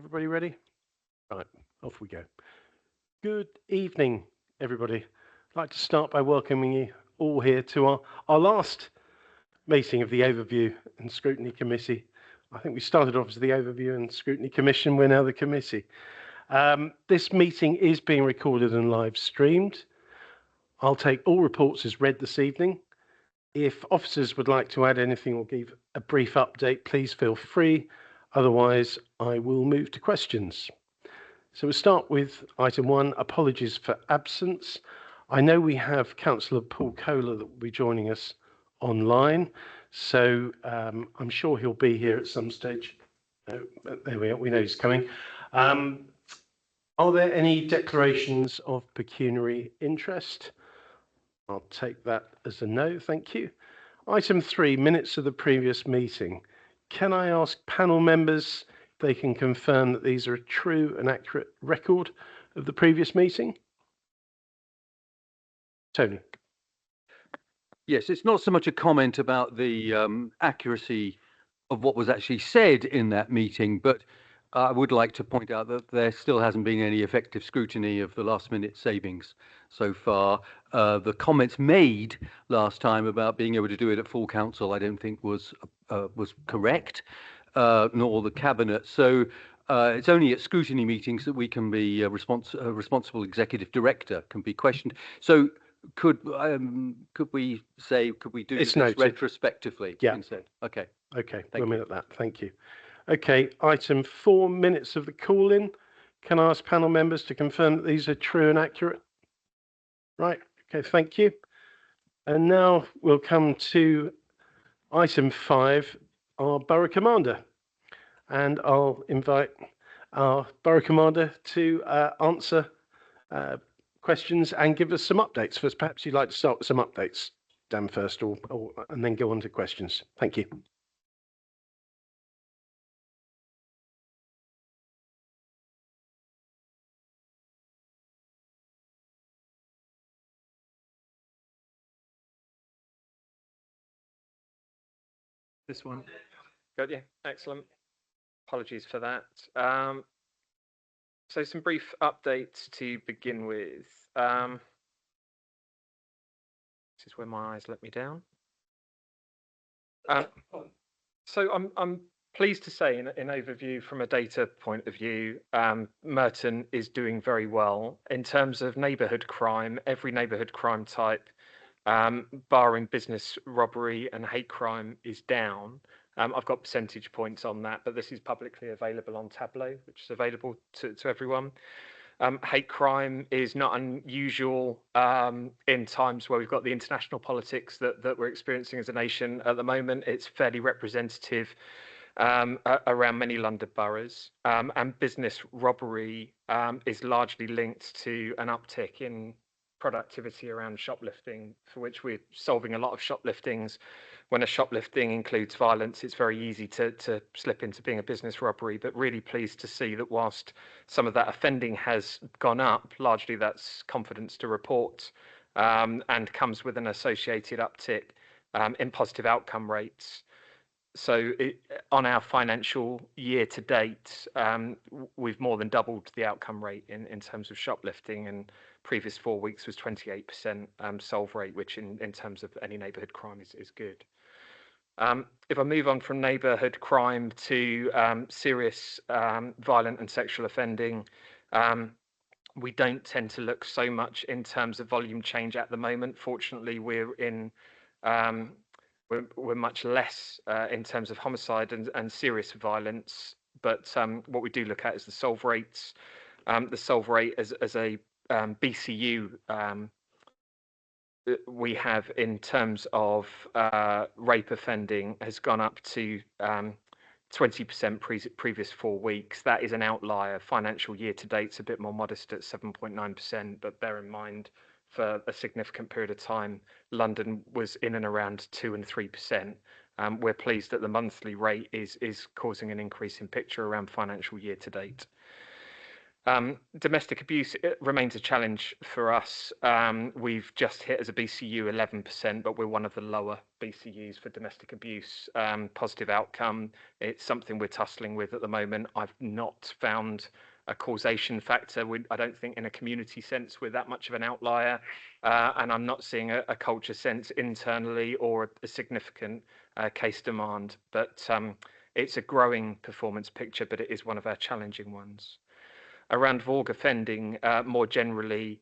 Everybody ready? Right, off we go. Good evening, everybody. I'd like to start by welcoming you all here to our last meeting of the Overview and Scrutiny Committee. I think we started off as the Overview and Scrutiny Commission, we're now the committee. This meeting is being recorded and live streamed. I'll take all reports as read this evening. If officers would like to add anything or give a brief update, please feel free. Otherwise, I will move to questions. So we'll start with item 1, apologies for absence. I know we have Councillor Paul Kohler that will be joining us online, so I'm sure he'll be here at some stage. Oh, there we are, we know he's coming. Are there any declarations of pecuniary interest? I'll take that as a no, thank you. Item 3, minutes of the previous meeting. Can I ask panel members if they can confirm that these are a true and accurate record of the previous meeting? Tony. Yes, it's not so much a comment about the accuracy of what was actually said in that meeting, but I would like to point out that there still hasn't been any effective scrutiny of the last-minute savings so far. The comments made last time about being able to do it at full council, I don't think was correct, nor the cabinet. So it's only at scrutiny meetings that we can be responsible executive director can be questioned. So could we do this retrospectively? Yeah. Instead? Okay. Okay, we'll minute that. Thank you. Okay, item 4, minutes of the call-in. Can I ask panel members to confirm that these are true and accurate? Right, okay, thank you. And now we'll come to item 5, our Borough Commander. And I'll invite our Borough Commander to answer questions and give us some updates. First, perhaps you'd like to start with some updates, Dan, first, and then go on to questions. Thank you. This one. Got you. Excellent. Apologies for that. So some brief updates to begin with. This is where my eyes let me down. So I'm pleased to say, in overview, from a data point of view, Merton is doing very well in terms of neighbourhood crime. Every neighbourhood crime type, barring business robbery and hate crime, is down. I've got percentage points on that, but this is publicly available on Tableau, which is available to everyone. Hate crime is not unusual in times where we've got the international politics that we're experiencing as a nation at the moment. It's fairly representative around many London boroughs. And business robbery is largely linked to an uptick in productivity around shoplifting, for which we're solving a lot of shopliftings. When a shoplifting includes violence, it's very easy to slip into being a business robbery, but really pleased to see that whilst some of that offending has gone up, largely that's confidence to report, and comes with an associated uptick in positive outcome rates. So on our financial year to date, we've more than doubled the outcome rate in terms of shoplifting, and previous 4 weeks was 28% solve rate, which in terms of any neighbourhood crime is good. If I move on from neighbourhood crime to serious violent and sexual offending, we don't tend to look so much in terms of volume change at the moment. Fortunately, we're much less in terms of homicide and serious violence, but what we do look at is the solve rates. The solve rate as a BCU we have in terms of rape offending has gone up to 20% previous 4 weeks. That is an outlier. Financial year to date is a bit more modest at 7.9%, but bear in mind, for a significant period of time, London was in and around 2 and 3%. We're pleased that the monthly rate is causing an increase in picture around financial year to date. Domestic abuse remains a challenge for us. We've just hit as a BCU 11%, but we're one of the lower BCUs for domestic abuse positive outcome. It's something we're tussling with at the moment. I've not found a causation factor. I don't think in a community sense we're that much of an outlier, and I'm not seeing a culture sense internally or a significant case demand. But it's a growing performance picture, but it is one of our challenging ones. Around VORG offending, more generally,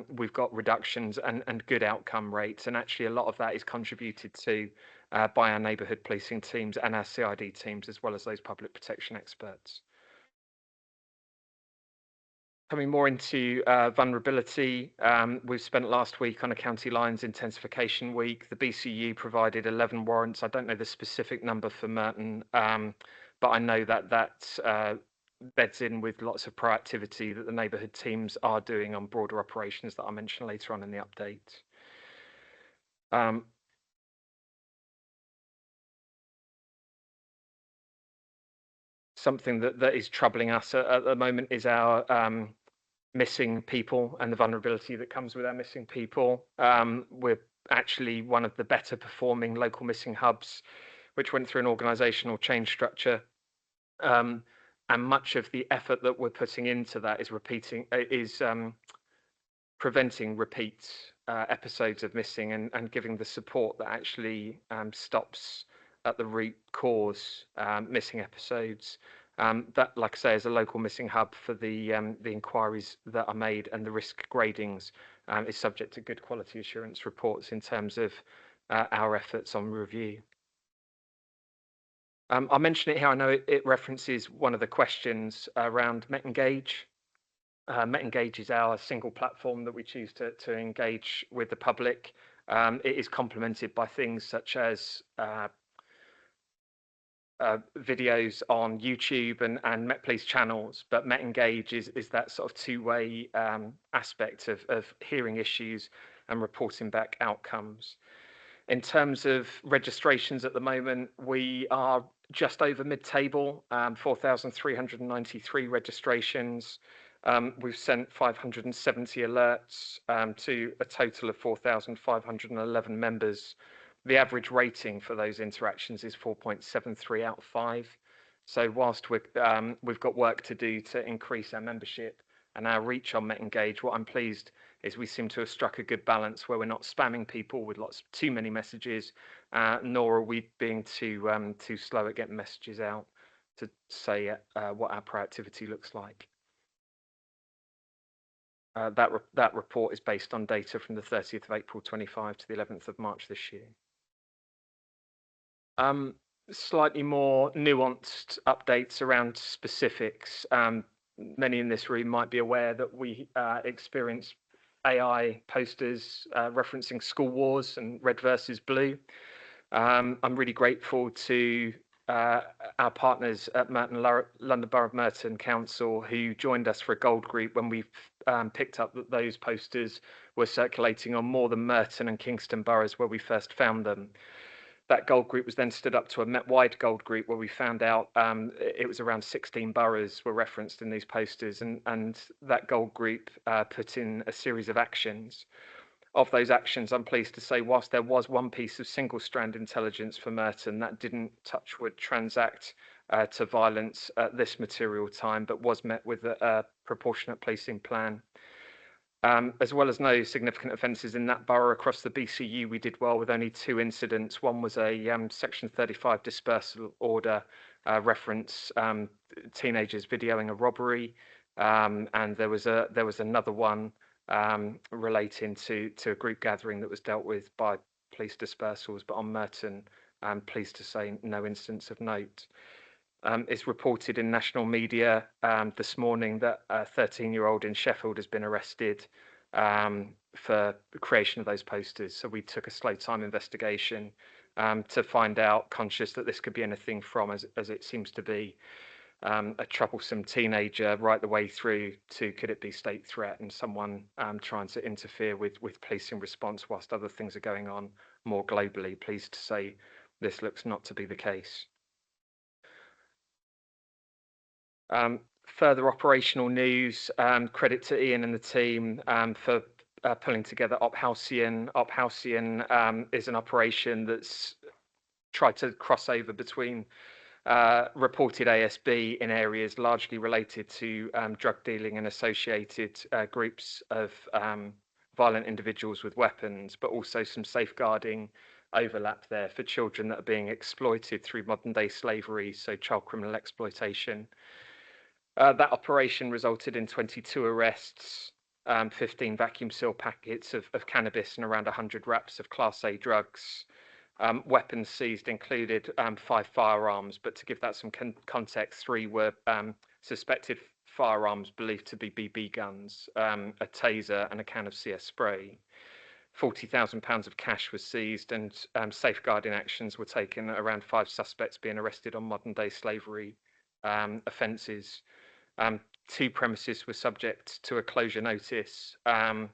we've got reductions and good outcome rates, and actually a lot of that is contributed to by our neighbourhood policing teams and our CID teams, as well as those public protection experts. Coming more into vulnerability, we've spent last week on a county lines intensification week. The BCU provided 11 warrants. I don't know the specific number for Merton, but I know that beds in with lots of proactivity that the neighbourhood teams are doing on broader operations that I'll mention later on in the update. Something that is troubling us at the moment is our missing people and the vulnerability that comes with our missing people. We're actually one of the better performing local missing hubs, which went through an organisational change structure. And much of the effort that we're putting into that is preventing repeat episodes of missing and giving the support that actually stops at the root cause missing episodes. That, like I say, is a local missing hub for the inquiries that are made, and the risk gradings is subject to good quality assurance reports in terms of our efforts on review. I'll mention it here. I know it references one of the questions around MetEngage. MetEngage is our single platform that we choose to engage with the public. It is complemented by things such as videos on YouTube and Met Police channels, but MetEngage is that sort of two-way aspect of hearing issues and reporting back outcomes. In terms of registrations at the moment, we are just over mid-table, 4,393 registrations. We've sent 570 alerts to a total of 4,511 members. The average rating for those interactions is 4.73 out of 5. So whilst we've got work to do to increase our membership and our reach on MetEngage, what I'm pleased is we seem to have struck a good balance where we're not spamming people with too many messages, nor are we being too slow at getting messages out to say what our proactivity looks like. That report is based on data from the 30th of April 25 to the 11th of March this year. Slightly more nuanced updates around specifics. Many in this room might be aware that we experienced AI posters referencing school wars and red versus blue. I'm really grateful to our partners at Merton, London Borough of Merton Council, who joined us for a gold group when we picked up that those posters were circulating on more than Merton and Kingston boroughs where we first found them. That gold group was then stood up to a Met-wide gold group where we found out it was around 16 boroughs were referenced in these posters, and that gold group put in a series of actions. Of those actions, I'm pleased to say, whilst there was one piece of single-strand intelligence for Merton, that didn't touchwood transact to violence at this material time, but was met with a proportionate policing plan. As well as no significant offences in that borough across the BCU, we did well with only 2 incidents. One was a Section 35 dispersal order reference, teenagers videoing a robbery, and there was another one relating to a group gathering that was dealt with by police dispersals. But on Merton, I'm pleased to say no instance of note. It's reported in national media this morning that a 13-year-old in Sheffield has been arrested for the creation of those posters. So we took a slow time investigation to find out, conscious that this could be anything from, as it seems to be, a troublesome teenager right the way through to could it be state threat and someone trying to interfere with policing response whilst other things are going on more globally. Pleased to say this looks not to be the case. Further operational news, credit to Ian and the team for pulling together Op Halcyon. Op Halcyon is an operation that's tried to cross over between reported ASB in areas largely related to drug dealing and associated groups of violent individuals with weapons, but also some safeguarding overlap there for children that are being exploited through modern day slavery, so child criminal exploitation. That operation resulted in 22 arrests, 15 vacuum seal packets of cannabis and around 100 wraps of Class A drugs. Weapons seized included 5 firearms, but to give that some context, 3 were suspected firearms believed to be BB guns, a taser and a can of CS spray. £40,000 of cash was seized, and safeguarding actions were taken around 5 suspects being arrested on modern day slavery offences. 2 premises were subject to a closure notice and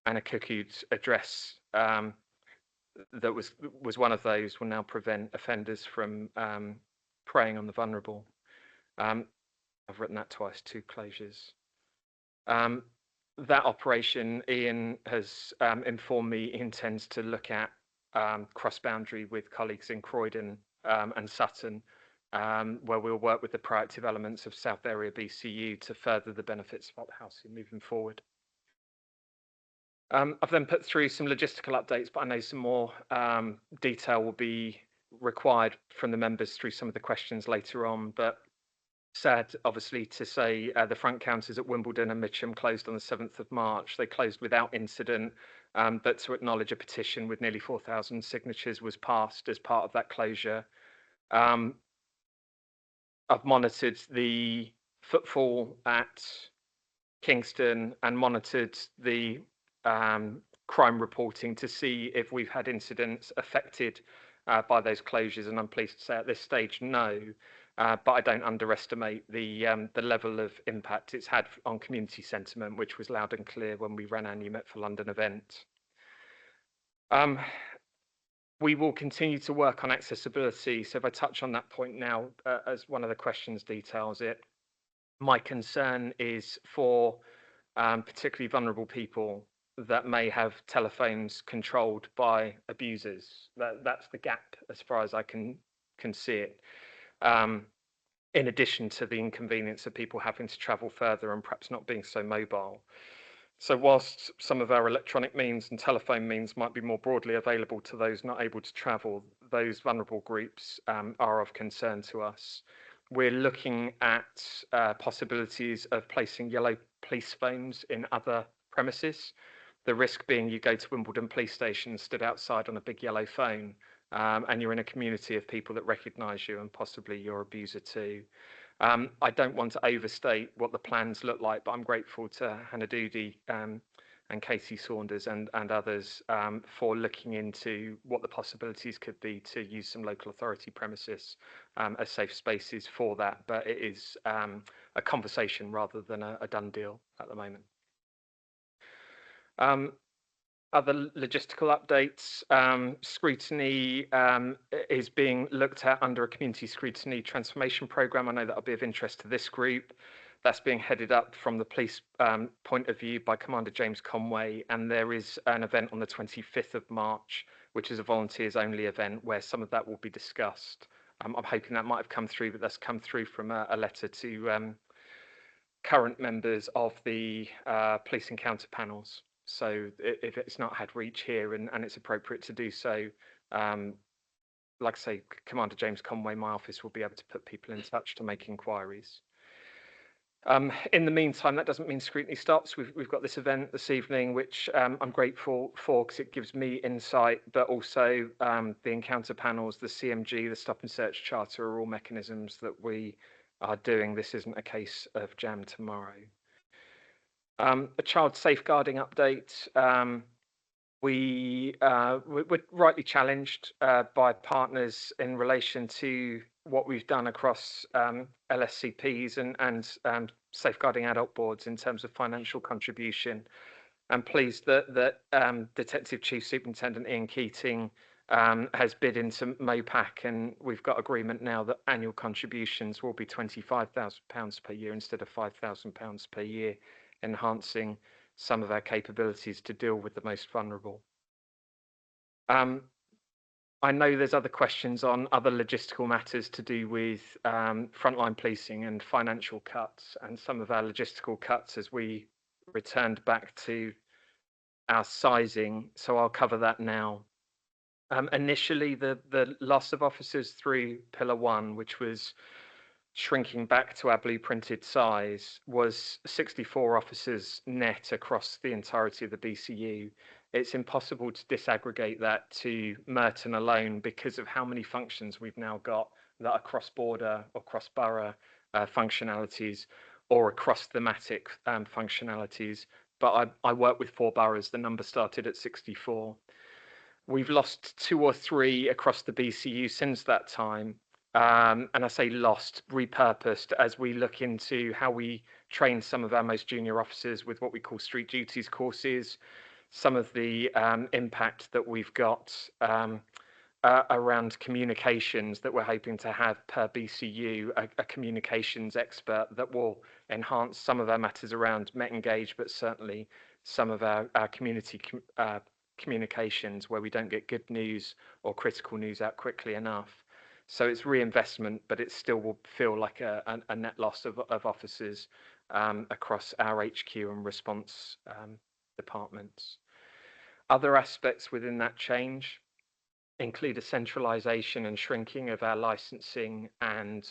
a cuckooed address that was one of those will now prevent offenders from preying on the vulnerable. I've written that twice, 2 closures. That operation, Ian has informed me he intends to look at cross-boundary with colleagues in Croydon and Sutton, where we'll work with the proactive elements of South Area BCU to further the benefits of Op Halcyon moving forward. I've then put through some logistical updates, but I know some more detail will be required from the members through some of the questions later on. But sad, obviously, to say the front counters at Wimbledon and Mitcham closed on the 7th of March. They closed without incident, but to acknowledge a petition with nearly 4,000 signatures was passed as part of that closure. I've monitored the footfall at Kingston and monitored the crime reporting to see if we've had incidents affected by those closures, and I'm pleased to say at this stage no, but I don't underestimate the level of impact it's had on community sentiment, which was loud and clear when we ran our New Met for London event. We will continue to work on accessibility. So if I touch on that point now, as one of the questions details it, my concern is for particularly vulnerable people that may have telephones controlled by abusers. That's the gap as far as I can see it. In addition to the inconvenience of people having to travel further and perhaps not being so mobile. So whilst some of our electronic means and telephone means might be more broadly available to those not able to travel, those vulnerable groups are of concern to us. We're looking at possibilities of placing yellow police phones in other premises. The risk being you go to Wimbledon police station, stood outside on a big yellow phone, and you're in a community of people that recognise you and possibly your abuser too. I don't want to overstate what the plans look like, but I'm grateful to Hannah Doody and Katie Saunders and others for looking into what the possibilities could be to use some local authority premises as safe spaces for that. But it is a conversation rather than a done deal at the moment. Other logistical updates, Scrutiny is being looked at under a community scrutiny transformation programme. I know that'll be of interest to this group. That's being headed up from the police point of view by Commander James Conway, and there is an event on the 25th of March, which is a volunteers only event where some of that will be discussed. I'm hoping that might have come through, but that's come through from a letter to current members of the police encounter panels. So if it's not had reach here and it's appropriate to do so, like I say, Commander James Conway, my office will be able to put people in touch to make inquiries. In the meantime, that doesn't mean scrutiny stops. We've got this event this evening, which I'm grateful for because it gives me insight, but also the encounter panels, the CMG, the Stop and Search Charter are all mechanisms that we are doing. This isn't a case of jam tomorrow. A child safeguarding update. We're rightly challenged by partners in relation to what we've done across LSCPs and safeguarding adult boards in terms of financial contribution. I'm pleased that Detective Chief Superintendent Ian Keating has bid into MOPAC, and we've got agreement now that annual contributions will be £25,000 per year instead of £5,000 per year, enhancing some of our capabilities to deal with the most vulnerable. I know there's other questions on other logistical matters to do with frontline policing and financial cuts, and some of our logistical cuts as we returned back to our sizing. So I'll cover that now. Initially, the loss of officers through Pillar 1, which was shrinking back to our blueprinted size, was 64 officers net across the entirety of the BCU. It's impossible to disaggregate that to Merton alone because of how many functions we've now got that are cross-border or cross-borough functionalities or across thematic functionalities. But I work with 4 boroughs. The number started at 64. We've lost 2 or 3 across the BCU since that time. And I say lost, repurposed, as we look into how we train some of our most junior officers with what we call street duties courses, some of the impact that we've got around communications that we're hoping to have per BCU, a communications expert that will enhance some of our matters around Met Engage, but certainly some of our community communications where we don't get good news or critical news out quickly enough. So it's reinvestment, but it still will feel like a net loss of officers across our HQ and response departments. Other aspects within that change include a centralisation and shrinking of our licensing and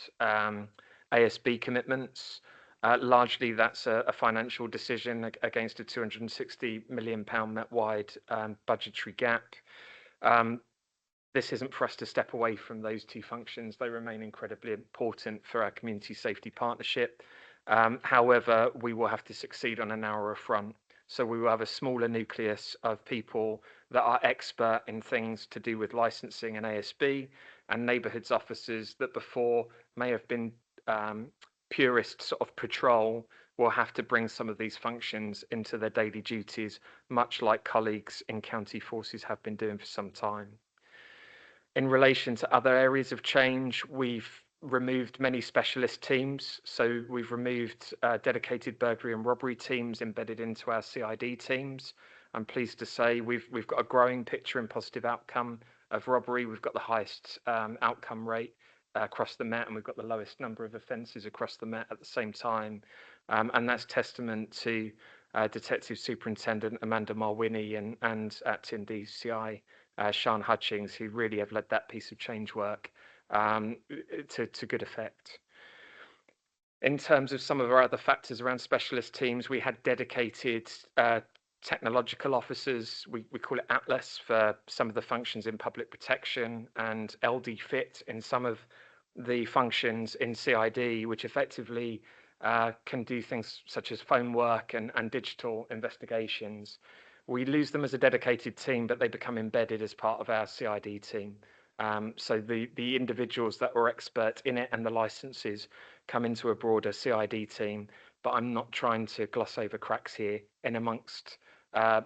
ASB commitments. Largely, that's a financial decision against a £260 million Met-wide budgetary gap. This isn't for us to step away from those 2 functions. They remain incredibly important for our community safety partnership. However, we will have to succeed on a narrower front. So we will have a smaller nucleus of people that are expert in things to do with licensing and ASB, and neighbourhoods officers that before may have been purist sort of patrol will have to bring some of these functions into their daily duties, much like colleagues in county forces have been doing for some time. In relation to other areas of change, we've removed many specialist teams. So we've removed dedicated burglary and robbery teams embedded into our CID teams. I'm pleased to say we've got a growing picture and positive outcome of robbery. We've got the highest outcome rate across the Met, and we've got the lowest number of offences across the Met at the same time. And that's testament to Detective Superintendent Amanda Marwini and Acting DCI Sian Hutchings, who really have led that piece of change work to good effect. In terms of some of our other factors around specialist teams, we had dedicated technological officers. We call it Atlas for some of the functions in public protection, and LD Fit in some of the functions in CID, which effectively can do things such as phone work and digital investigations. We lose them as a dedicated team, but they become embedded as part of our CID team. So the individuals that were expert in it and the licenses come into a broader CID team, but I'm not trying to gloss over cracks here. In amongst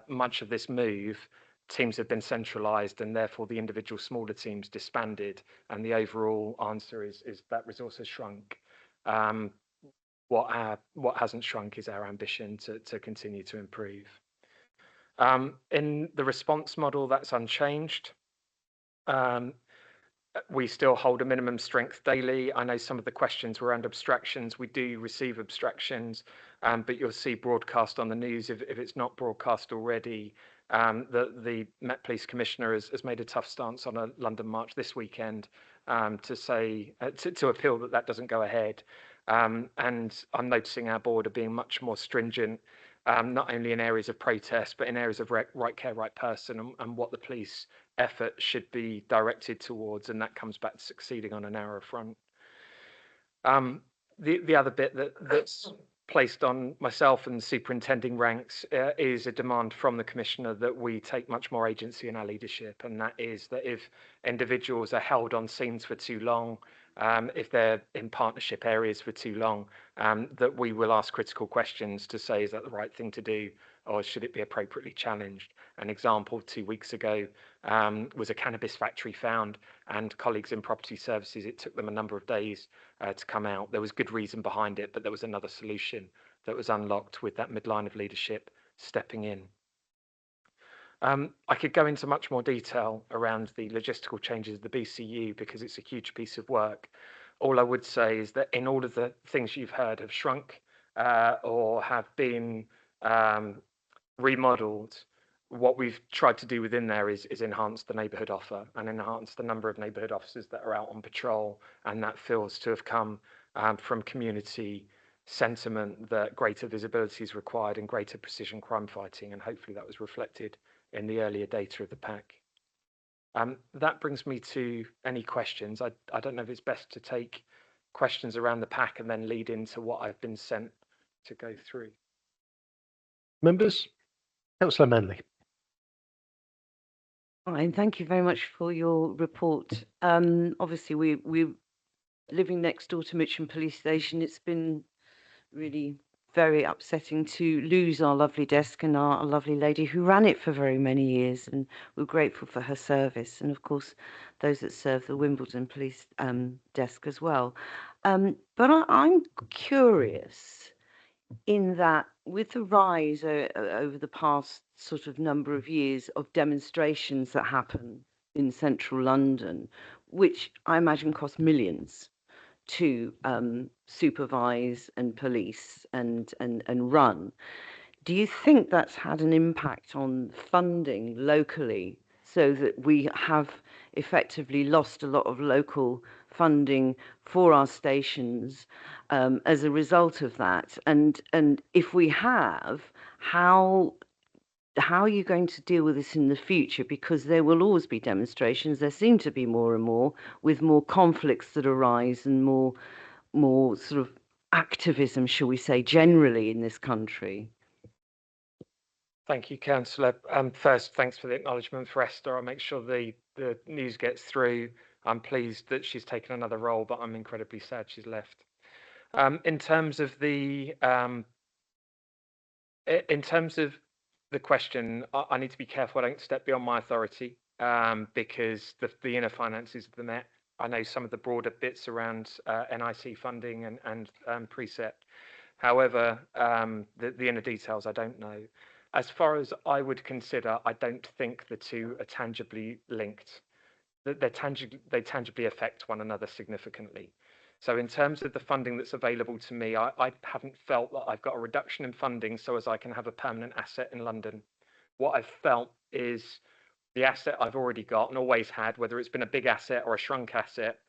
much of this move, teams have been centralised, and therefore the individual smaller teams disbanded, and the overall answer is that resource has shrunk. What hasn't shrunk is our ambition to continue to improve. In the response model, that's unchanged. We still hold a minimum strength daily. I know some of the questions were around abstractions. We do receive abstractions, but you'll see broadcast on the news if it's not broadcast already. The Met Police Commissioner has made a tough stance on a London march this weekend to say to appeal that doesn't go ahead. And I'm noticing our board are being much more stringent, not only in areas of protest, but in areas of right care, right person, and what the police effort should be directed towards, and that comes back to succeeding on a narrower front. The other bit that's placed on myself and superintending ranks is a demand from the Commissioner that we take much more agency in our leadership, and that is that if individuals are held on scenes for too long, if they're in partnership areas for too long, that we will ask critical questions to say, is that the right thing to do? or should it be appropriately challenged? An example 2 weeks ago was a cannabis factory found, and colleagues in property services, it took them a number of days to come out. There was good reason behind it, but there was another solution that was unlocked with that midline of leadership stepping in. I could go into much more detail around the logistical changes of the BCU because it's a huge piece of work. All I would say is that in all of the things you've heard have shrunk or have been remodeled, what we've tried to do within there is enhance the neighbourhood offer and enhance the number of neighbourhood officers that are out on patrol, and that feels to have come from community sentiment that greater visibility is required and greater precision crime fighting, and hopefully that was reflected in the earlier data of the pack. That brings me to any questions. I don't know if it's best to take questions around the pack and then lead into what I've been sent to go through. Members, Councillor Manley. Fine, thank you very much for your report. Obviously, we're living next door to Mitcham Police Station. It's been really very upsetting to lose our lovely desk and our lovely lady who ran it for very many years, and we're grateful for her service, and of course those that serve the Wimbledon Police desk as well. But I'm curious in that with the rise over the past sort of number of years of demonstrations that happen in central London, which I imagine cost millions to supervise and police and run. Do you think that's had an impact on funding locally so that we have effectively lost a lot of local funding for our stations as a result of that? And if we have, how are you going to deal with this in the future? Because there will always be demonstrations. There seem to be more and more, with more conflicts that arise and more sort of activism, shall we say, generally in this country. Thank you, Councillor. First, thanks for the acknowledgement for Esther. I'll make sure the news gets through. I'm pleased that she's taken another role, but I'm incredibly sad she's left. In terms of the question, I need to be careful I don't step beyond my authority because the inner finances of the Met. I know some of the broader bits around NIC funding and precept. However, the inner details I don't know. As far as I would consider, I don't think the two are tangibly linked. They tangibly affect one another significantly. So in terms of the funding that's available to me, I haven't felt that I've got a reduction in funding so as I can have a permanent asset in London. What I've felt is the asset I've already got and always had, whether it's been a big asset or a shrunk asset,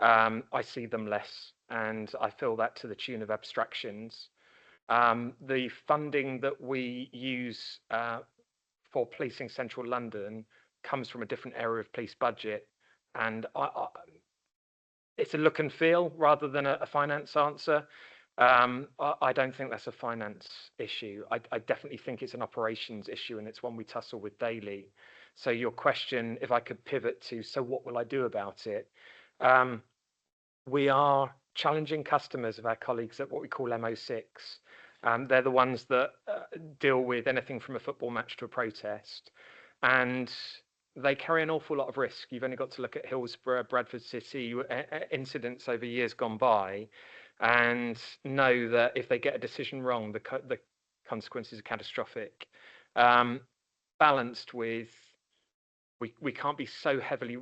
I see them less, and I feel that to the tune of abstractions. The funding that we use for policing central London comes from a different area of police budget, and it's a look and feel rather than a finance answer. I don't think that's a finance issue. I definitely think it's an operations issue, and it's one we tussle with daily. So your question, if I could pivot to, so what will I do about it? We are challenging customers of our colleagues at what we call MO6. They're the ones that deal with anything from a football match to a protest. And they carry an awful lot of risk. You've only got to look at Hillsborough, Bradford City incidents over years gone by and know that if they get a decision wrong, the consequences are catastrophic. Balanced with, we can't be so heavily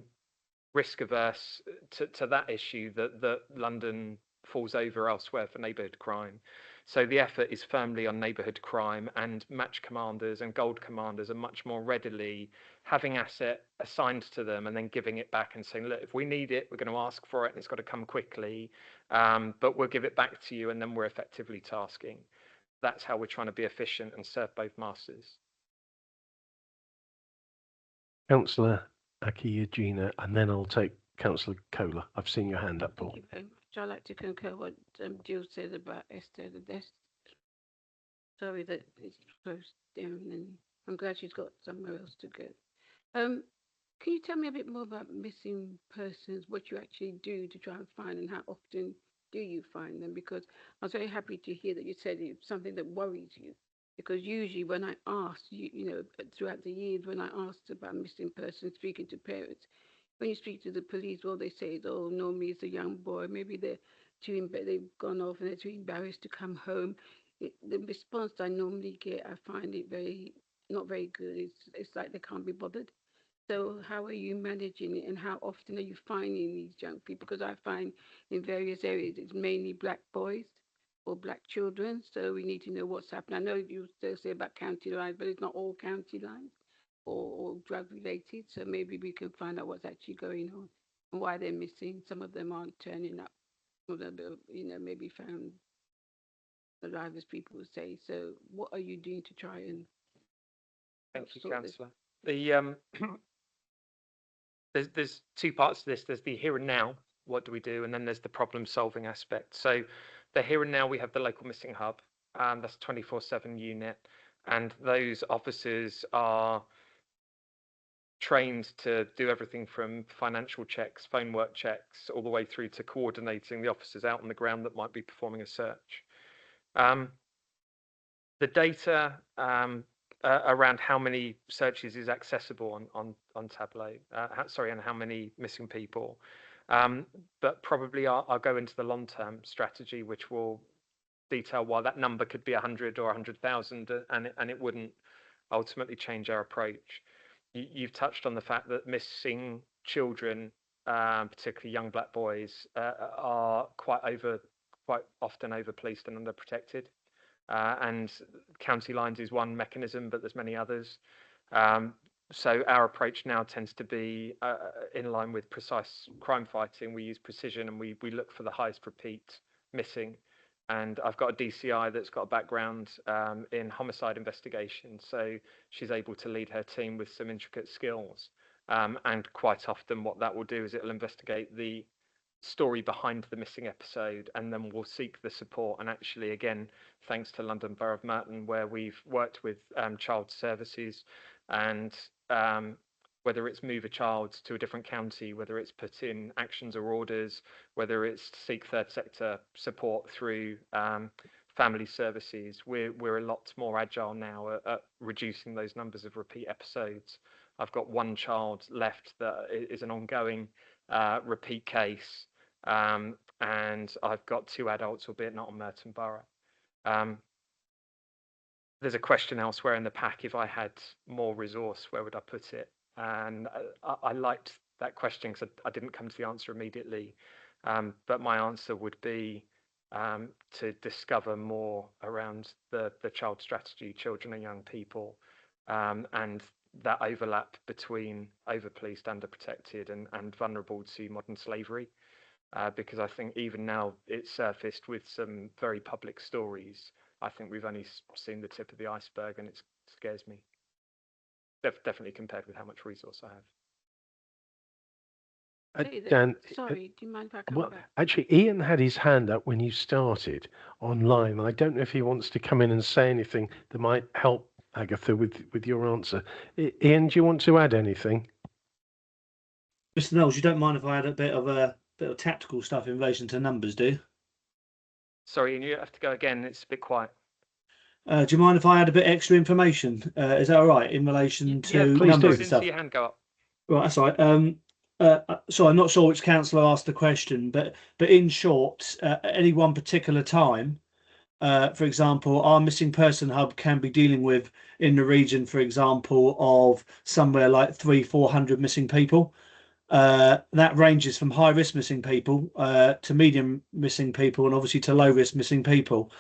risk averse to that issue that London falls over elsewhere for neighbourhood crime. So the effort is firmly on neighbourhood crime, and match commanders and gold commanders are much more readily having asset assigned to them and then giving it back and saying, look, if we need it, we're going to ask for it and it's got to come quickly, but we'll give it back to you, and then we're effectively tasking. That's how we're trying to be efficient and serve both masters. Councillor Aki-Eugenia, and then I'll take Councillor Kohler. I've seen your hand up, Paul. Thank you very much. I'd like to concur what Jill said about Esther, the desk. Sorry that it's closed down, and I'm glad she's got somewhere else to go. Can you tell me a bit more about missing persons, what you actually do to try and find, and how often do you find them? Because I was very happy to hear that you said it's something that worries you. Because usually when I ask, throughout the years, when I asked about missing persons, speaking to parents, when you speak to the police, all they say is, oh, normally it's a young boy. Maybe they've gone off and they're too embarrassed to come home. The response I normally get, I find it not very good. It's like they can't be bothered. So how are you managing it, and how often are you finding these young people? Because I find in various areas it's mainly black boys or black children. So we need to know what's happening. I know you still say about county lines, but it's not all county lines or drug related. So maybe we can find out what's actually going on and why they're missing. Some of them aren't turning up. Some of them, maybe found alive, as people would say. So what are you doing to try and Thank you, sort this? Councillor. The there's two parts to this. There's the here and now, what do we do, and then there's the problem solving aspect. So the here and now, we have the local missing hub, that's 24/7 unit, and those officers are trained to do everything from financial checks, phone work checks, all the way through to coordinating the officers out on the ground that might be performing a search. The data around how many searches is accessible on Tableau, and how many missing people. But probably I'll go into the long-term strategy, which will detail why that number could be 100 or 100,000, and it wouldn't ultimately change our approach. You've touched on the fact that missing children, particularly young black boys, are quite often over-policed and under-protected. And county lines is one mechanism, but there's many others. So our approach now tends to be in line with precise crime fighting. We use precision, and we look for the highest repeat missing. And I've got a DCI that's got a background in homicide investigation, so she's able to lead her team with some intricate skills. And quite often what that will do is it'll investigate the story behind the missing episode, and then we'll seek the support. And actually, again, thanks to London Borough of Merton, where we've worked with child services, and whether it's move a child to a different county, whether it's put in actions or orders, whether it's seek third sector support through family services, we're a lot more agile now at reducing those numbers of repeat episodes. I've got one child left that is an ongoing repeat case, and I've got two adults, albeit not on Merton Borough. There's a question elsewhere in the pack: if I had more resource, where would I put it? And I liked that question because I didn't come to the answer immediately, but my answer would be to discover more around the child strategy, children and young people, and that overlap between over-policed, under-protected, and vulnerable to modern slavery. Because I think even now it's surfaced with some very public stories. I think we've only seen the tip of the iceberg, and it scares me. Definitely compared with how much resource I have. Dan, Sorry, do you mind if I come well, back? actually, Ian had his hand up when you started online. I don't know if he wants to come in and say anything that might help Agatha with your answer. Ian, do you want to add anything? Mr. Knowles, you don't mind if I add a bit of tactical stuff in relation to numbers, do you? Sorry, and you have to go again. It's a bit quiet. Do you mind if I add a bit extra information? Is that all right in relation to please numbers do. and stuff? See your hand go up. Right, that's all right. So I'm not sure which councillor asked the question, but in short, at any one particular time, for example, our missing person hub can be dealing with in the region, for example, of somewhere like 300-400 missing people. That ranges from high risk missing people to medium missing people, and obviously to low risk missing people.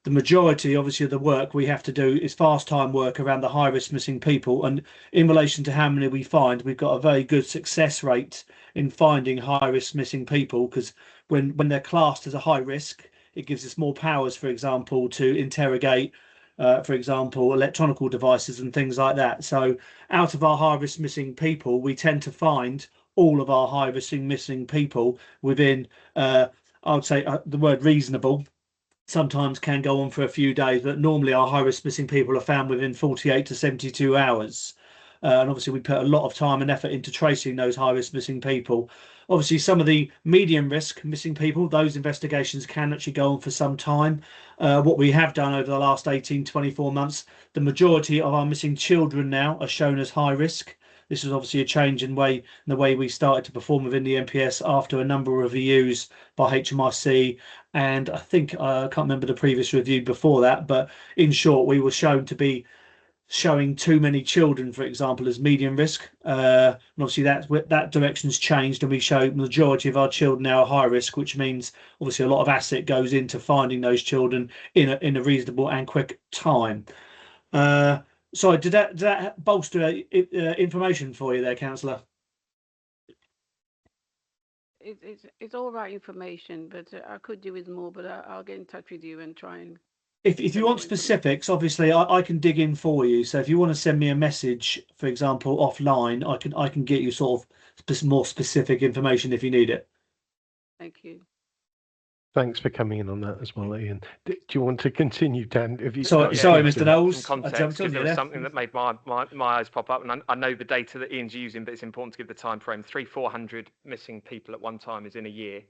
The majority, obviously, of the work we have to do is fast time work around the high risk missing people. And in relation to how many we find, we've got a very good success rate in finding high risk missing people, because when they're classed as a high risk, it gives us more powers, for example, to interrogate, for example, electronic devices and things like that. So out of our high risk missing people, we tend to find all of our high risk missing people within, I would say, the word reasonable sometimes can go on for a few days, but normally our high risk missing people are found within 48 to 72 hours. And obviously we put a lot of time and effort into tracing those high risk missing people. Obviously, some of the medium risk missing people, those investigations can actually go on for some time. What we have done over the last 18, 24 months, the majority of our missing children now are shown as high risk. This was obviously a change in the way we started to perform within the NPS after a number of reviews by HMRC, and I think I can't remember the previous review before that, but in short, we were shown to be showing too many children, for example, as medium risk. And obviously that direction's changed, and we show the majority of our children now are high risk, which means obviously a lot of asset goes into finding those children in a reasonable and quick time. Sorry, did that bolster information for you there, Councillor? It's all right information, but I could do with more. But I'll get in touch with you and try and. If you want specifics, obviously I can dig in for you. So if you want to send me a message, for example, offline, I can get you sort of more specific information if you need it. Thank you. Thanks for coming in on that as well, Ian. Do you want to continue, Dan? Sorry, Mr. Knowles. Some context, because there was something that made my eyes pop up, and I know the data that Ian's using, but it's important to give the time frame. 300-400 missing people at one time is in a year.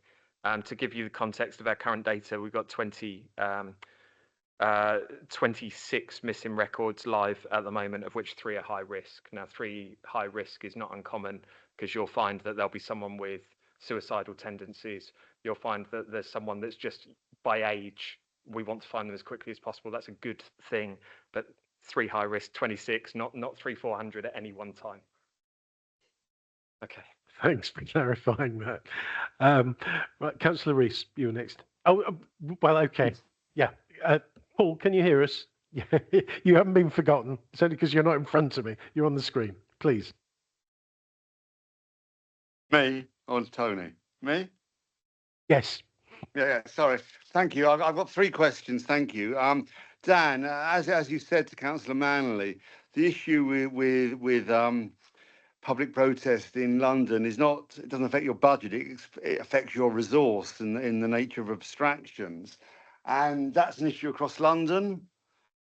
To give you the context of our current data, we've got 26 missing records live at the moment, of which 3 are high risk. Now, 3 high risk is not uncommon, because you'll find that there'll be someone with suicidal tendencies. You'll find that there's someone that's just by age. We want to find them as quickly as possible. That's a good thing. But 3 high risk, 26, not 300-400 at any one time. Okay. Thanks for clarifying that. Right, Councillor Rees, you were next. Oh, well, okay. Yeah. Paul, can you hear us? Yeah. You haven't been forgotten. It's only because you're not in front of me. You're on the screen. Please. Me or Tony? Me? Yes. Yeah, sorry. Thank you. I've got 3 questions. Thank you. Dan, as you said to Councillor Manley, the issue with public protest in London is not, it doesn't affect your budget, it affects your resource in the nature of abstractions. And that's an issue across London.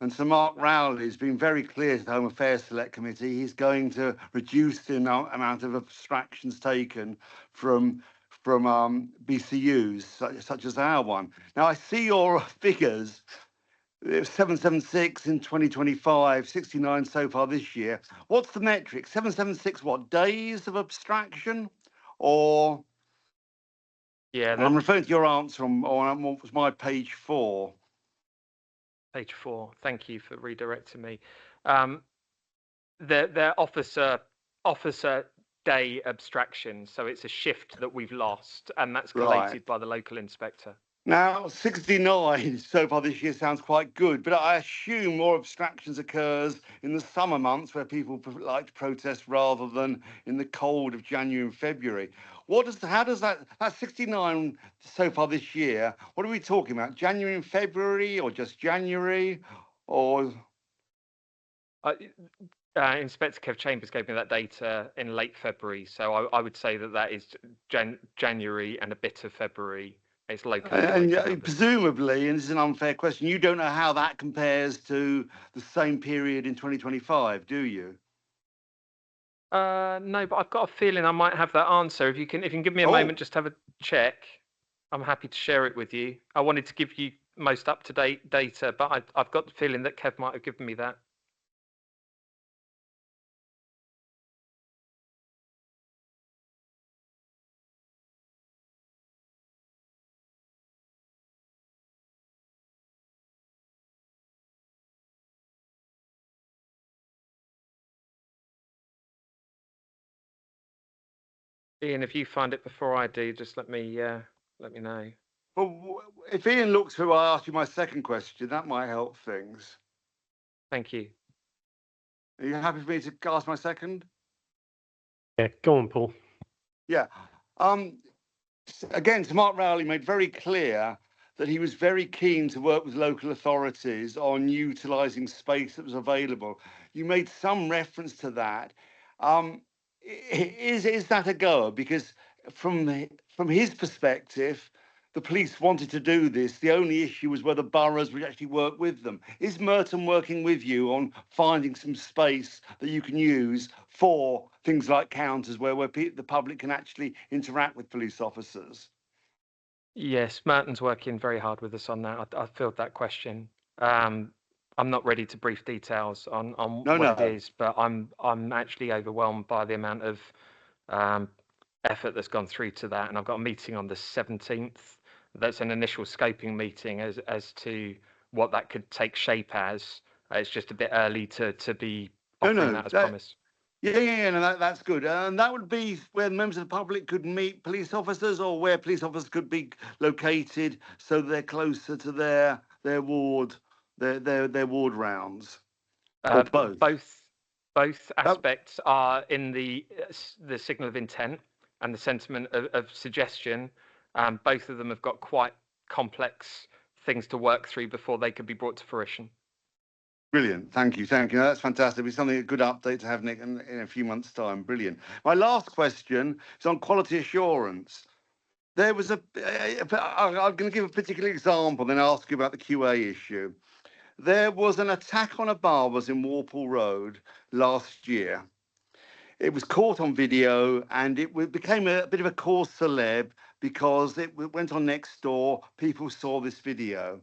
And so Mark Rowley has been very clear to the Home Affairs Select Committee he's going to reduce the amount of abstractions taken from BCUs, such as our one. Now, I see your figures, 776 in 2025, 69 so far this year. What's the metric? 776, what, days of abstraction? Or, yeah, I'm referring to your answer on what was my page 4. Page 4. Thank you for redirecting me. They're officer day abstractions, so it's a shift that we've lost, and that's collated by the local inspector. Now, 69 so far this year sounds quite good, but I assume more abstractions occurs in the summer months where people like to protest rather than in the cold of January and February. How does that 69 so far this year, what are we talking about? January and February, or just January, or? Inspector Kev Chambers gave me that data in late February, so I would say that is January and a bit of February. It's local. And presumably, and this is an unfair question, you don't know how that compares to the same period in 2025, do you? No, but I've got a feeling I might have that answer. If you can give me a moment, just have a check. I'm happy to share it with you. I wanted to give you most up-to-date data, but I've got the feeling that Kev might have given me that. Ian, if you find it before I do, just let me know. Well, if Ian looks through, I'll ask you my second question. That might help things. Thank you. Are you happy for me to ask my second? Yeah, go on, Paul. Yeah. Again, Mark Rowley made very clear that he was very keen to work with local authorities on utilising space that was available. You made some reference to that. Is that a goer? Because from his perspective, the police wanted to do this. The only issue was whether boroughs would actually work with them. Is Merton working with you on finding some space that you can use for things like counters where the public can actually interact with police officers? Yes, Merton's working very hard with us on that. I filled that question. I'm not ready to brief details on what it is, but I'm actually overwhelmed by the amount of effort that's gone through to that. And I've got a meeting on the 17th. That's an initial scoping meeting as to what that could take shape as. It's just a bit early to be offering that as promised. Yeah, no, that's good. And that would be where members of the public could meet police officers, or where police officers could be located so they're closer to their ward, their ward rounds. Or both. Both aspects are in the signal of intent and the sentiment of suggestion. Both of them have got quite complex things to work through before they could be brought to fruition. Brilliant. Thank you. That's fantastic. It's something, a good update to have, Nick, in a few months' time. Brilliant. My last question is on quality assurance. There was I'm going to give a particular example, then ask you about the QA issue. There was an attack on a barber's in Warple Road last year. It was caught on video, and it became a bit of a cause celeb because it went on Nextdoor. People saw this video.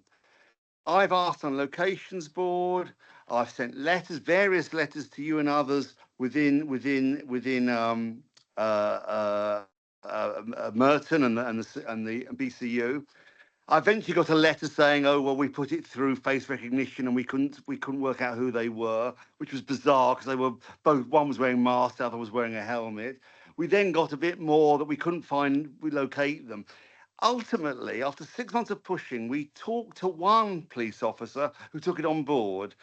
I've asked on locations board. I've sent letters, various letters to you and others within Merton and the BCU. I eventually got a letter saying, "Oh well, we put it through face recognition and we couldn't work out who they were," which was bizarre because they were both. One was wearing masks, the other was wearing a helmet. We then got a bit more that we couldn't locate them. Ultimately, after 6 months of pushing, we talked to one police officer who took it on board.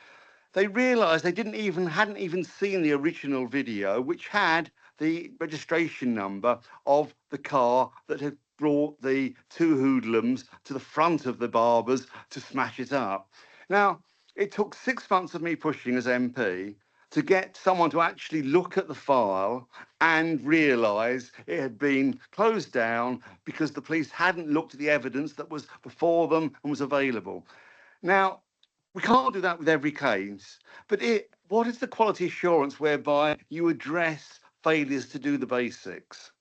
They realised they hadn't even seen the original video, which had the registration number of the car that had brought the two hoodlums to the front of the barbers to smash it up. Now, it took 6 months of me pushing as MP to get someone to actually look at the file and realise it had been closed down because the police hadn't looked at the evidence that was before them and was available. Now, we can't do that with every case, but what is the quality assurance whereby you address failures to do the basics?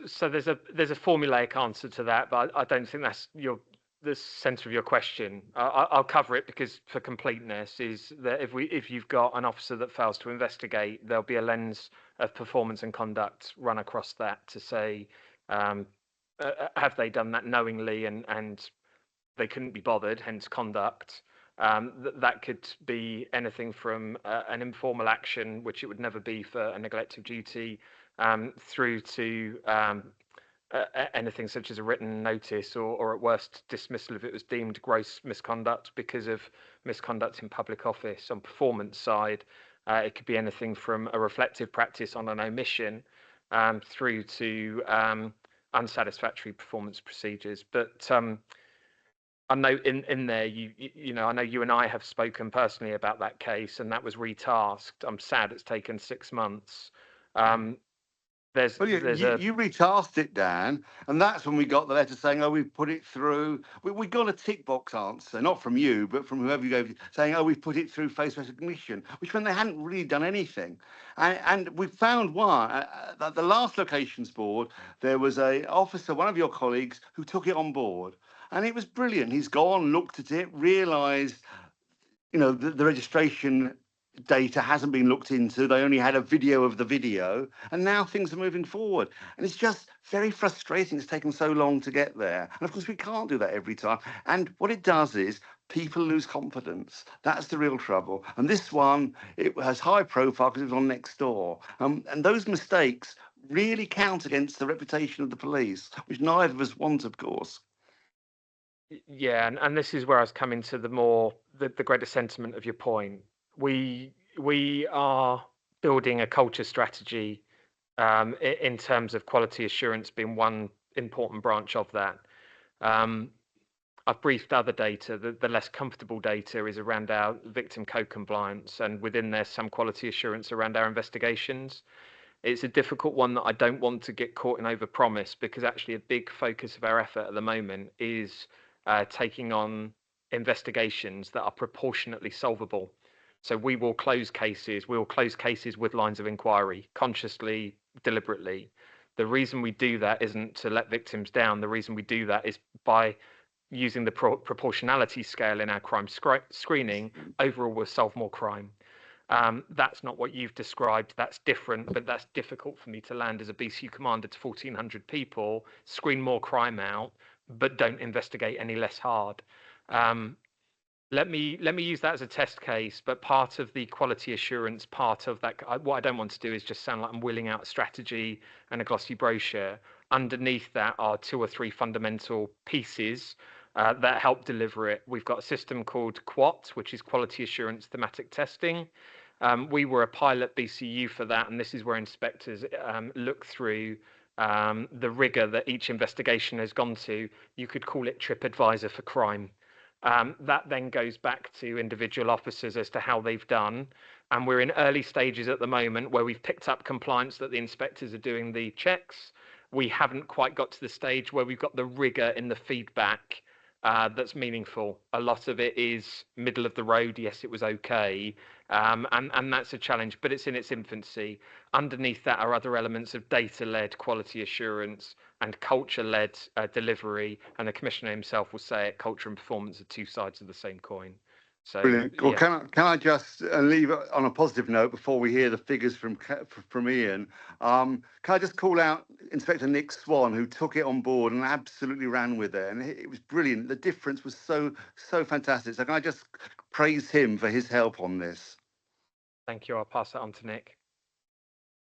So there's a formulaic answer to that, but I don't think that's the centre of your question. I'll cover it because for completeness is that if you've got an officer that fails to investigate, there'll be a lens of performance and conduct run across that to say, have they done that knowingly and they couldn't be bothered, hence conduct. That could be anything from an informal action, which it would never be for a neglect of duty, through to anything such as a written notice or at worst dismissal if it was deemed gross misconduct because of misconduct in public office. On performance side, it could be anything from a reflective practice on an omission through to unsatisfactory performance procedures. But I know in there, I know you and I have spoken personally about that case, and that was retasked. I'm sad it's taken 6 months. You retasked it, Dan, and that's when we got the letter saying, "Oh, we've put it through." We got a tick box answer, not from you, but from whoever you gave, saying, "Oh, we've put it through face recognition," which meant they hadn't really done anything. And we found one at the last locations board. There was a officer, one of your colleagues, who took it on board, and it was brilliant. He's gone, looked at it, realised, the registration data hasn't been looked into. They only had a video of the video, and now things are moving forward. And it's just very frustrating it's taken so long to get there. And of course, we can't do that every time. And what it does is people lose confidence. That's the real trouble. And this one, it has high profile because it was on Nextdoor. And those mistakes really count against the reputation of the police, which neither of us want, of course. Yeah, and this is where I was coming to the greater sentiment of your point. We are building a culture strategy in terms of quality assurance being one important branch of that. I've briefed other data. The less comfortable data is around our victim co-compliance, and within there some quality assurance around our investigations. It's a difficult one that I don't want to get caught in overpromise, because actually a big focus of our effort at the moment is taking on investigations that are proportionately solvable. So we will close cases. We will close cases with lines of inquiry, consciously, deliberately. The reason we do that isn't to let victims down. The reason we do that is by using the proportionality scale in our crime screening. Overall, we'll solve more crime. That's not what you've described. That's different, but that's difficult for me to land as a BCU commander to 1,400 people, screen more crime out, but don't investigate any less hard. Let me use that as a test case, but part of the quality assurance part of that, what I don't want to do is just sound like I'm wheeling out a strategy and a glossy brochure. Underneath that are 2 or 3 fundamental pieces that help deliver it. We've got a system called QAT, which is Quality Assurance Thematic Testing. We were a pilot BCU for that, and this is where inspectors look through the rigor that each investigation has gone to. You could call it TripAdvisor for crime. That then goes back to individual officers as to how they've done. And we're in early stages at the moment where we've picked up compliance that the inspectors are doing the checks. We haven't quite got to the stage where we've got the rigor in the feedback that's meaningful. A lot of it is middle of the road. Yes, it was okay. And that's a challenge, but it's in its infancy. Underneath that are other elements of data-led quality assurance and culture-led delivery. And the commissioner himself will say it, culture and performance are 2 sides of the same coin. So, Brilliant. Well, yeah. can I just leave it on a positive note before we hear the figures from Ian? Can I just call out Inspector Nick Swan, who took it on board and absolutely ran with it, and it was brilliant. The difference was so fantastic. So can I just praise him for his help on this? Thank you. I'll pass that on to Nick.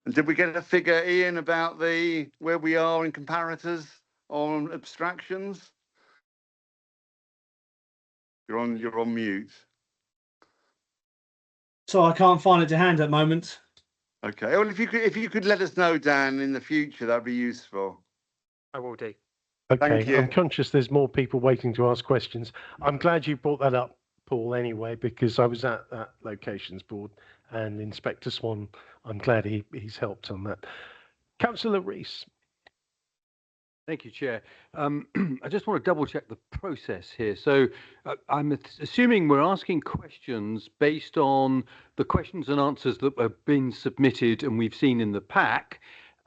And did we get a figure, Ian, about where we are in comparators on abstractions? You're on mute. So I can't find it to hand at the moment. Okay. Well, if you could let us know, Dan, in the future, that'd be useful. I will do. Okay, Thank you. I'm conscious there's more people waiting to ask questions. I'm glad you brought that up, Paul, anyway, because I was at that locations board, and Inspector Swan, I'm glad he's helped on that. Councillor Rees. Thank you, Chair. I just want to double check the process here. So I'm assuming we're asking questions based on the questions and answers that have been submitted and we've seen in the pack,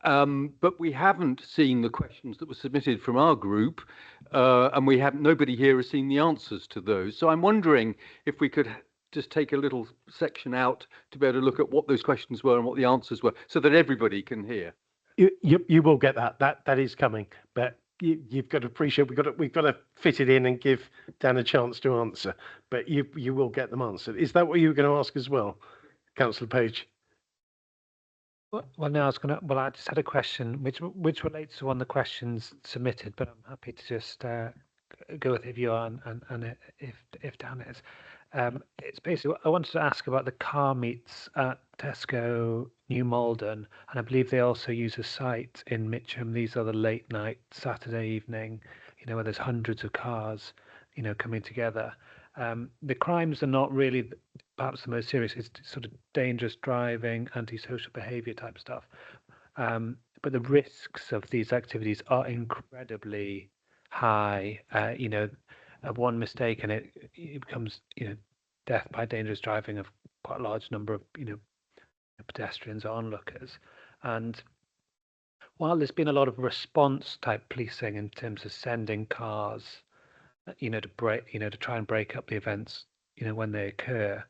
but we haven't seen the questions that were submitted from our group, and nobody here has seen the answers to those. So I'm wondering if we could just take a little section out to be able to look at what those questions were and what the answers were, so that everybody can hear. You will get that. That is coming, but you've got to appreciate we've got to fit it in and give Dan a chance to answer. But you will get them answered. Is that what you were going to ask as well, Councillor Page? Well, no, I just had a question which relates to one of the questions submitted, but I'm happy to just go with it if you are, and if Dan is. It's basically, I wanted to ask about the car meets at Tesco New Malden, and I believe they also use a site in Mitcham. These are the late night Saturday evening, where there's hundreds of cars, coming together. The crimes are not really perhaps the most serious. It's sort of dangerous driving, antisocial behaviour type stuff. But the risks of these activities are incredibly high. One mistake and it becomes, death by dangerous driving of quite a large number of, pedestrians or onlookers. And while there's been a lot of response type policing in terms of sending cars, to try and break up the events, when they occur,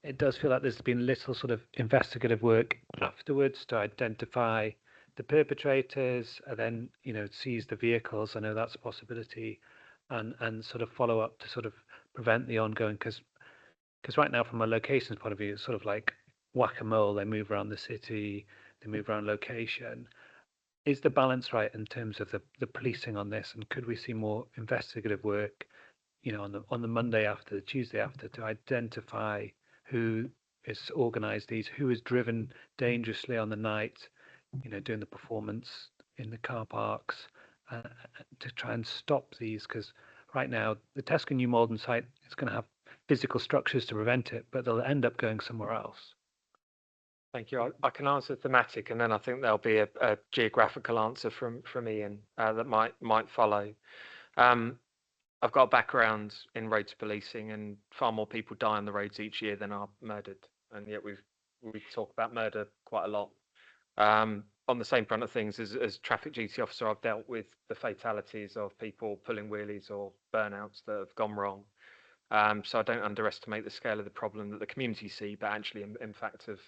it does feel like there's been little sort of investigative work afterwards to identify the perpetrators and then, seize the vehicles. I know that's a possibility, and sort of follow up to sort of prevent the ongoing, because right now from a locations point of view, it's sort of like whack-a-mole. They move around the city, they move around location. Is the balance right in terms of the policing on this, and could we see more investigative work, on the Monday after, the Tuesday after, to identify who is organised these, who is driven dangerously on the night, doing the performance in the car parks, to try and stop these? Because right now the Tesco New Malden site is going to have physical structures to prevent it, but they'll end up going somewhere else. Thank you. I can answer thematic, and then I think there'll be a geographical answer from Ian that might follow. I've got a background in roads policing, and far more people die on the roads each year than are murdered, and yet we talk about murder quite a lot. On the same front of things, as traffic duty officer, I've dealt with the fatalities of people pulling wheelies or burnouts that have gone wrong. So I don't underestimate the scale of the problem that the community see, but actually in fact of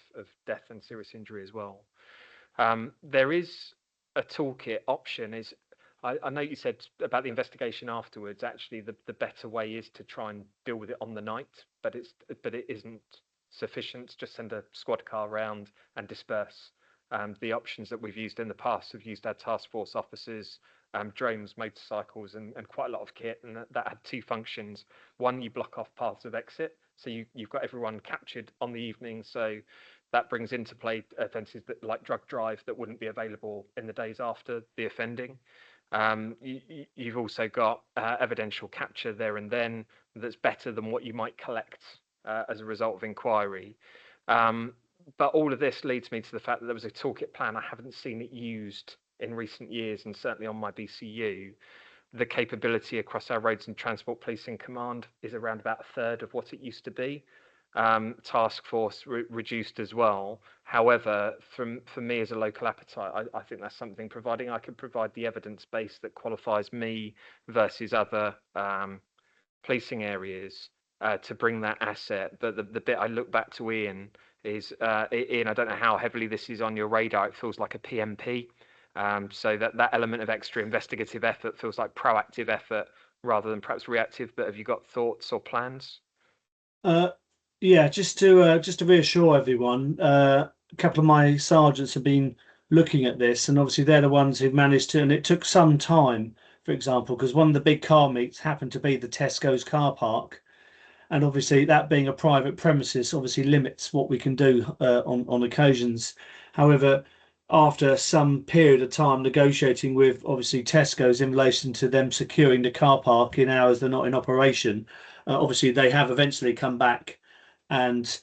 death and serious injury as well. There is a toolkit option. I know you said about the investigation afterwards. Actually, the better way is to try and deal with it on the night, but it isn't sufficient to just send a squad car around and disperse. The options that we've used in the past have used our task force officers, drones, motorcycles, and quite a lot of kit, and that had two functions. One, you block off paths of exit, so you've got everyone captured on the evening, so that brings into play offences that, like drug drive, that wouldn't be available in the days after the offending. You've also got evidential capture there and then that's better than what you might collect as a result of inquiry. But all of this leads me to the fact that there was a toolkit plan. I haven't seen it used in recent years, and certainly on my BCU. The capability across our roads and transport policing command is around about a third of what it used to be. Task force reduced as well. However, for me as a local appetite, I think that's something, providing I can provide the evidence base that qualifies me versus other policing areas to bring that asset. But the bit I look back to Ian is, Ian, I don't know how heavily this is on your radar. It feels like a PMP. So that element of extra investigative effort feels like proactive effort rather than perhaps reactive. But have you got thoughts or plans? Yeah, just to reassure everyone, a couple of my sergeants have been looking at this, and obviously they're the ones who've managed to. And it took some time, for example, because one of the big car meets happened to be the Tesco's car park, and obviously that being a private premises obviously limits what we can do on occasions. However, after some period of time negotiating with obviously Tesco's in relation to them securing the car park in hours they're not in operation, obviously they have eventually come back and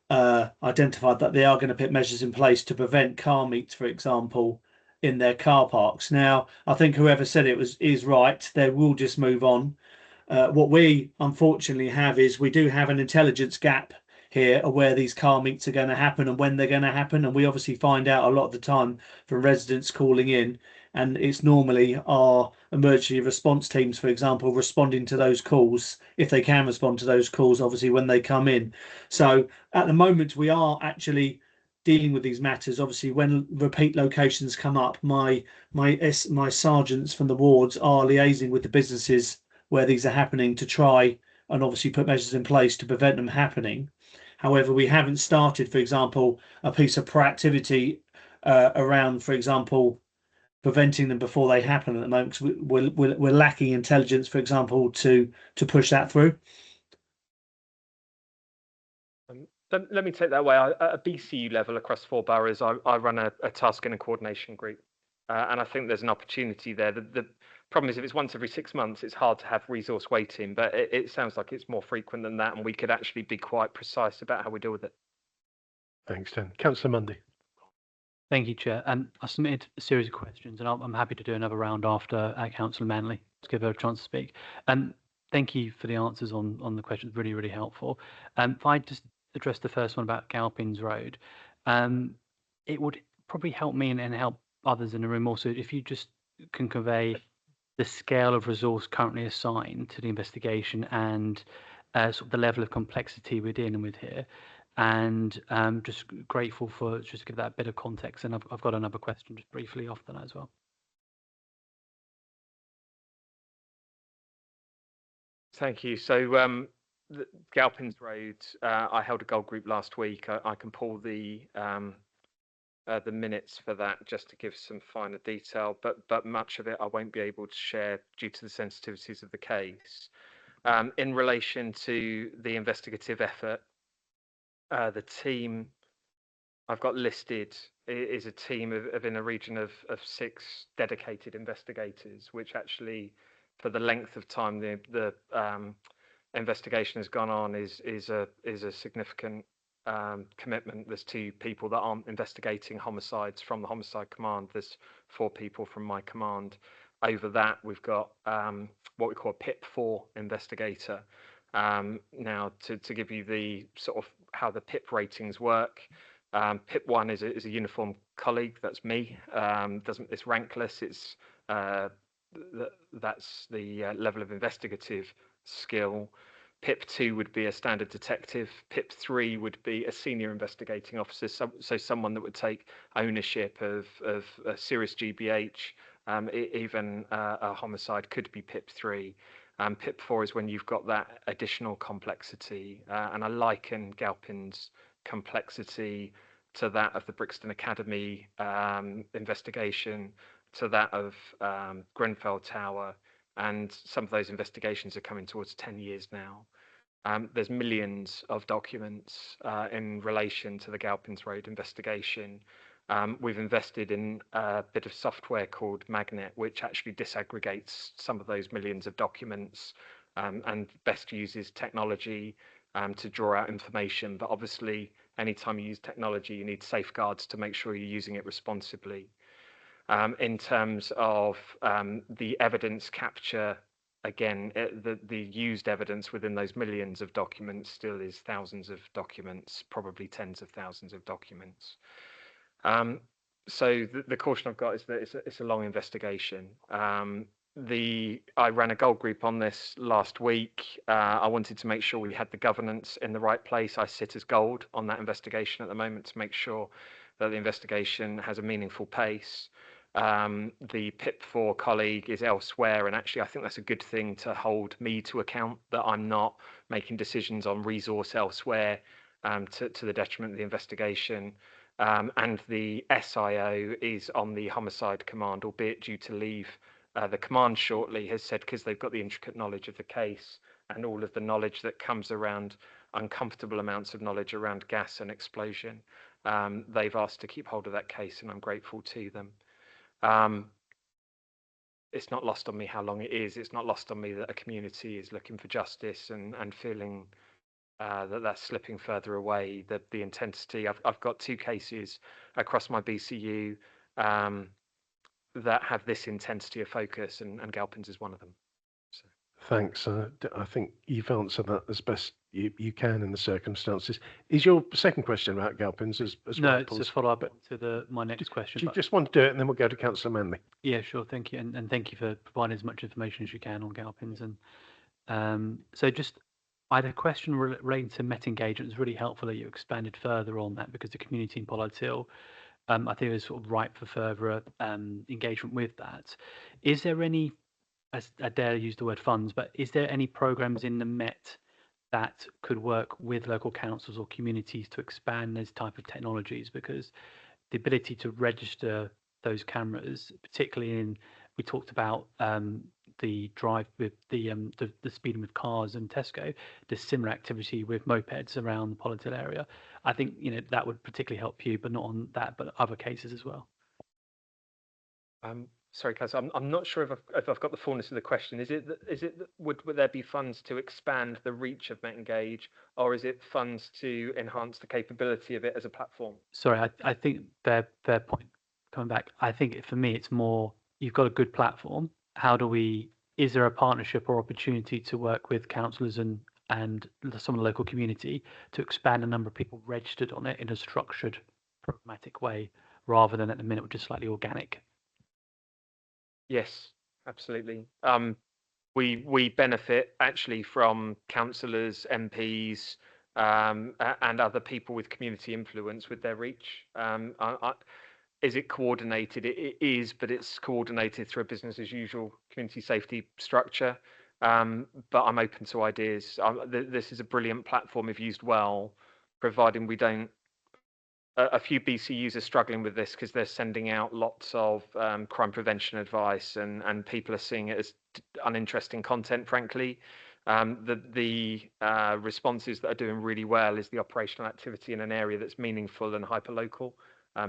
identified that they are going to put measures in place to prevent car meets, for example, in their car parks. Now, I think whoever said it is right. They will just move on. What we unfortunately have is we do have an intelligence gap here of where these car meets are going to happen and when they're going to happen. And we obviously find out a lot of the time from residents calling in. And it's normally our emergency response teams, for example, responding to those calls, if they can respond to those calls, obviously, when they come in. So at the moment, we are actually dealing with these matters. Obviously, when repeat locations come up, my sergeants from the wards are liaising with the businesses where these are happening to try and obviously put measures in place to prevent them happening. However, we haven't started, for example, a piece of proactivity around, for example, preventing them before they happen at the moment, because we're lacking intelligence, for example, to push that through. Let me take that away. At a BCU level across 4 boroughs, I run a tasking and coordination group, and I think there's an opportunity there. The problem is if it's once every 6 months, it's hard to have resource weighting, but it sounds like it's more frequent than that, and we could actually be quite precise about how we deal with it. Thanks, Dan. Councillor Mundy. Thank you, Chair. I submitted a series of questions, and I'm happy to do another round after Councillor Manley to give her a chance to speak. Thank you for the answers on the questions, really, really helpful. If I just address the first one about Galpins Road, it would probably help me and help others in the room also if you just can convey the scale of resource currently assigned to the investigation and sort of the level of complexity we're dealing with here. And just grateful for just to give that a bit of context. And I've got another question just briefly after that as well. Thank you. So Galpins Road, I held a goal group last week. I can pull the minutes for that just to give some finer detail, but much of it I won't be able to share due to the sensitivities of the case. In relation to the investigative effort, the team I've got listed is a team of in a region of 6 dedicated investigators, which actually, for the length of time the investigation has gone on, is a significant commitment. There's 2 people that aren't investigating homicides from the homicide command. There's 4 people from my command. Over that, we've got what we call a PIP4 investigator. Now, to give you the sort of how the PIP ratings work, PIP1 is a uniform colleague. That's me. It's rankless. It's that's the level of investigative skill. PIP2 would be a standard detective. PIP3 would be a senior investigating officer, so someone that would take ownership of a serious GBH, even a homicide could be PIP3. PIP4 is when you've got that additional complexity, and I liken Galpin's complexity to that of the Brixton Academy investigation, to that of Grenfell Tower, and some of those investigations are coming towards 10 years now. There's millions of documents in relation to the Galpins Road investigation. We've invested in a bit of software called Magnet, which actually disaggregates some of those millions of documents and best uses technology to draw out information. But obviously, anytime you use technology, you need safeguards to make sure you're using it responsibly. In terms of the evidence capture, again, the used evidence within those millions of documents still is thousands of documents, probably tens of thousands of documents. So the caution I've got is that it's a long investigation. I ran a gold group on this last week. I wanted to make sure we had the governance in the right place. I sit as gold on that investigation at the moment to make sure that the investigation has a meaningful pace. The PIP4 colleague is elsewhere, and actually I think that's a good thing to hold me to account, that I'm not making decisions on resource elsewhere to the detriment of the investigation. And the SIO is on the homicide command, albeit due to leave the command shortly, has said because they've got the intricate knowledge of the case and all of the knowledge that comes around, uncomfortable amounts of knowledge around gas and explosion, they've asked to keep hold of that case, and I'm grateful to them. It's not lost on me how long it is. It's not lost on me that a community is looking for justice and feeling that that's slipping further away. The intensity. I've got 2 cases across my BCU that have this intensity of focus, and Galpins is one of them. So. Thanks. I think you've answered that as best you can in the circumstances. Is your second question about Galpins as No, well? it's a follow-up to my next question. Do you but- just want to do it, and then we'll go to Councillor Manley? Yeah, sure. Thank you. And thank you for providing as much information as you can on Galpins. And so just I had a question relating to Met engagement. It's really helpful that you expanded further on that, because the community in Pollard Hill, I think it was sort of ripe for further engagement with that. Is there any, I dare use the word funds, but is there any programs in the Met that could work with local councils or communities to expand those type of technologies? Because the ability to register those cameras, particularly we talked about the drive with the speeding with cars and Tesco, the similar activity with mopeds around the Pollard Hill area. I think that would particularly help you, but not on that, but other cases as well. Sorry, Kaz, I'm not sure if I've got the fullness of the question. Is it would there be funds to expand the reach of Met Engage, or is it funds to enhance the capability of it as a platform? Sorry, I think fair point. Coming back, I think for me it's more, you've got a good platform. Is there a partnership or opportunity to work with councillors and some of the local community to expand the number of people registered on it in a structured, programmatic way, rather than at the minute, which is slightly organic? Yes, absolutely. We benefit actually from councillors, MPs, and other people with community influence with their reach. Is it coordinated? It is, but it's coordinated through a business as usual community safety structure. But I'm open to ideas. This is a brilliant platform if used well, providing we don't. A few BCUs are struggling with this because they're sending out lots of crime prevention advice, and people are seeing it as uninteresting content, frankly. The responses that are doing really well is the operational activity in an area that's meaningful and hyperlocal.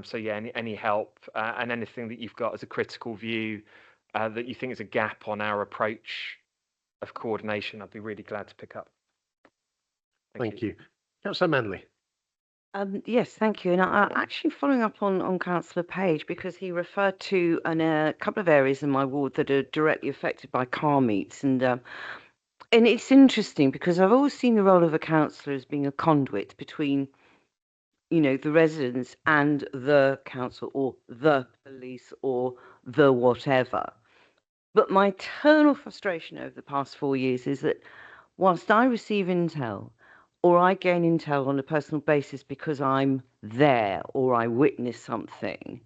So yeah, any help and anything that you've got as a critical view that you think is a gap on our approach of coordination, I'd be really glad to pick up. Thank you. Councillor Manley. Yes, thank you. And actually following up on Councillor Page, because he referred to a couple of areas in my ward that are directly affected by car meets. And it's interesting because I've always seen the role of a councillor as being a conduit between, the residents and the council or the police or the whatever. But my eternal frustration over the past 4 years is that whilst I receive intel or I gain intel on a personal basis because I'm there or I witness something,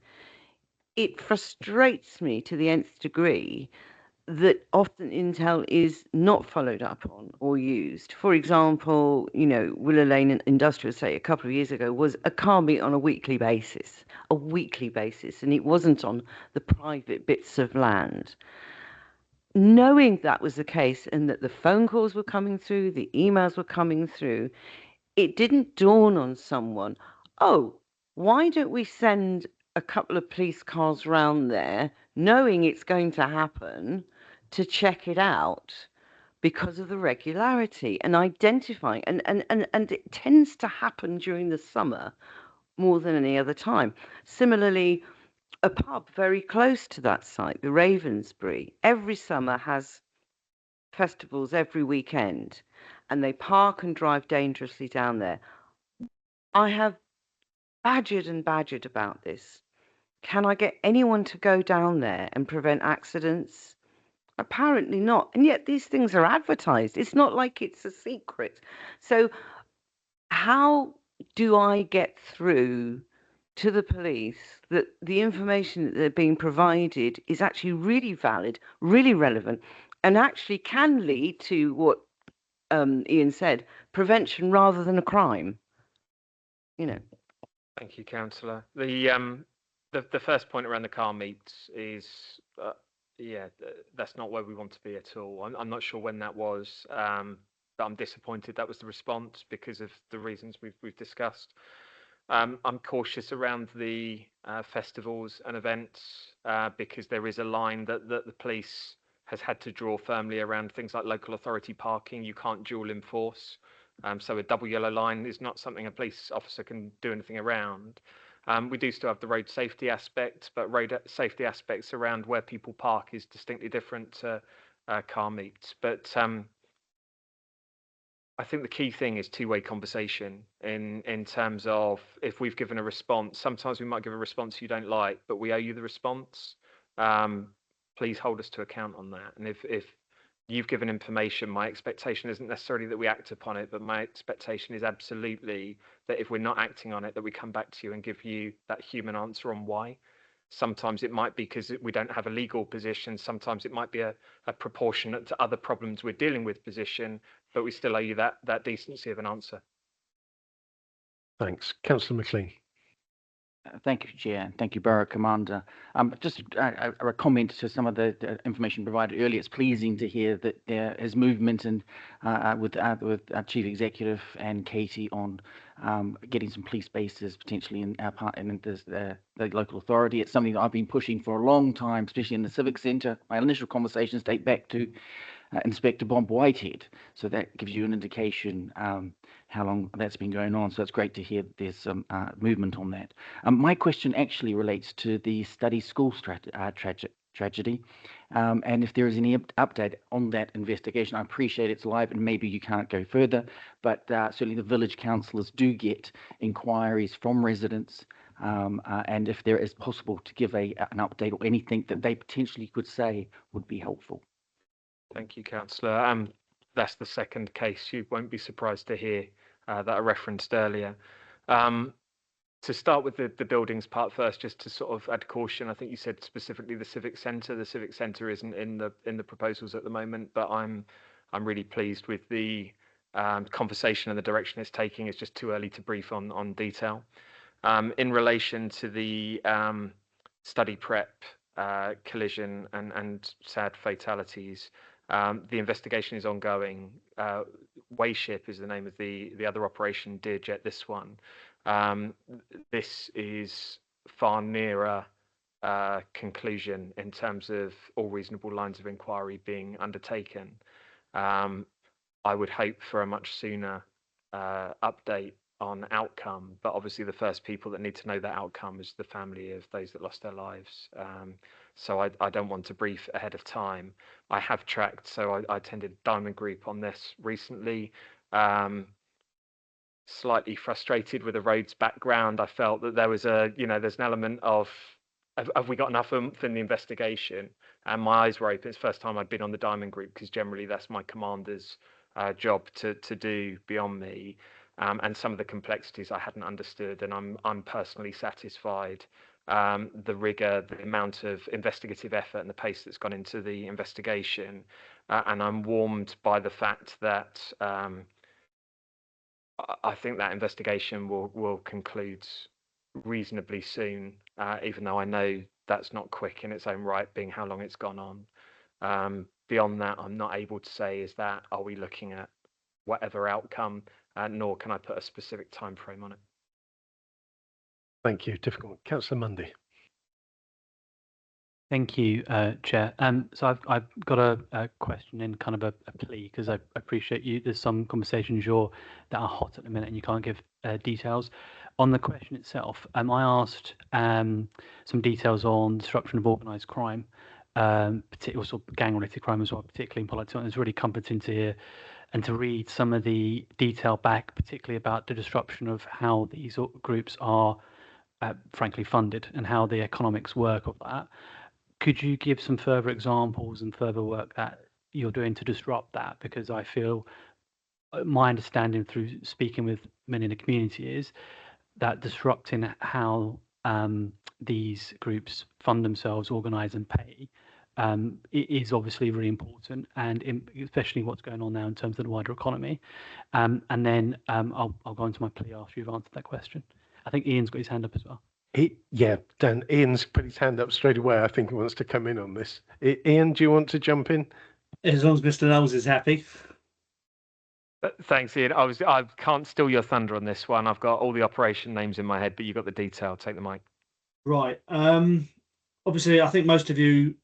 it frustrates me to the nth degree that often intel is not followed up on or used. For example, Willow Lane Industrial Estate a couple of years ago was a car meet on a weekly basis, and it wasn't on the private bits of land. Knowing that was the case and that the phone calls were coming through, the emails were coming through, it didn't dawn on someone, oh, why don't we send a couple of police cars round there, knowing it's going to happen, to check it out because of the regularity and identifying. And it tends to happen during the summer more than any other time. Similarly, a pub very close to that site, the Ravensbury, every summer has festivals every weekend, and they park and drive dangerously down there. I have badgered and badgered about this. Can I get anyone to go down there and prevent accidents? Apparently not. And yet these things are advertised. It's not like it's a secret. So how do I get through to the police that the information that they're being provided is actually really valid, really relevant, and actually can lead to what Ian said, prevention rather than a crime? Thank you, Councillor. The first point around the car meets is, that's not where we want to be at all. I'm not sure when that was, but I'm disappointed that was the response because of the reasons we've discussed. I'm cautious around the festivals and events because there is a line that the police has had to draw firmly around things like local authority parking. You can't dual enforce. So a double yellow line is not something a police officer can do anything around. We do still have the road safety aspect, but road safety aspects around where people park is distinctly different to car meets. But I think the key thing is two-way conversation in terms of if we've given a response, sometimes we might give a response you don't like, but we owe you the response. Please hold us to account on that. And if you've given information, my expectation isn't necessarily that we act upon it, but my expectation is absolutely that if we're not acting on it, that we come back to you and give you that human answer on why. Sometimes it might be because we don't have a legal position. Sometimes it might be a proportionate to other problems we're dealing with position, but we still owe you that decency of an answer. Thanks. Councillor McLean. Thank you, Chair. Thank you, Borough Commander. Just a comment to some of the information provided earlier. It's pleasing to hear that there is movement and with our Chief Executive and Katie on getting some police bases potentially in our part in the local authority. It's something that I've been pushing for a long time, especially in the Civic Centre. My initial conversations date back to Inspector Bob Whitehead. So that gives you an indication how long that's been going on. So it's great to hear that there's some movement on that. My question actually relates to the study school tragedy. And if there is any update on that investigation, I appreciate it's live and maybe you can't go further, but certainly the village councillors do get inquiries from residents. And if there is possible to give an update or anything that they potentially could say would be helpful. Thank you, Councillor. That's the second case you won't be surprised to hear that I referenced earlier. To start with the buildings part first, just to sort of add caution, I think you said specifically the Civic Centre. The Civic Centre isn't in the proposals at the moment, but I'm really pleased with the conversation and the direction it's taking. It's just too early to brief on detail. In relation to the study prep collision and sad fatalities, the investigation is ongoing. Wayship is the name of the other operation, Deerjet, this one. This is far nearer conclusion in terms of all reasonable lines of inquiry being undertaken. I would hope for a much sooner update on outcome, but obviously the first people that need to know that outcome is the family of those that lost their lives. So I don't want to brief ahead of time. I have tracked, so I attended Diamond Group on this recently. Slightly frustrated with the roads background. I felt that there was there's an element of, have we got enough oomph in the investigation? And my eyes were open. It's the first time I'd been on the Diamond Group, because generally that's my commander's job to do beyond me. And some of the complexities I hadn't understood, and I'm personally satisfied. The rigor, the amount of investigative effort and the pace that's gone into the investigation. And I'm warmed by the fact that I think that investigation will conclude reasonably soon, even though I know that's not quick in its own right, being how long it's gone on. Beyond that, I'm not able to say, are we looking at whatever outcome, nor can I put a specific time frame on it. Thank you. Difficult. Councillor Mundy. Thank you, Chair. So I've got a question in kind of a plea, because I appreciate you. There's some conversations that are hot at the minute and you can't give details. On the question itself, I asked some details on disruption of organised crime, particularly also gang-related crime as well, particularly in politics. It's really comforting to hear and to read some of the detail back, particularly about the disruption of how these groups are frankly funded and how the economics work of that. Could you give some further examples and further work that you're doing to disrupt that? Because I feel my understanding through speaking with many in the community is that disrupting how these groups fund themselves, organise and pay is obviously really important, and especially what's going on now in terms of the wider economy. And then I'll go into my plea after you've answered that question. I think Ian's got his hand up as well. Yeah, Dan, Ian's put his hand up straight away. I think he wants to come in on this. Ian, do you want to jump in? As long as Mr. Knowles is happy. Thanks, Ian. I can't steal your thunder on this one. I've got all the operation names in my head, but you've got the detail. Take the mic. Right. Obviously, I think most of you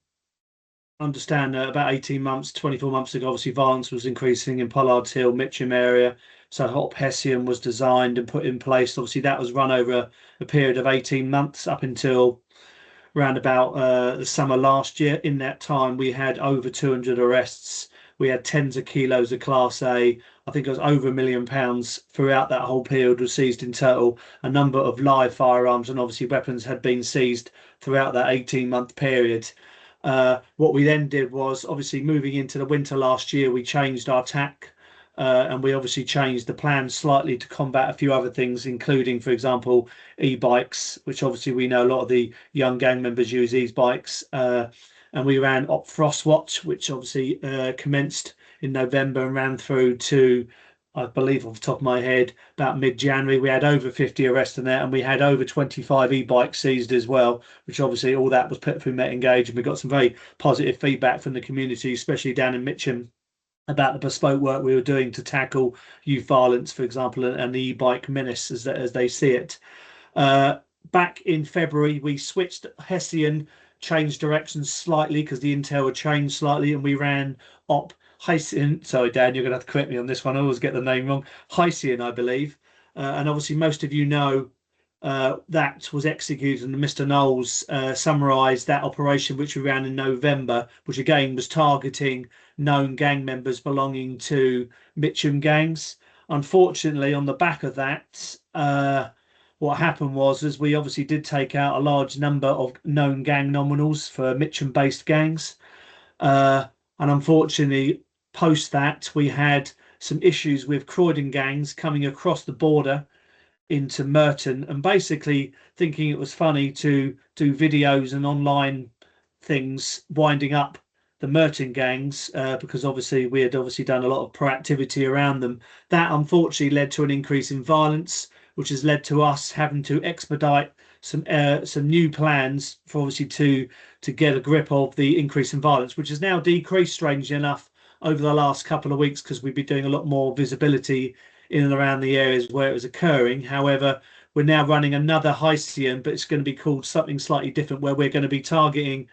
understand that about 18 months, 24 months ago, obviously violence was increasing in Pollard's Hill, Mitcham area. So Hop Hessian was designed and put in place. Obviously, that was run over a period of 18 months up until around about the summer last year. In that time, we had over 200 arrests. We had tens of kilos of Class A. I think it was over £1 million throughout that whole period was seized in total. A number of live firearms and obviously weapons had been seized throughout that 18-month period. What we then did was, obviously moving into the winter last year, we changed our tack. And we obviously changed the plan slightly to combat a few other things, including, for example, e-bikes, which obviously we know a lot of the young gang members use e-bikes. And we ran Op Frost Watch, which obviously commenced in November and ran through to, I believe off the top of my head, about mid-January. We had over 50 arrests in there, and we had over 25 e-bikes seized as well, which obviously all that was put through Met Engage. And we got some very positive feedback from the community, especially down in Mitcham, about the bespoke work we were doing to tackle youth violence, for example, and the e-bike menace as they see it. Back in February, we switched Hessian, changed directions slightly because the intel had changed slightly, and we ran Op Hessian. Sorry, Dan, you're going to have to correct me on this one. I always get the name wrong. Hessian, I believe. And obviously, most of you know that was executed, and Mr. Knowles summarised that operation which we ran in November, which again was targeting known gang members belonging to Mitcham gangs. Unfortunately, on the back of that, what happened was we obviously did take out a large number of known gang nominals for Mitcham-based gangs. And unfortunately, post that, we had some issues with Croydon gangs coming across the border into Merton, and basically thinking it was funny to do videos and online things winding up the Merton gangs, because obviously we had done a lot of proactivity around them. That unfortunately led to an increase in violence, which has led to us having to expedite some new plans for obviously to get a grip of the increase in violence, which has now decreased, strangely enough, over the last couple of weeks, because we've been doing a lot more visibility in and around the areas where it was occurring. However, we're now running another Hessian, but it's going to be called something slightly different, where we're going to be targeting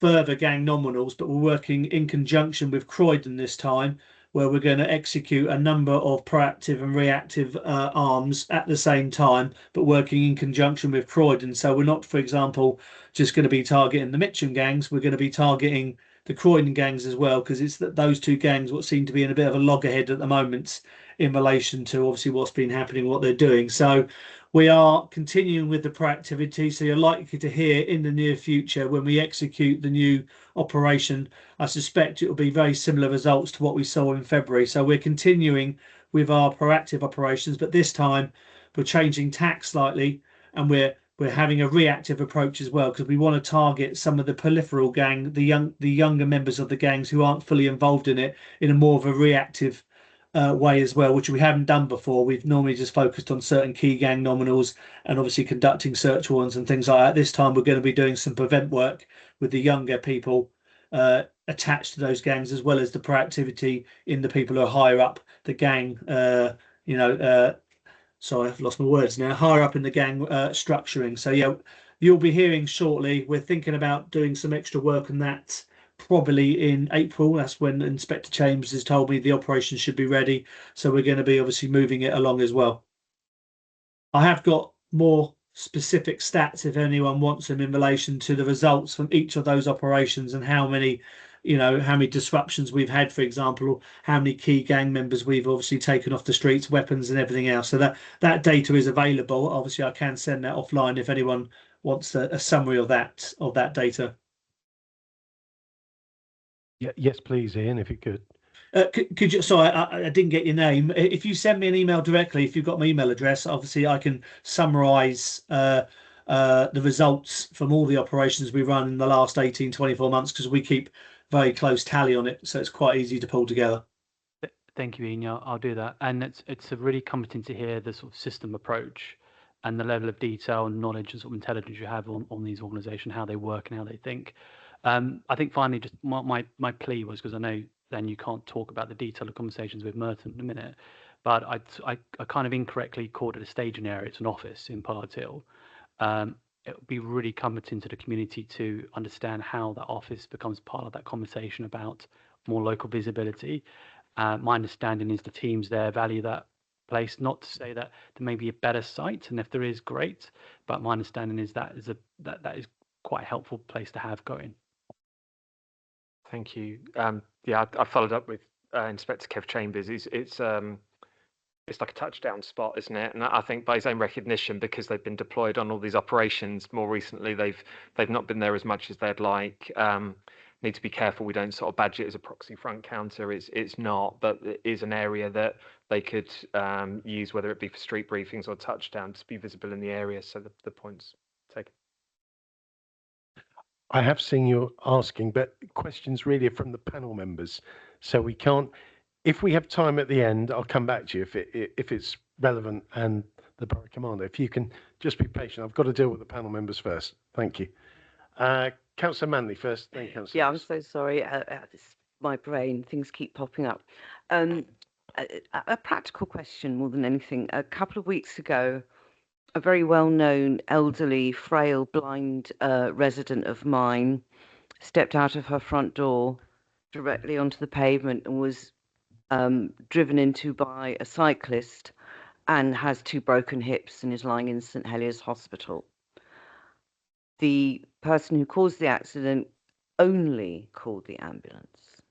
further gang nominals, but we're working in conjunction with Croydon this time. where we're going to execute a number of proactive and reactive arms at the same time, but working in conjunction with Croydon. So we're not, for example, just going to be targeting the Mitcham gangs. We're going to be targeting the Croydon gangs as well, because it's those two gangs what seem to be in a bit of a loggerhead at the moment in relation to obviously what's been happening, what they're doing. So we are continuing with the proactivity. So you're likely to hear in the near future when we execute the new operation. I suspect it will be very similar results to what we saw in February. So we're continuing with our proactive operations, but this time we're changing tack slightly, and we're having a reactive approach as well, because we want to target some of the peripheral gang, the younger members of the gangs who aren't fully involved in it, in a more of a reactive way as well, which we haven't done before. We've normally just focused on certain key gang nominals and obviously conducting search warrants and things like that. This time we're going to be doing some prevent work with the younger people attached to those gangs, as well as the proactivity in the people who are higher up the gang. Sorry, I've lost my words now. Higher up in the gang structuring. So yeah, you'll be hearing shortly. We're thinking about doing some extra work on that probably in April. That's when Inspector Chambers has told me the operation should be ready. So we're going to be obviously moving it along as well. I have got more specific stats if anyone wants them in relation to the results from each of those operations and how many disruptions we've had, for example, or how many key gang members we've obviously taken off the streets, weapons and everything else. So that data is available. Obviously, I can send that offline if anyone wants a summary of that data. Yeah, yes, please, Ian, if you could. Could you? Sorry, I didn't get your name. If you send me an email directly, if you've got my email address, obviously I can summarise the results from all the operations we run in the last 18, 24 months, because we keep very close tally on it, so it's quite easy to pull together. Thank you, Ian. Yeah, I'll do that. And it's really comforting to hear the sort of system approach and the level of detail and knowledge and sort of intelligence you have on these organisations, how they work and how they think. I think finally, just my plea was, because I know then you can't talk about the detail of conversations with Merton in a minute, but I kind of incorrectly called it a staging area. It's an office in Part Hill. It would be really comforting to the community to understand how that office becomes part of that conversation about more local visibility. My understanding is the teams there value that place. Not to say that there may be a better site, and if there is, great. But my understanding is that is quite a helpful place to have going. Thank you. Yeah, I followed up with Inspector Kev Chambers. It's like a touchdown spot, isn't it? And I think by his own recognition, because they've been deployed on all these operations more recently, they've not been there as much as they'd like. Need to be careful we don't sort of badge it as a proxy front counter. It's not, but it is an area that they could use, whether it be for street briefings or touchdown, to be visible in the area. So the point's taken. I have seen you asking, but questions really are from the panel members. So we can't, if we have time at the end, I'll come back to you if it's relevant, and the borough commander. If you can just be patient, I've got to deal with the panel members first. Thank you. Councillor Manley first, then Councillor. Yeah, I'm so sorry. My brain, things keep popping up. A practical question more than anything. A couple of weeks ago, a very well-known, elderly, frail, blind resident of mine stepped out of her front door directly onto the pavement and was driven into by a cyclist, and has 2 broken hips and is lying in St Heliers Hospital. The person who caused the accident only called the ambulance,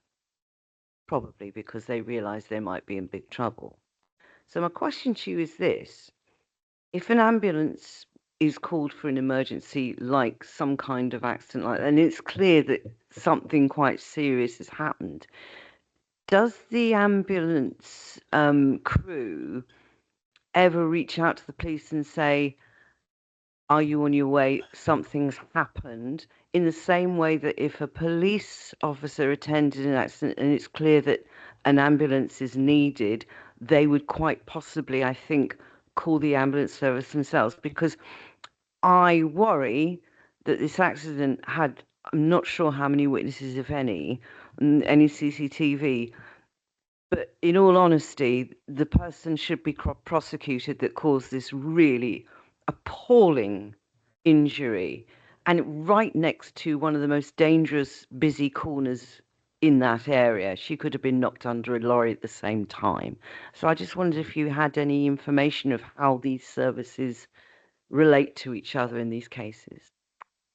probably because they realised they might be in big trouble. So my question to you is this: if an ambulance is called for an emergency, like some kind of accident like that, and it's clear that something quite serious has happened, does the ambulance crew ever reach out to the police and say, are you on your way? Something's happened. In the same way that if a police officer attended an accident and it's clear that an ambulance is needed, they would quite possibly, I think, call the ambulance service themselves. Because I worry that this accident had, I'm not sure how many witnesses, if any CCTV, but in all honesty, the person should be prosecuted that caused this really appalling injury, and right next to one of the most dangerous, busy corners in that area. She could have been knocked under a lorry at the same time. So I just wondered if you had any information of how these services relate to each other in these cases.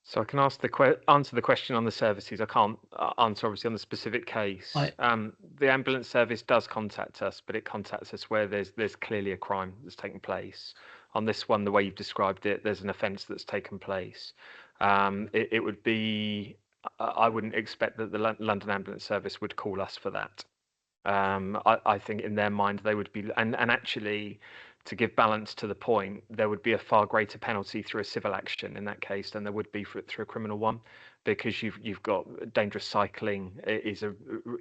So I can ask answer the question on the services. I can't answer obviously on the specific case. The ambulance service does contact us, but it contacts us where there's clearly a crime that's taken place. On this one, the way you've described it, there's an offence that's taken place. It would be. I wouldn't expect that the London Ambulance Service would call us for that. I think in their mind they would be, and actually, to give balance to the point, there would be a far greater penalty through a civil action in that case than there would be through a criminal one, because you've got dangerous cycling is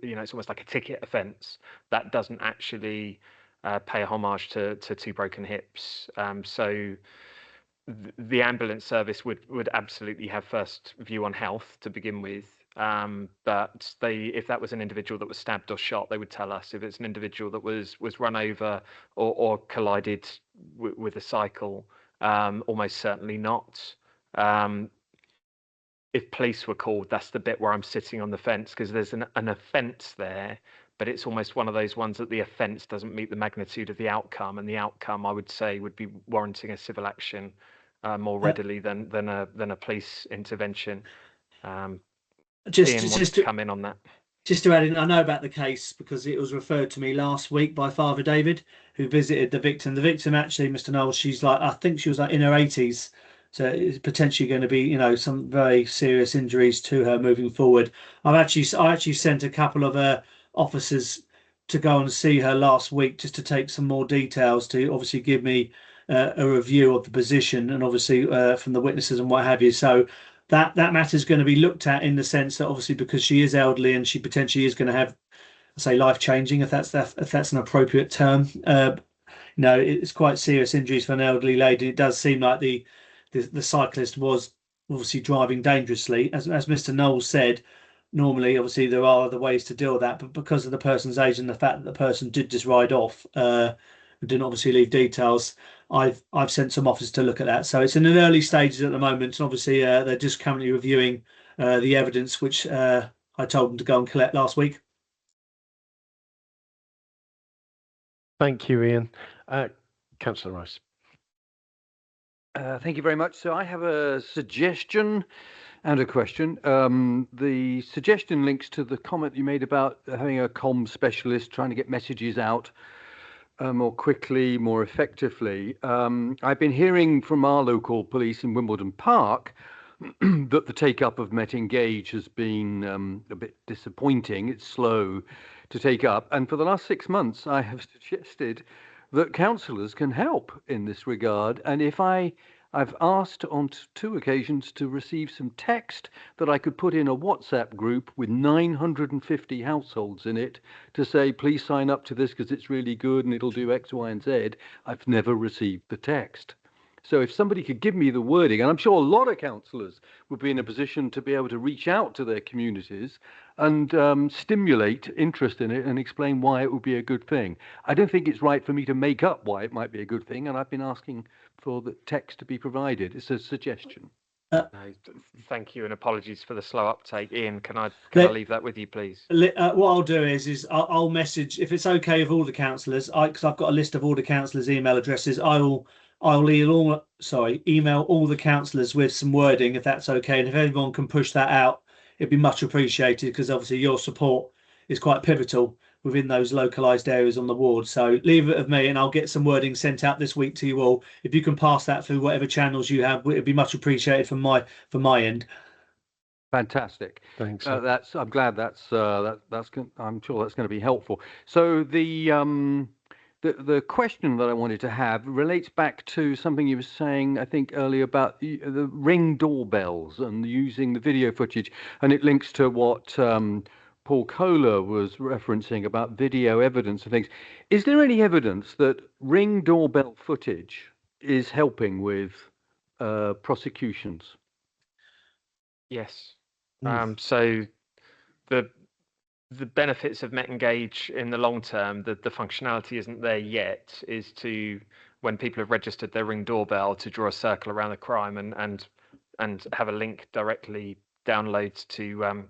it's almost like a ticket offence that doesn't actually pay a homage to two broken hips. So the ambulance service would absolutely have first view on health to begin with. But if that was an individual that was stabbed or shot, they would tell us. If it's an individual that was run over or collided with a cycle, almost certainly not. If police were called, that's the bit where I'm sitting on the fence, because there's an offence there, but it's almost one of those ones that the offence doesn't meet the magnitude of the outcome, and the outcome, I would say, would be warranting a civil action more readily than a police intervention. Ian wants to come in on that. Just to add in, I know about the case because it was referred to me last week by Father David, who visited the victim. The victim, actually, Mr. Knowles, I think she was like in her 80s. So it's potentially going to be, some very serious injuries to her moving forward. I actually sent a couple of officers to go and see her last week just to take some more details to obviously give me a review of the position and obviously from the witnesses and what have you. So that matter is going to be looked at in the sense that obviously because she is elderly and she potentially is going to have, say, life changing, if that's an appropriate term. It's quite serious injuries for an elderly lady. It does seem like the cyclist was obviously driving dangerously, as Mr. Knowles said. Normally, obviously, there are other ways to deal with that, but because of the person's age and the fact that the person did just ride off, didn't obviously leave details, I've sent some officers to look at that. So it's in the early stages at the moment, and obviously they're just currently reviewing the evidence which I told them to go and collect last week. Thank you, Ian. Councillor Rice. Thank you very much. So I have a suggestion and a question. The suggestion links to the comment you made about having a comm specialist trying to get messages out more quickly, more effectively. I've been hearing from our local police in Wimbledon Park that the take-up of Met Engage has been a bit disappointing. It's slow to take up. And for the last 6 months, I have suggested that councillors can help in this regard. And if I've asked on 2 occasions to receive some text that I could put in a WhatsApp group with 950 households in it to say, please sign up to this because it's really good and it'll do X, Y, and Z. I've never received the text. So if somebody could give me the wording, and I'm sure a lot of councillors would be in a position to be able to reach out to their communities and stimulate interest in it and explain why it would be a good thing. I don't think it's right for me to make up why it might be a good thing, and I've been asking for the text to be provided. It's a suggestion. Thank you, and apologies for the slow uptake. Ian, can I leave that with you, please? What I'll do is I'll message, if it's okay with all the councillors, because I've got a list of all the councillors' email addresses. I'll email all the councillors with some wording, if that's okay. And if everyone can push that out, it'd be much appreciated, because obviously your support is quite pivotal within those localised areas on the ward. So leave it with me and I'll get some wording sent out this week to you all. If you can pass that through whatever channels you have, it'd be much appreciated from my end. Fantastic. Thanks. I'm glad I'm sure that's going to be helpful. So the question that I wanted to have relates back to something you were saying, I think, earlier about the Ring doorbells and using the video footage, and it links to what Paul Kohler was referencing about video evidence and things. Is there any evidence that Ring doorbell footage is helping with prosecutions? Yes. So the benefits of Met Engage in the long term, the functionality isn't there yet, is to, when people have registered their Ring doorbell, to draw a circle around the crime and have a link directly downloads to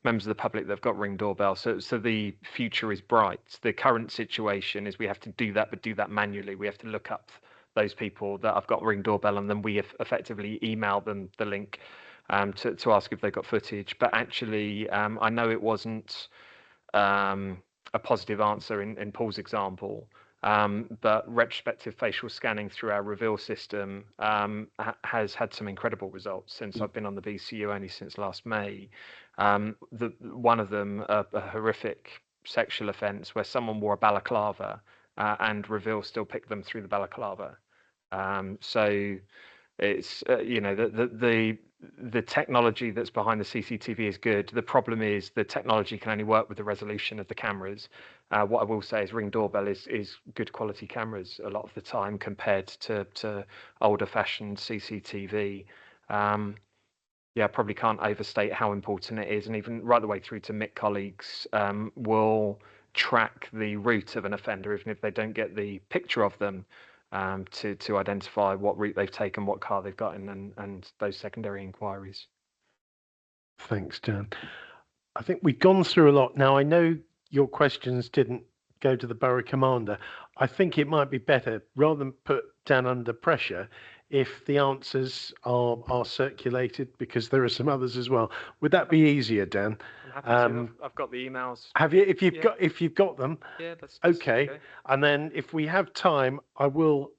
members of the public that have got Ring doorbell. So the future is bright. The current situation is we have to do that, but do that manually. We have to look up those people that have got Ring doorbell, and then we effectively email them the link to ask if they've got footage. But actually, I know it wasn't a positive answer in Paul's example, but retrospective facial scanning through our reveal system has had some incredible results since I've been on the BCU, only since last May. One of them, a horrific sexual offence where someone wore a balaclava and reveal still picked them through the balaclava. So it's the technology that's behind the CCTV is good. The problem is the technology can only work with the resolution of the cameras. What I will say is Ring doorbell is good quality cameras a lot of the time compared to older fashioned CCTV. Yeah, I probably can't overstate how important it is, and even right the way through to MIC colleagues will track the route of an offender, even if they don't get the picture of them, to identify what route they've taken, what car they've got in, and those secondary inquiries. Thanks, Dan. I think we've gone through a lot. Now, I know your questions didn't go to the borough commander. I think it might be better, rather than put Dan under pressure, if the answers are circulated, because there are some others as well. Would that be easier, Dan? I'm happy to. I've got the emails. Have you? If you've got them, Yeah, that's okay. And then if we have time, I will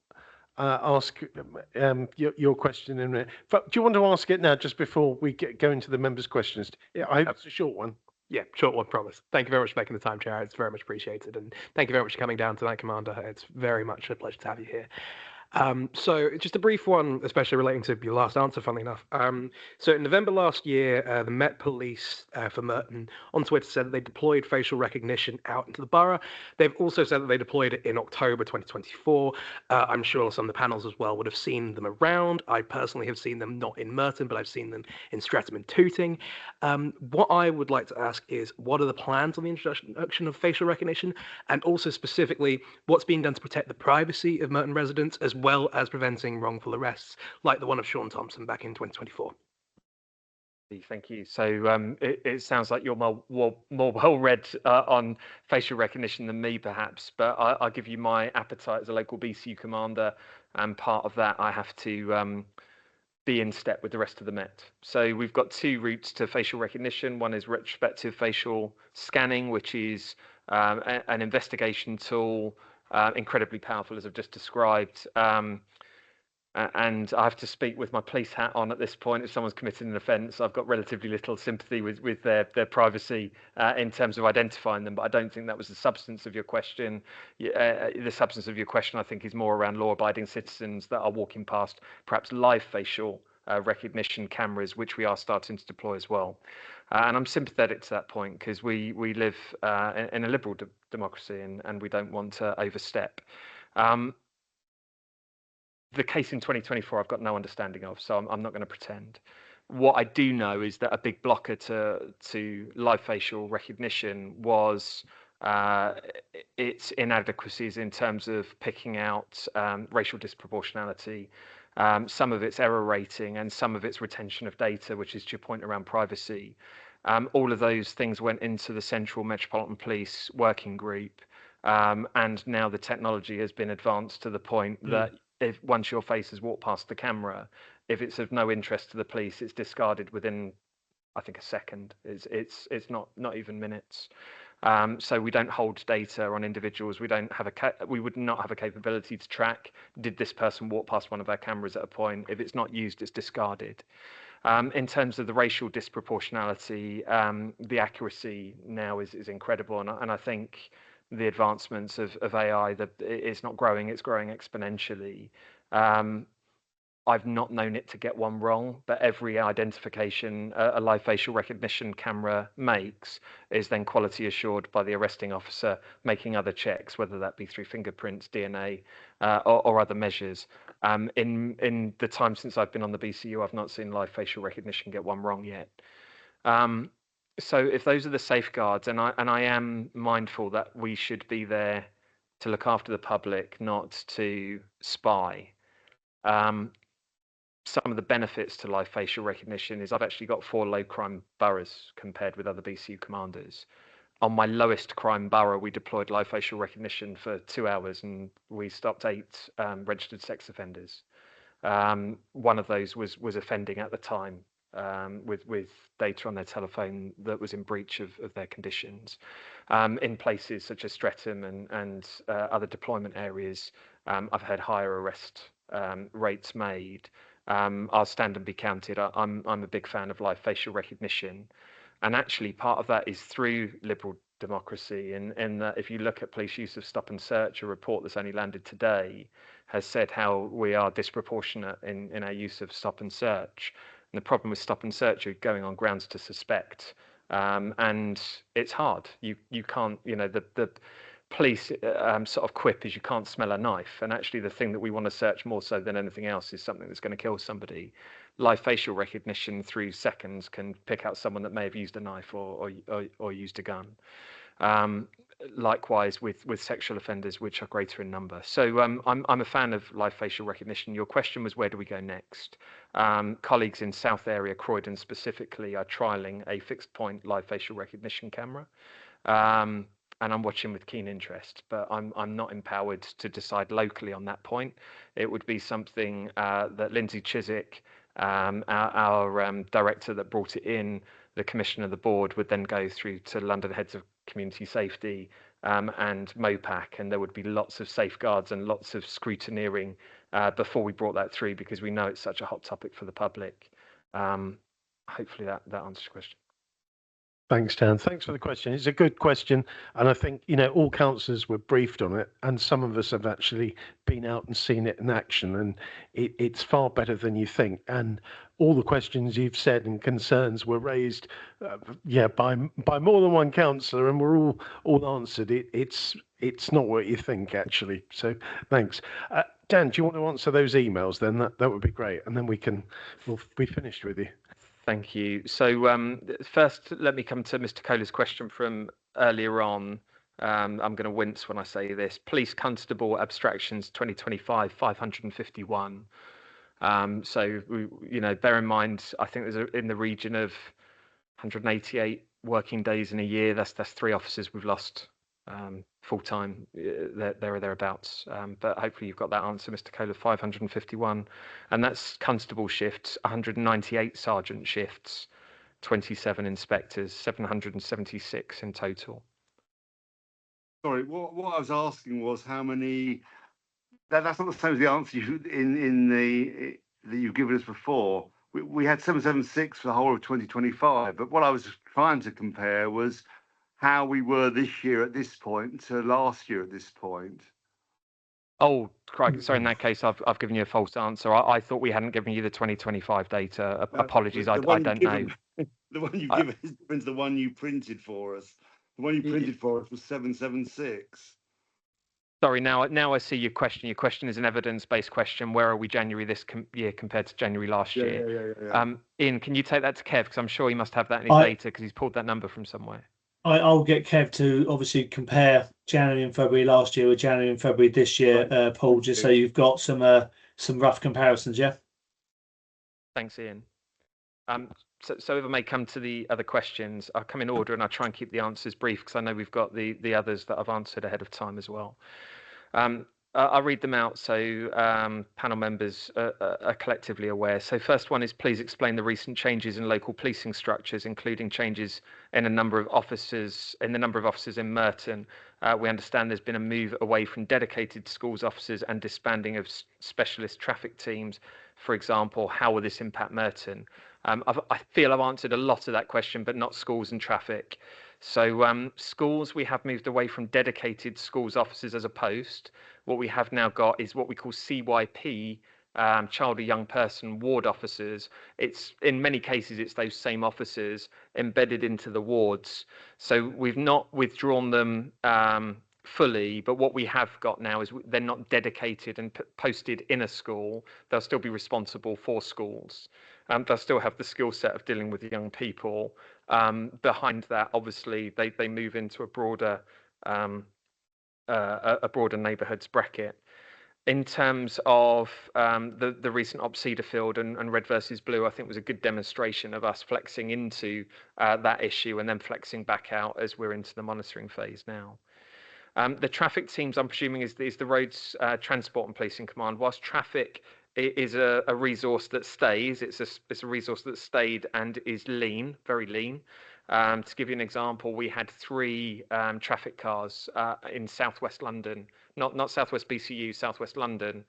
ask your question in a minute. But do you want to ask it now, just before we go into the members' questions? Yeah, I hope it's a short one. Yeah, short one, promise. Thank you very much for making the time, Chair. It's very much appreciated. And thank you very much for coming down tonight, Commander. It's very much a pleasure to have you here. So just a brief one, especially relating to your last answer, funnily enough. So in November last year, the Met Police for Merton on Twitter said that they deployed facial recognition out into the borough. They've also said that they deployed it in October 2024. I'm sure some of the panels as well would have seen them around. I personally have seen them not in Merton, but I've seen them in Streatham and Tooting. What I would like to ask is, what are the plans on the introduction of facial recognition? And also specifically, what's being done to protect the privacy of Merton residents, as well as preventing wrongful arrests, like the one of Sean Thompson back in 2024. Thank you. So it sounds like you're more well-read on facial recognition than me, perhaps, but I'll give you my appetite as a local BCU commander, and part of that I have to be in step with the rest of the Met. So we've got two routes to facial recognition. One is retrospective facial scanning, which is an investigation tool, incredibly powerful, as I've just described. And I have to speak with my police hat on at this point. If someone's committed an offence, I've got relatively little sympathy with their privacy in terms of identifying them. But I don't think that was the substance of your question. The substance of your question, I think, is more around law-abiding citizens that are walking past perhaps live facial recognition cameras, which we are starting to deploy as well. And I'm sympathetic to that point, because we live in a liberal democracy, and we don't want to overstep. The case in 2024, I've got no understanding of, so I'm not going to pretend. What I do know is that a big blocker to live facial recognition was its inadequacies in terms of picking out racial disproportionality, some of its error rating, and some of its retention of data, which is to your point around privacy. All of those things went into the Central Metropolitan Police Working Group, and now the technology has been advanced to the point that if once your face has walked past the camera, if it's of no interest to the police, it's discarded within, I think, a second. It's not even minutes. So we don't hold data on individuals. We would not have a capability to track, did this person walk past one of our cameras at a point? If it's not used, it's discarded. In terms of the racial disproportionality, the accuracy now is incredible, and I think the advancements of AI, that it's not growing, it's growing exponentially. I've not known it to get one wrong, but every identification a live facial recognition camera makes is then quality assured by the arresting officer, making other checks, whether that be through fingerprints, DNA, or other measures. In the time since I've been on the BCU, I've not seen live facial recognition get one wrong yet. So if those are the safeguards, and I am mindful that we should be there to look after the public, not to spy. some of the benefits to live facial recognition is I've actually got 4 low crime boroughs compared with other BCU commanders. On my lowest crime borough, we deployed live facial recognition for 2 hours and we stopped 8 registered sex offenders. One of those was offending at the time with data on their telephone that was in breach of their conditions. In places such as Streatham and other deployment areas, I've had higher arrest rates made. I'll stand and be counted. I'm a big fan of live facial recognition. And actually, part of that is through liberal democracy. And that if you look at police use of stop and search, a report that's only landed today has said how we are disproportionate in our use of stop and search. And the problem with stop and search, you're going on grounds to suspect. And it's hard. You can't, the police sort of quip is you can't smell a knife. And actually, the thing that we want to search more so than anything else is something that's going to kill somebody. Live facial recognition through seconds can pick out someone that may have used a knife or used a gun. Likewise with sexual offenders, which are greater in number. So I'm a fan of live facial recognition. Your question was, where do we go next? Colleagues in South Area, Croydon specifically, are trialling a fixed point live facial recognition camera. And I'm watching with keen interest, but I'm not empowered to decide locally on that point. It would be something that Lindsay Chiswick, our director that brought it in, the commissioner of the board, would then go through to London Heads of Community Safety and MOPAC, and there would be lots of safeguards and lots of scrutineering before we brought that through, because we know it's such a hot topic for the public. Hopefully that answers your question. Thanks, Dan. Thanks for the question. It's a good question. And I think, all councillors were briefed on it, and some of us have actually been out and seen it in action, and it's far better than you think. And all the questions you've said and concerns were raised, by more than one councillor, and were all answered. It's not what you think, actually. So thanks. Dan, do you want to answer those emails then? That would be great. And then we'll be finished with you. Thank you. So first, let me come to Mr. Kohler's question from earlier on. I'm going to wince when I say this. Police Constable Abstractions 2025, 551. So, bear in mind, I think there's in the region of 188 working days in a year. That's 3 officers we've lost full time, there or thereabouts. But hopefully you've got that answer, Mr. Kohler. 551, and that's constable shifts, 198 sergeant shifts, 27 inspectors, 776 in total. Sorry, what I was asking was how many. That's not the same as the answer that you've given us before. We had 776 for the whole of 2025, but what I was trying to compare was how we were this year at this point to last year at this point. Oh, crikey. Sorry, in that case, I've given you a false answer. I thought we hadn't given you the 2025 data. Apologies, I don't know. The one you've given is different to the one you printed for us. The one you printed for us was 776. Sorry, now I see your question. Your question is an evidence-based question. Where are we January this year compared to January last year? Yeah. Ian, can you take that to Kev? Because I'm sure he must have that in his data, because he's pulled that number from somewhere. I'll get Kev to obviously compare January and February last year with January and February this year, Paul, just so you've got some rough comparisons, yeah? Thanks, Ian. So if I may come to the other questions, I'll come in order and I'll try and keep the answers brief, because I know we've got the others that I've answered ahead of time as well. I'll read them out so panel members are collectively aware. So first one is, please explain the recent changes in local policing structures, including changes in the number of officers in Merton. We understand there's been a move away from dedicated schools officers and disbanding of specialist traffic teams. For example, how will this impact Merton? I feel I've answered a lot of that question, but not schools and traffic. So schools, we have moved away from dedicated schools officers as a post. What we have now got is what we call CYP, child or young person ward officers. It's in many cases, it's those same officers embedded into the wards. So we've not withdrawn them fully, but what we have got now is they're not dedicated and posted in a school. They'll still be responsible for schools. They'll still have the skill set of dealing with young people. Behind that, obviously, they move into a broader neighbourhoods bracket. In terms of the recent Opsida field and red versus blue, I think was a good demonstration of us flexing into that issue and then flexing back out as we're into the monitoring phase now. The traffic teams, I'm presuming, is the Roads Transport and Policing Command. Whilst traffic is a resource that stays, it's a resource that stayed and is lean, very lean. To give you an example, we had 3 traffic cars in southwest London, not southwest BCU, southwest London,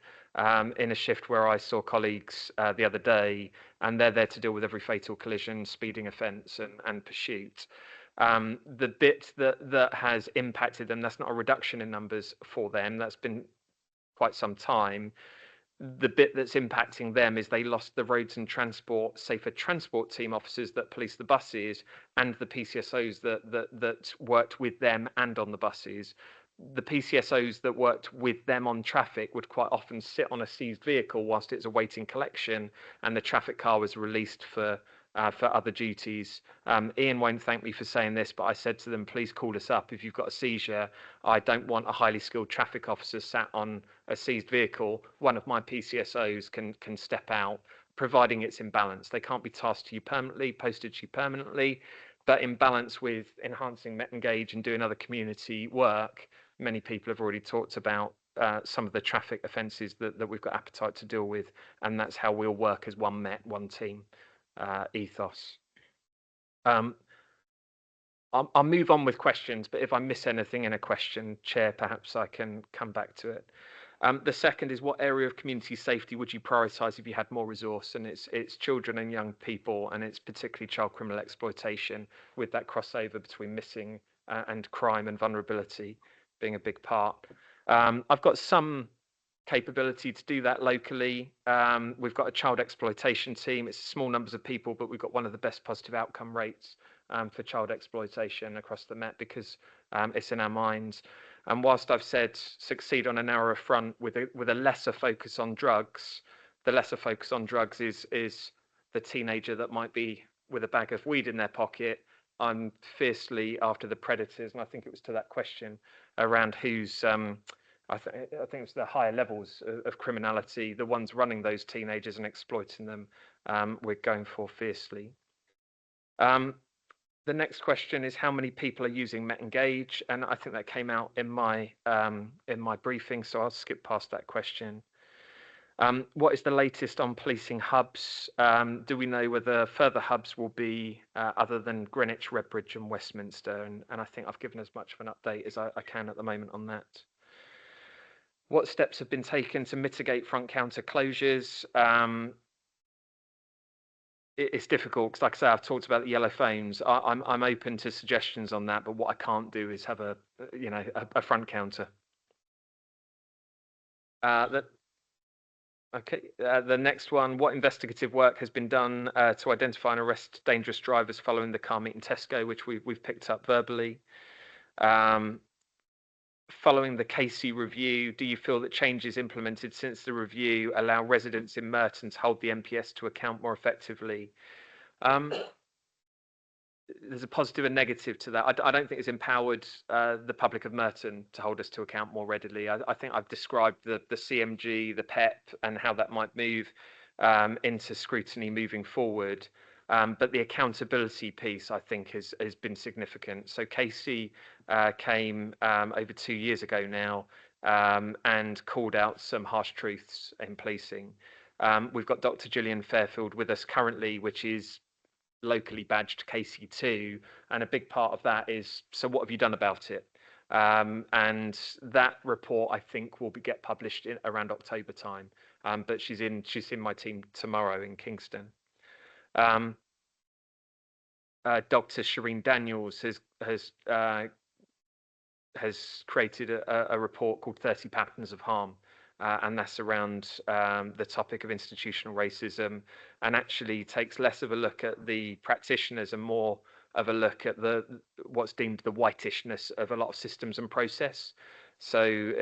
in a shift where I saw colleagues the other day, and they're there to deal with every fatal collision, speeding offence, and pursuit. The bit that has impacted them, that's not a reduction in numbers for them, that's been quite some time. The bit that's impacting them is they lost the roads and transport safer transport team officers that police the buses and the PCSOs that worked with them and on the buses. The PCSOs that worked with them on traffic would quite often sit on a seized vehicle whilst it's awaiting collection, and the traffic car was released for other duties. Ian won't thank me for saying this, but I said to them, please call us up if you've got a seizure. I don't want a highly skilled traffic officer sat on a seized vehicle. One of my PCSOs can step out, providing it's in balance. They can't be tasked to you permanently, posted to you permanently, but in balance with enhancing Met Engage and doing other community work. Many people have already talked about some of the traffic offences that we've got appetite to deal with, and that's how we'll work as one Met, one team ethos. I'll move on with questions, but if I miss anything in a question, Chair, perhaps I can come back to it. The second is, what area of community safety would you prioritise if you had more resource? And it's children and young people, and it's particularly child criminal exploitation, with that crossover between missing and crime and vulnerability being a big part. I've got some capability to do that locally. We've got a child exploitation team. It's small numbers of people, but we've got one of the best positive outcome rates for child exploitation across the Met because it's in our minds. And whilst I've said succeed on a narrower front with a lesser focus on drugs, the lesser focus on drugs is the teenager that might be with a bag of weed in their pocket. I'm fiercely after the predators, and I think it was to that question around who's I think it's the higher levels of criminality, the ones running those teenagers and exploiting them, we're going for fiercely. The next question is, how many people are using Met Engage? And I think that came out in my briefing, so I'll skip past that question. What is the latest on policing hubs? Do we know whether further hubs will be other than Greenwich, Redbridge and Westminster? And I think I've given as much of an update as I can at the moment on that. What steps have been taken to mitigate front counter closures? It's difficult because, like I say, I've talked about the yellow phones. I'm open to suggestions on that, but what I can't do is have a front counter. The next one: what investigative work has been done to identify and arrest dangerous drivers following the car meet in Tesco, which we've picked up verbally? Following the Casey review, do you feel that changes implemented since the review allow residents in Merton to hold the MPS to account more effectively? There's a positive and negative to that. I don't think it's empowered the public of Merton to hold us to account more readily. I think I've described the CMG, the PEP, and how that might move into scrutiny moving forward. But the accountability piece, I think, has been significant. So Casey came over 2 years ago now and called out some harsh truths in policing. We've got Dr. Gillian Fairfield with us currently, which is locally badged KC2, and a big part of that is, so what have you done about it? And that report, I think, will get published around October time. But she's in my team tomorrow in Kingston. Dr. Shireen Daniels has created a report called 30 Patterns of Harm, and that's around the topic of institutional racism, and actually takes less of a look at the practitioners and more of a look at what's deemed the whitishness of a lot of systems and process. So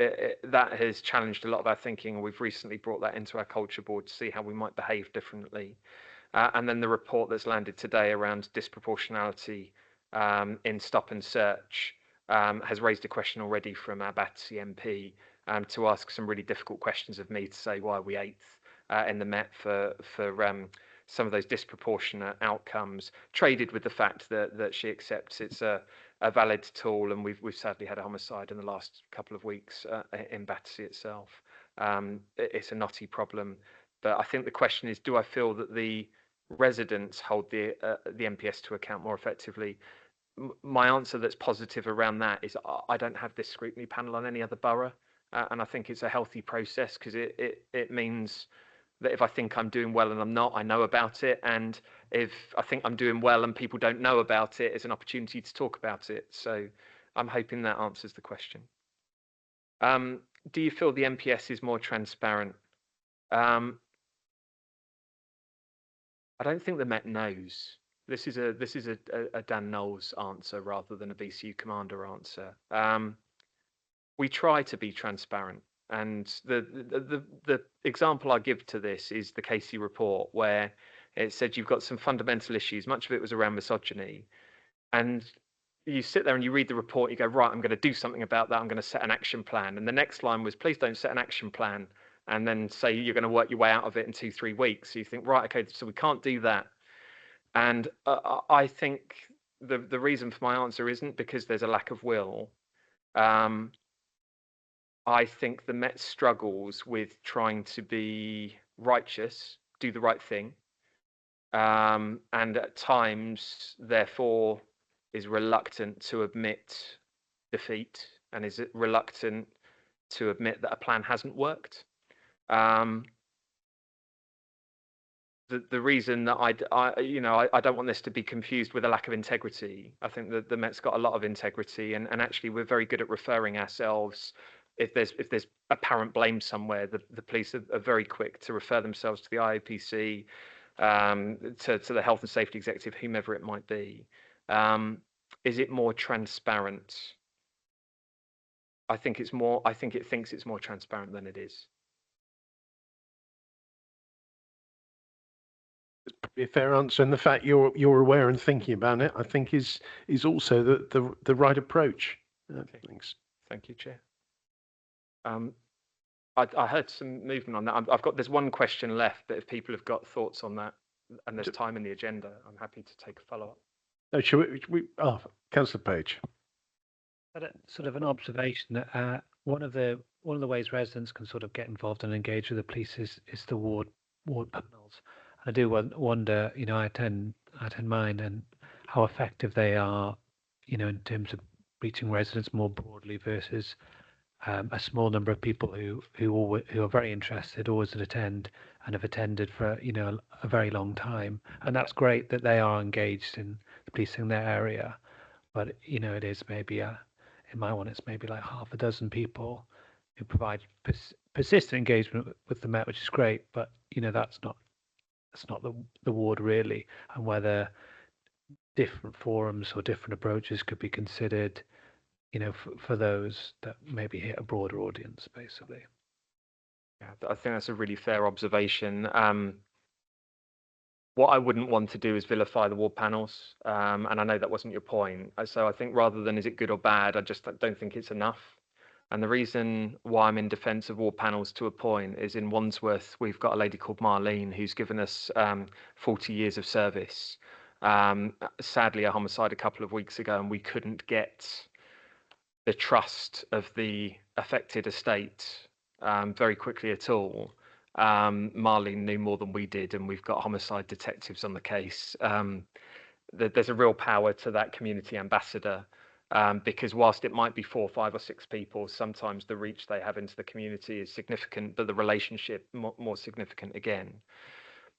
that has challenged a lot of our thinking, and we've recently brought that into our culture board to see how we might behave differently. And then the report that's landed today around disproportionality in stop and search has raised a question already from our BATSI MP to ask some really difficult questions of me to say why we 8th in the Met for some of those disproportionate outcomes, traded with the fact that she accepts it's a valid tool, and we've sadly had a homicide in the last couple of weeks in Battersea itself. It's a knotty problem, but I think the question is, do I feel that the residents hold the MPS to account more effectively? My answer that's positive around that is I don't have this scrutiny panel on any other borough, and I think it's a healthy process, because it means that if I think I'm doing well and I'm not, I know about it. And if I think I'm doing well and people don't know about it, it's an opportunity to talk about it. So I'm hoping that answers the question. Do you feel the MPS is more transparent? I don't think the Met knows. This is a Dan Knowles answer rather than a BCU commander answer. We try to be transparent. And the example I give to this is the Casey report, where it said you've got some fundamental issues. Much of it was around misogyny. And you sit there and you read the report, you go, right, I'm going to do something about that. I'm going to set an action plan. And the next line was, please don't set an action plan and then say you're going to work your way out of it in 2-3 weeks. So you think, right, okay, so we can't do that. And I think the reason for my answer isn't because there's a lack of will. I think the Met struggles with trying to be righteous, do the right thing, and at times, therefore, is reluctant to admit defeat, and is reluctant to admit that a plan hasn't worked. The reason that I don't want this to be confused with a lack of integrity. I think that the Met's got a lot of integrity, and actually we're very good at referring ourselves. If there's apparent blame somewhere, the police are very quick to refer themselves to the IOPC, to the health and safety executive, whomever it might be. Is it more transparent? I think it thinks it's more transparent than it is. It's probably a fair answer, and the fact you're aware and thinking about it, I think, is also the right approach. Okay. Thanks. Thank you, Chair. I heard some movement on that. There's one question left, but if people have got thoughts on that, and there's time in the agenda, I'm happy to take a follow-up. No, should we? Oh, Councillor Page. Sort of an observation that one of the ways residents can sort of get involved and engage with the police is the ward panels. I do wonder, I attend mine, and how effective they are, in terms of reaching residents more broadly versus a small number of people who are very interested, always attend, and have attended for a very long time. And that's great that they are engaged in policing their area, but it is maybe in my one, it's maybe like half a dozen people who provide persistent engagement with the Met, which is great, but that's not the ward really. And whether different forums or different approaches could be considered, for those that maybe hit a broader audience, basically. Yeah, I think that's a really fair observation. What I wouldn't want to do is vilify the ward panels, and I know that wasn't your point. So I think rather than is it good or bad, I just don't think it's enough. And the reason why I'm in defence of ward panels to a point is in Wandsworth, we've got a lady called Marlene who's given us 40 years of service. Sadly, a homicide a couple of weeks ago, and we couldn't get the trust of the affected estate very quickly at all. Marlene knew more than we did, and we've got homicide detectives on the case. There's a real power to that community ambassador, because whilst it might be 4, 5 or 6 people, sometimes the reach they have into the community is significant, but the relationship more significant again.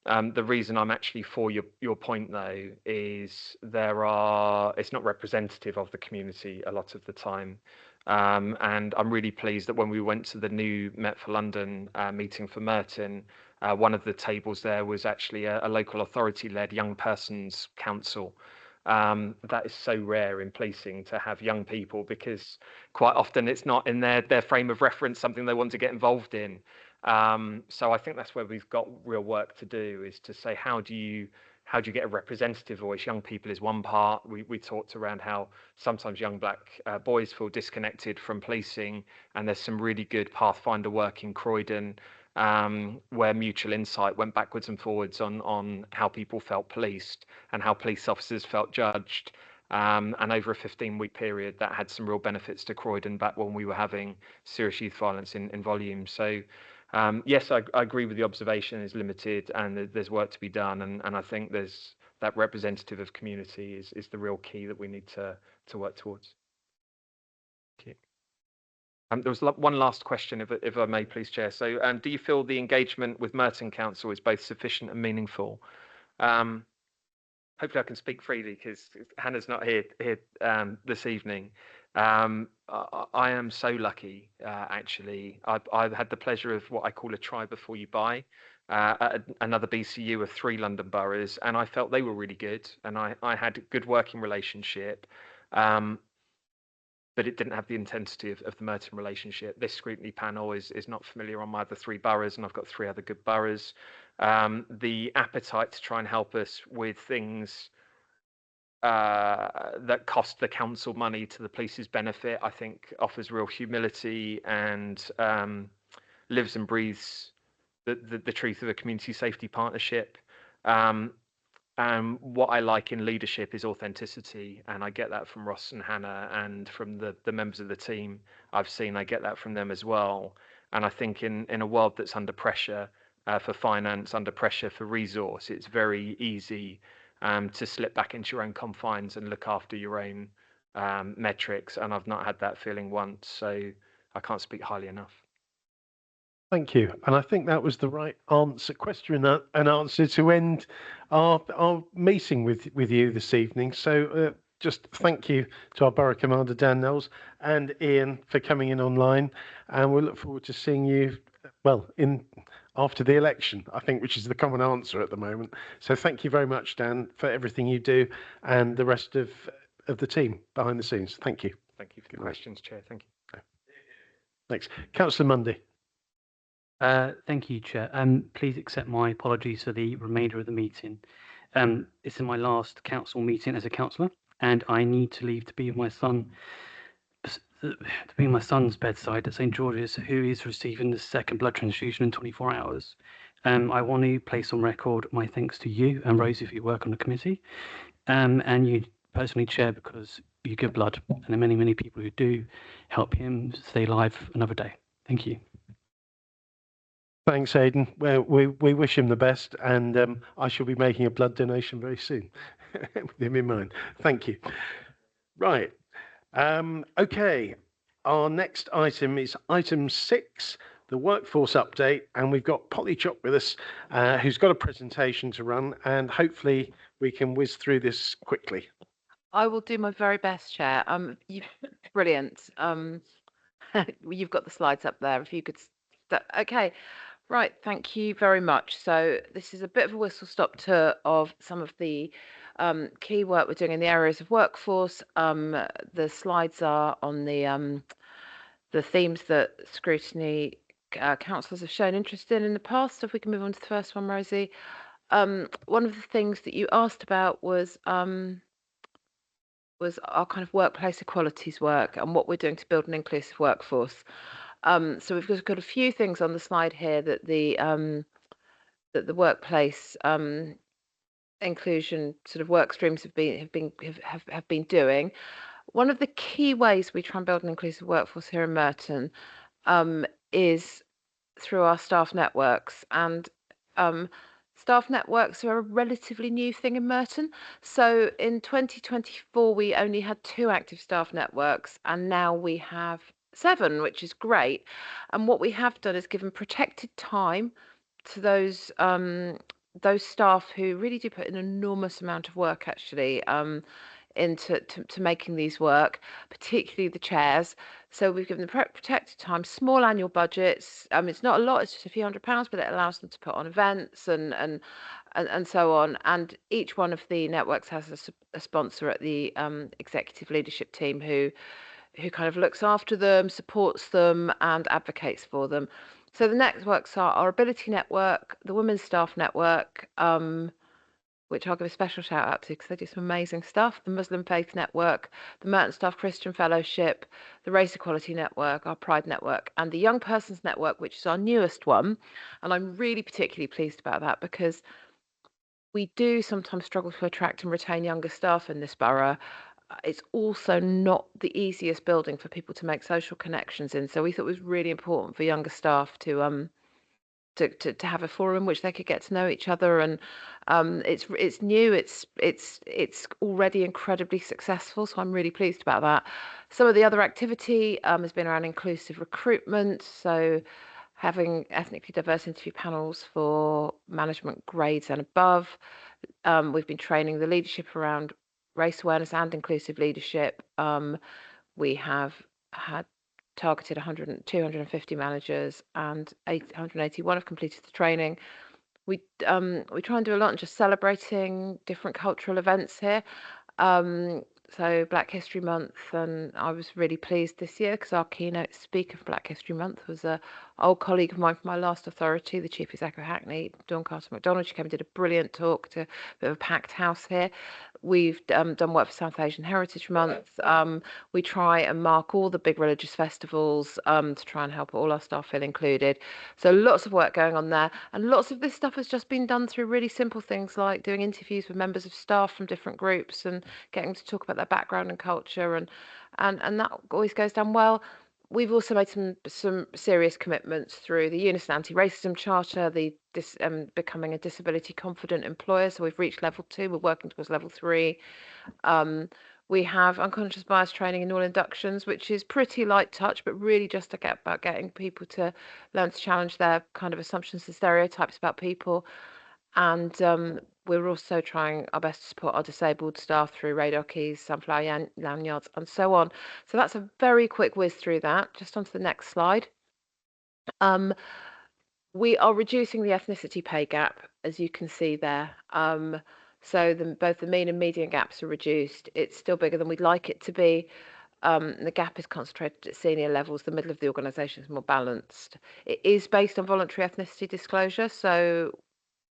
The reason I'm actually for your point though is it's not representative of the community a lot of the time. And I'm really pleased that when we went to the new Met for London meeting for Merton, one of the tables there was actually a local authority-led young persons council. That is so rare in policing, to have young people, because quite often it's not in their frame of reference something they want to get involved in. So I think that's where we've got real work to do, is to say how do you how do you get a representative voice? Young people is one part. We talked around how sometimes young black boys feel disconnected from policing, and there's some really good pathfinder work in Croydon where Mutual Insight went backwards and forwards on how people felt policed and how police officers felt judged. And over a 15-week period, that had some real benefits to Croydon back when we were having serious youth violence in volume. So yes, I agree with the observation is limited and there's work to be done. And I think there's that representative of community is the real key that we need to work towards. Thank you. There was one last question, if I may, please, Chair. So do you feel the engagement with Merton Council is both sufficient and meaningful? Hopefully I can speak freely because Hannah's not here this evening. I am so lucky, actually. I've had the pleasure of what I call a try before you buy, at another BCU of 3 London boroughs, and I felt they were really good, and I had a good working relationship, but it didn't have the intensity of the Merton relationship. This scrutiny panel is not familiar on my other 3 boroughs, and I've got 3 other good boroughs. The appetite to try and help us with things that cost the council money to the police's benefit, I think offers real humility and lives and breathes the truth of a community safety partnership. What I like in leadership is authenticity, and I get that from Ross and Hannah and from the members of the team I've seen. I get that from them as well. And I think in a world that's under pressure for finance, under pressure for resource, it's very easy to slip back into your own confines and look after your own metrics. And I've not had that feeling once, so I can't speak highly enough. Thank you. And I think that was the right question and answer to end our meeting with you this evening. So just thank you to our Borough Commander, Dan Knowles, and Ian for coming in online. And we'll look forward to seeing you, well, after the election, I think, which is the common answer at the moment. So thank you very much, Dan, for everything you do and the rest of the team behind the scenes. Thank you. Thank you for the questions, Chair. Thank you. Thanks. Councillor Mundy. Thank you, Chair. Please accept my apologies for the remainder of the meeting. This is my last council meeting as a councillor, and I need to leave to be with my son, my son's bedside at St George's, who is receiving the 2nd blood transfusion in 24 hours. I want to place on record my thanks to you and Rosie for your work on the committee, and you personally, Chair, because you give blood, and there are many, many people who do help him stay alive another day. Thank you. Thanks, Aidan. Well, we wish him the best, and I shall be making a blood donation very soon with him in mind. Thank you. Right. Okay. Our next item is item 6, the workforce update, and we've got Polly Chop with us, who's got a presentation to run, and hopefully we can whiz through this quickly. I will do my very best, Chair. Brilliant. You've got the slides up there. If you could, okay. Right, thank you very much. So this is a bit of a whistle-stop tour of some of the key work we're doing in the areas of workforce. The slides are on the themes that Scrutiny councillors have shown interest in the past. So if we can move on to the first one, Rosie. One of the things that you asked about was our kind of workplace equalities work and what we're doing to build an inclusive workforce. So we've got a few things on the slide here that the workplace inclusion sort of work streams have been doing. One of the key ways we try and build an inclusive workforce here in Merton is through our staff networks, and staff networks are a relatively new thing in Merton. So in 2024 we only had 2 active staff networks, and now we have 7, which is great. And what we have done is given protected time to those staff who really do put an enormous amount of work actually into making these work, particularly the chairs. So we've given them protected time, small annual budgets. It's not a lot, it's just a few £100s, but it allows them to put on events and so on. And each one of the networks has a sponsor at the executive leadership team who kind of looks after them, supports them, and advocates for them. So the networks are our Ability Network, the Women's Staff Network, which I'll give a special shout out to because they do some amazing stuff. The Muslim Faith Network, the Merton Staff Christian Fellowship, the Race Equality Network, our Pride Network, and the Young Persons Network, which is our newest one. And I'm really particularly pleased about that because we do sometimes struggle to attract and retain younger staff in this borough. It's also not the easiest building for people to make social connections in. So we thought it was really important for younger staff to have a forum in which they could get to know each other, and it's new, it's already incredibly successful, so I'm really pleased about that. Some of the other activity has been around inclusive recruitment, so having ethnically diverse interview panels for management grades and above. We've been training the leadership around race awareness and inclusive leadership. We have had targeted 250 managers, and 181 have completed the training. We try and do a lot in just celebrating different cultural events here. So Black History Month, and I was really pleased this year because our keynote speaker for Black History Month was a old colleague of mine from my last authority, the Chief Executive of Hackney, Dawn Carter MacDonald. She came and did a brilliant talk to a bit of a packed house here. We've done work for South Asian Heritage Month. We try and mark all the big religious festivals to try and help all our staff feel included. So lots of work going on there, and lots of this stuff has just been done through really simple things like doing interviews with members of staff from different groups and getting to talk about their background and culture, and that always goes down well. We've also made some serious commitments through the Unison Anti-Racism Charter, the becoming a disability confident employer. So we've reached level 2. We're working towards level 3. We have unconscious bias training in all inductions, which is pretty light touch, but really just about getting people to learn to challenge their kind of assumptions and stereotypes about people. And we're also trying our best to support our disabled staff through radar keys, sunflower lanyards, and so on. So that's a very quick whiz through that. Just onto the next slide. We are reducing the ethnicity pay gap, as you can see there. So both the mean and median gaps are reduced. It's still bigger than we'd like it to be. The gap is concentrated at senior levels. The middle of the organisation is more balanced. It is based on voluntary ethnicity disclosure. So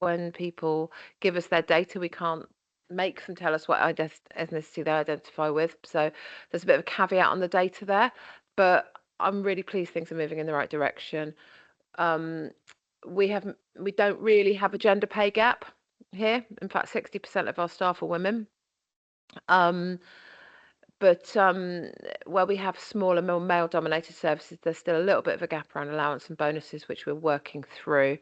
when people give us their data, we can't make them tell us what ethnicity they identify with. So there's a bit of a caveat on the data there, but I'm really pleased things are moving in the right direction. We don't really have a gender pay gap here. In fact, 60% of our staff are women. But where we have smaller, more male-dominated services, there's still a little bit of a gap around allowance and bonuses, which we're working through.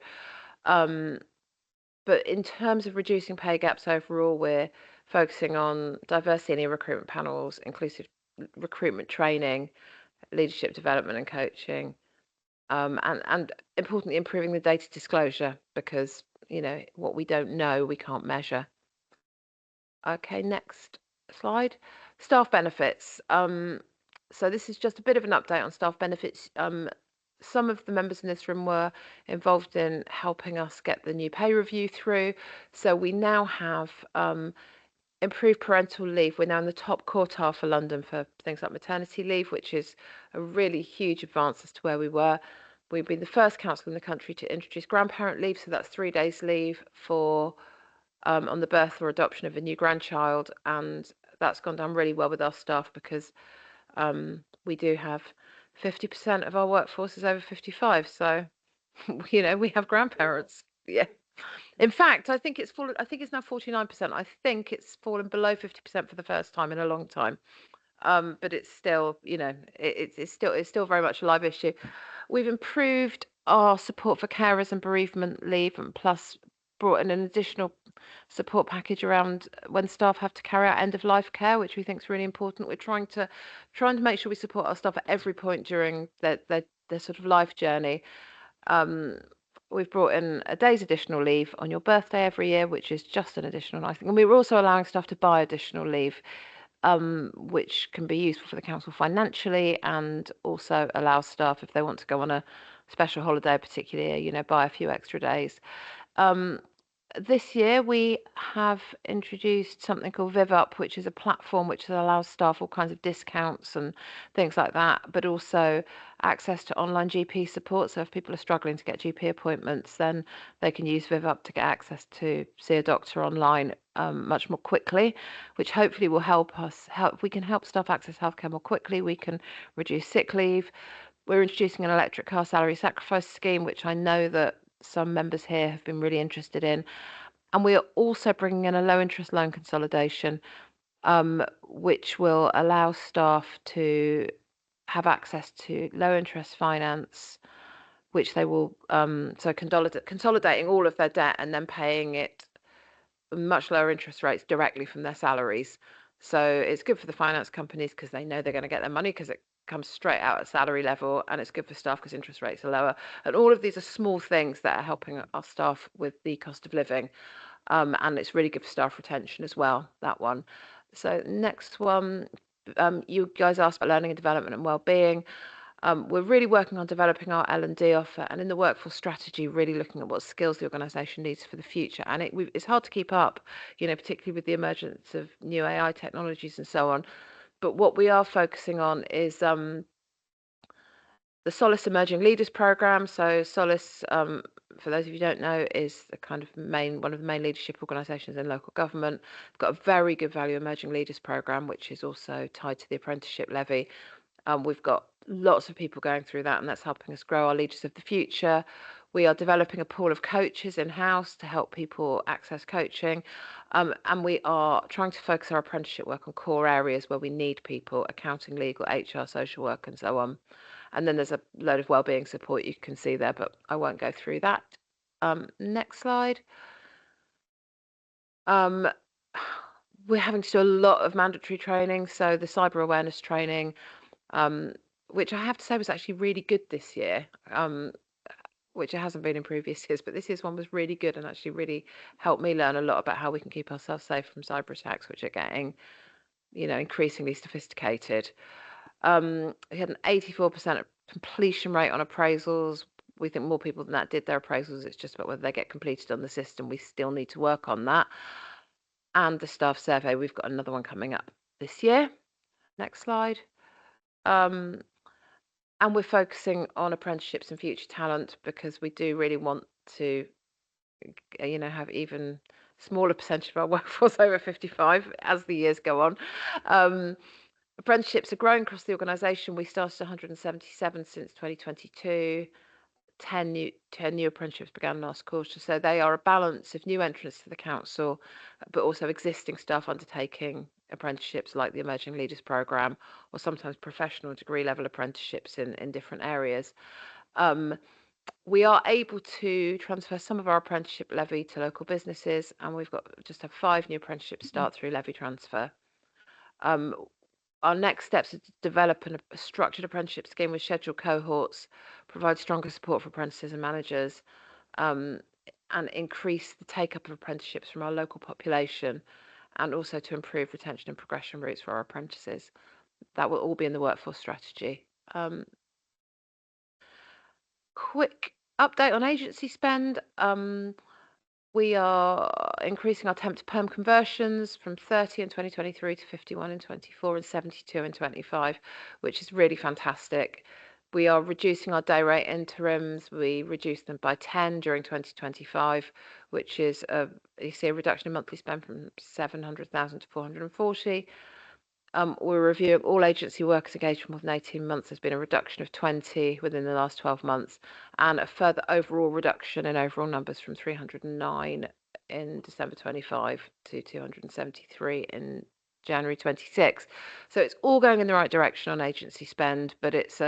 But in terms of reducing pay gaps overall, we're focusing on diverse senior recruitment panels, inclusive recruitment training, leadership development and coaching, and importantly, improving the data disclosure, because, you know, what we don't know, we can't measure. Okay, next slide. Staff benefits. So this is just a bit of an update on staff benefits. Some of the members in this room were involved in helping us get the new pay review through. So we now have improved parental leave. We're now in the top quartile for London for things like maternity leave, which is a really huge advance as to where we were. We've been the first council in the country to introduce grandparent leave. So that's 3 days leave for on the birth or adoption of a new grandchild. And that's gone down really well with our staff because we do have 50% of our workforce is over 55, so you know, we have grandparents. Yeah. In fact, I think it's fallen. I think it's now 49%. I think it's fallen below 50% for the first time in a long time. But it's still, you know, it's still very much a live issue. We've improved our support for carers and bereavement leave, and plus brought in an additional support package around when staff have to carry out end of life care, which we think is really important. We're trying to make sure we support our staff at every point during their sort of life journey. We've brought in a day's additional leave on your birthday every year, which is just an additional nice thing. And we were also allowing staff to buy additional leave, which can be useful for the council financially, and also allows staff, if they want to go on a special holiday, particularly, you know, buy a few extra days. this year we have introduced something called VivUp, which is a platform which allows staff all kinds of discounts and things like that, but also access to online GP support. So if people are struggling to get GP appointments, then they can use VivUp to get access to see a doctor online much more quickly, which hopefully will help us. We can help staff access healthcare more quickly. We can reduce sick leave. We're introducing an electric car salary sacrifice scheme, which I know that some members here have been really interested in. And we are also bringing in a low interest loan consolidation, which will allow staff to have access to low interest finance, which they will, consolidating all of their debt and then paying it much lower interest rates directly from their salaries. So it's good for the finance companies because they know they're going to get their money because it comes straight out at salary level, and it's good for staff because interest rates are lower. And all of these are small things that are helping our staff with the cost of living, and it's really good for staff retention as well, that one. So next one, you guys asked about learning and development and well-being. We're really working on developing our L&D offer, and in the workforce strategy, really looking at what skills the organisation needs for the future. And it's hard to keep up, particularly with the emergence of new AI technologies and so on. But what we are focusing on is the Solace Emerging Leaders Programme. So Solace, for those of you who don't know, is the kind of one of the main leadership organisations in local government. We've got a very good value emerging leaders programme, which is also tied to the apprenticeship levy. We've got lots of people going through that, and that's helping us grow our leaders of the future. We are developing a pool of coaches in-house to help people access coaching. And we are trying to focus our apprenticeship work on core areas where we need people: accounting, legal, HR, social work, and so on. And then there's a load of wellbeing support you can see there, but I won't go through that. Next slide. We're having to do a lot of mandatory training. So the cyber awareness training, which I have to say was actually really good this year, which it hasn't been in previous years, but this year's one was really good and actually really helped me learn a lot about how we can keep ourselves safe from cyber attacks, which are getting, increasingly sophisticated. We had an 84% completion rate on appraisals. We think more people than that did their appraisals. It's just about whether they get completed on the system. We still need to work on that. And the staff survey, we've got another one coming up this year. Next slide. And we're focusing on apprenticeships and future talent because we do really want to, have even smaller percentage of our workforce over 55 as the years go on. Apprenticeships are growing across the organisation. We started 177 since 2022. 10 new apprenticeships began last quarter. So they are a balance of new entrants to the council, but also existing staff undertaking apprenticeships like the Emerging Leaders Programme, or sometimes professional degree level apprenticeships in different areas. We are able to transfer some of our apprenticeship levy to local businesses, and we've got just have 5 new apprenticeships start through levy transfer. Our next steps are to develop a structured apprenticeship scheme with scheduled cohorts, provide stronger support for apprentices and managers, and increase the take-up of apprenticeships from our local population, and also to improve retention and progression routes for our apprentices. That will all be in the workforce strategy. Quick update on agency spend. We are increasing our temp to perm conversions from 30 in 2023 to 51 in 24 and 72 in 25, which is really fantastic. We are reducing our day rate interims. We reduced them by 10 during 2025, which is you see a reduction in monthly spend from 700,000 to 440. We're reviewing all agency workers engaged for more than 18 months. There's been a reduction of 20 within the last 12 months, and a further overall reduction in overall numbers from 309 in December 25 to 273 in January 26. So it's all going in the right direction on agency spend, but it's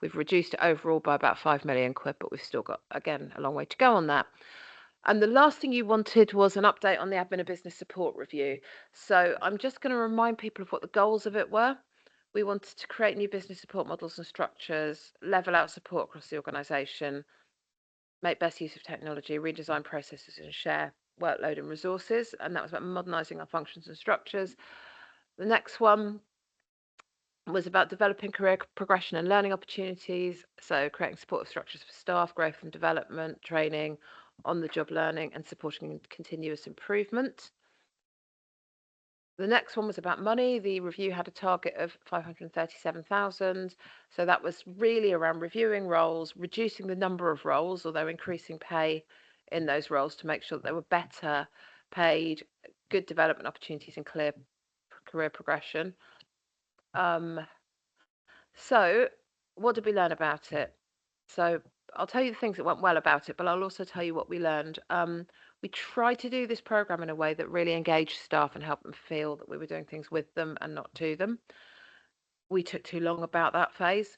we've reduced it overall by about 5 million quid, but we've still got, again, a long way to go on that. And the last thing you wanted was an update on the admin and business support review. So I'm just going to remind people of what the goals of it were. We wanted to create new business support models and structures, level out support across the organisation, make best use of technology, redesign processes and share workload and resources. And that was about modernising our functions and structures. The next one was about developing career progression and learning opportunities. So creating supportive structures for staff, growth and development, training, on-the-job learning and supporting continuous improvement. The next one was about money. The review had a target of 537,000. So that was really around reviewing roles, reducing the number of roles, although increasing pay in those roles to make sure that they were better paid, good development opportunities and clear career progression. So what did we learn about it? So I'll tell you the things that went well about it, but I'll also tell you what we learned. We tried to do this program in a way that really engaged staff and helped them feel that we were doing things with them and not to them. We took too long about that phase.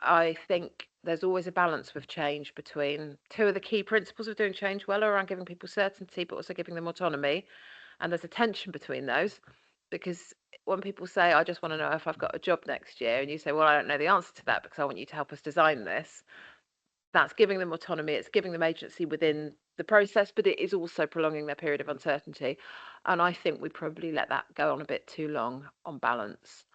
I think there's always a balance with change between two of the key principles of doing change well are around giving people certainty, but also giving them autonomy. And there's a tension between those because when people say, I just want to know if I've got a job next year, and you say, well, I don't know the answer to that because I want you to help us design this, that's giving them autonomy, it's giving them agency within the process, but it is also prolonging their period of uncertainty. And I think we probably let that go on a bit too long on balance.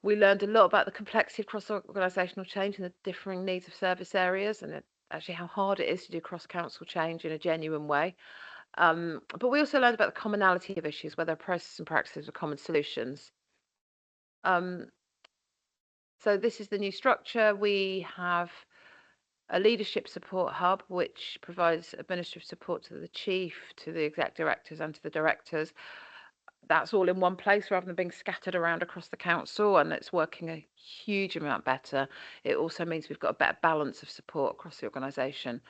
We learned a lot about the complexity of cross-organisational change and the differing needs of service areas and actually how hard it is to do cross-council change in a genuine way. But we also learned about the commonality of issues, where there are processes and practices with common solutions. So this is the new structure. We have a leadership support hub, which provides administrative support to the chief, to the exec directors and to the directors. That's all in one place rather than being scattered around across the council, and it's working a huge amount better. It also means we've got a better balance of support across the organisation.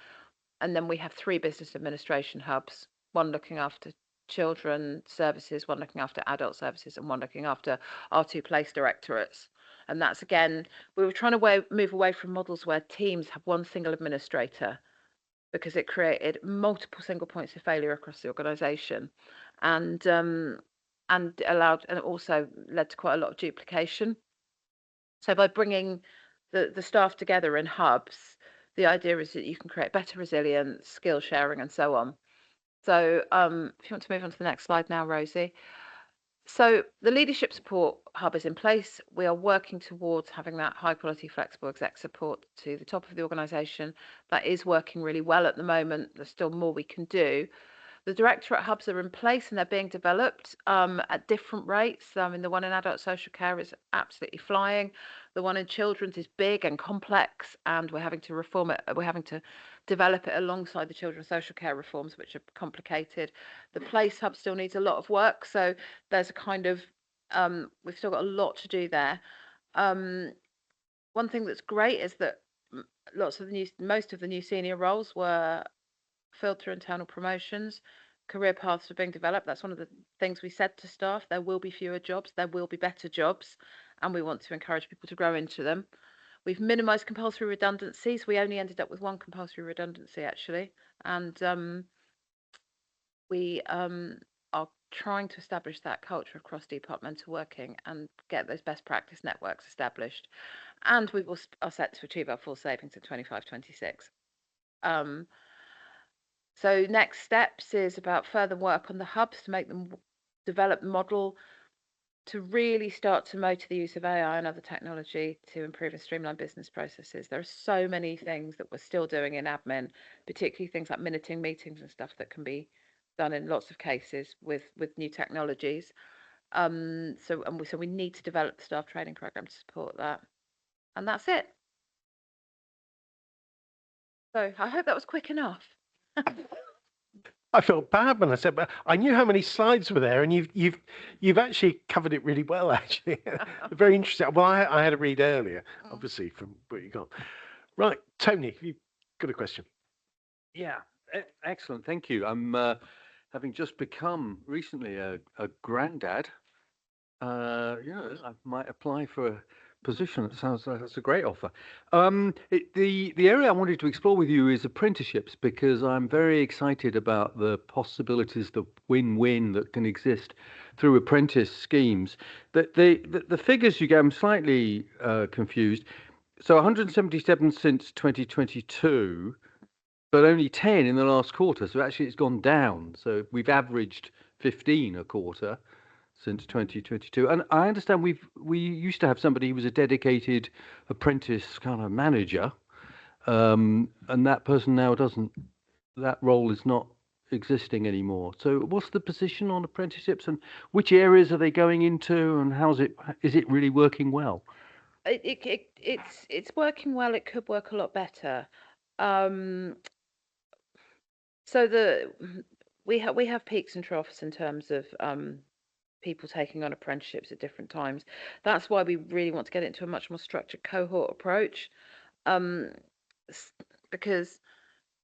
And then we have 3 business administration hubs, one looking after children services, one looking after adult services, and one looking after our 2 place directorates. And that's, again, we were trying to move away from models where teams have one single administrator, because it created multiple single points of failure across the organisation, and allowed, and it also led to quite a lot of duplication. So by bringing the staff together in hubs, the idea is that you can create better resilience, skill sharing, and so on. So if you want to move on to the next slide now, Rosie. So the leadership support hub is in place. We are working towards having that high quality, flexible exec support to the top of the organisation. That is working really well at the moment. There's still more we can do. The directorate hubs are in place and they're being developed at different rates. The one in adult social care is absolutely flying. The one in children's is big and complex, and we're having to reform it. We're having to develop it alongside the children's social care reforms, which are complicated. The place hub still needs a lot of work, so there's a kind of we've still got a lot to do there. One thing that's great is that most of the new senior roles were filled through internal promotions. Career paths are being developed. That's one of the things we said to staff. There will be fewer jobs, there will be better jobs, and we want to encourage people to grow into them. We've minimised compulsory redundancies. We only ended up with 1 compulsory redundancy, actually. And we are trying to establish that culture of cross-departmental working and get those best practice networks established. And we are set to achieve our full savings in 25-26. So next steps is about further work on the hubs to make them develop the model to really start to motor the use of AI and other technology to improve and streamline business processes. There are so many things that we're still doing in admin, particularly things like minuting meetings and stuff that can be done in lots of cases with new technologies. So we need to develop the staff training program to support that. And that's it. So I hope that was quick enough. I felt bad when I said, but I knew how many slides were there, and you've actually covered it really well. Actually, very interesting. Well, I had to read earlier, obviously, from what you got. Right, Tony, you've got a question. Yeah, excellent. Thank you. I'm having just become recently a granddad. I might apply for a position. It sounds like that's a great offer. The area I wanted to explore with you is apprenticeships, because I'm very excited about the possibilities, the win-win that can exist through apprentice schemes. The figures you gave, I'm slightly confused. So 177 since 2022, but only 10 in the last quarter. So actually it's gone down. So we've averaged 15 a quarter since 2022. And I understand we used to have somebody who was a dedicated apprentice kind of manager, and that person now doesn't that role is not existing anymore. So what's the position on apprenticeships, and which areas are they going into, and is it really working well? It's working well. It could work a lot better. Um, so we have peaks and troughs in terms of people taking on apprenticeships at different times. That's why we really want to get into a much more structured cohort approach, um, because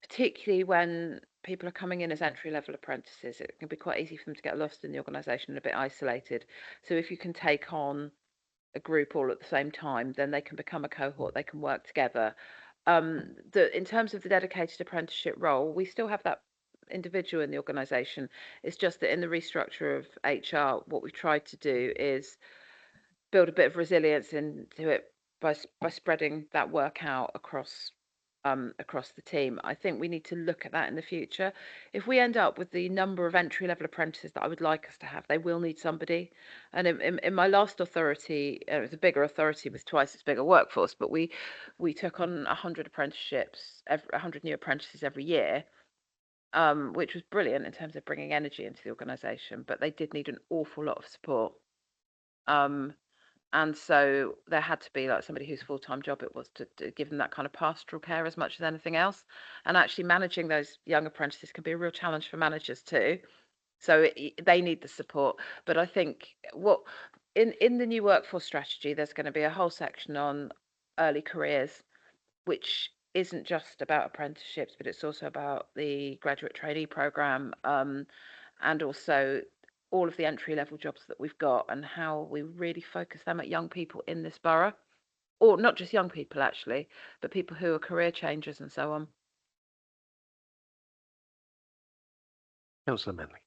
particularly when people are coming in as entry-level apprentices, it can be quite easy for them to get lost in the organisation and a bit isolated. So if you can take on a group all at the same time, then they can become a cohort, they can work together. In terms of the dedicated apprenticeship role, we still have that individual in the organisation. It's just that in the restructure of HR, what we've tried to do is build a bit of resilience into it by spreading that work out across the team. I think we need to look at that in the future. If we end up with the number of entry-level apprentices that I would like us to have, they will need somebody. And in my last authority, it was a bigger authority with twice as big a workforce, but we took on 100 apprenticeships, 100 new apprentices every year, which was brilliant in terms of bringing energy into the organisation. But they did need an awful lot of support. And so there had to be like somebody whose full-time job it was to give them that kind of pastoral care as much as anything else. And actually managing those young apprentices can be a real challenge for managers too. So they need the support. But I think what in the new workforce strategy, there's going to be a whole section on early careers, which isn't just about apprenticeships, but it's also about the graduate trainee program, and also all of the entry-level jobs that we've got and how we really focus them at young people in this borough, or not just young people actually, but people who are career changers and so on. Councillor Manley.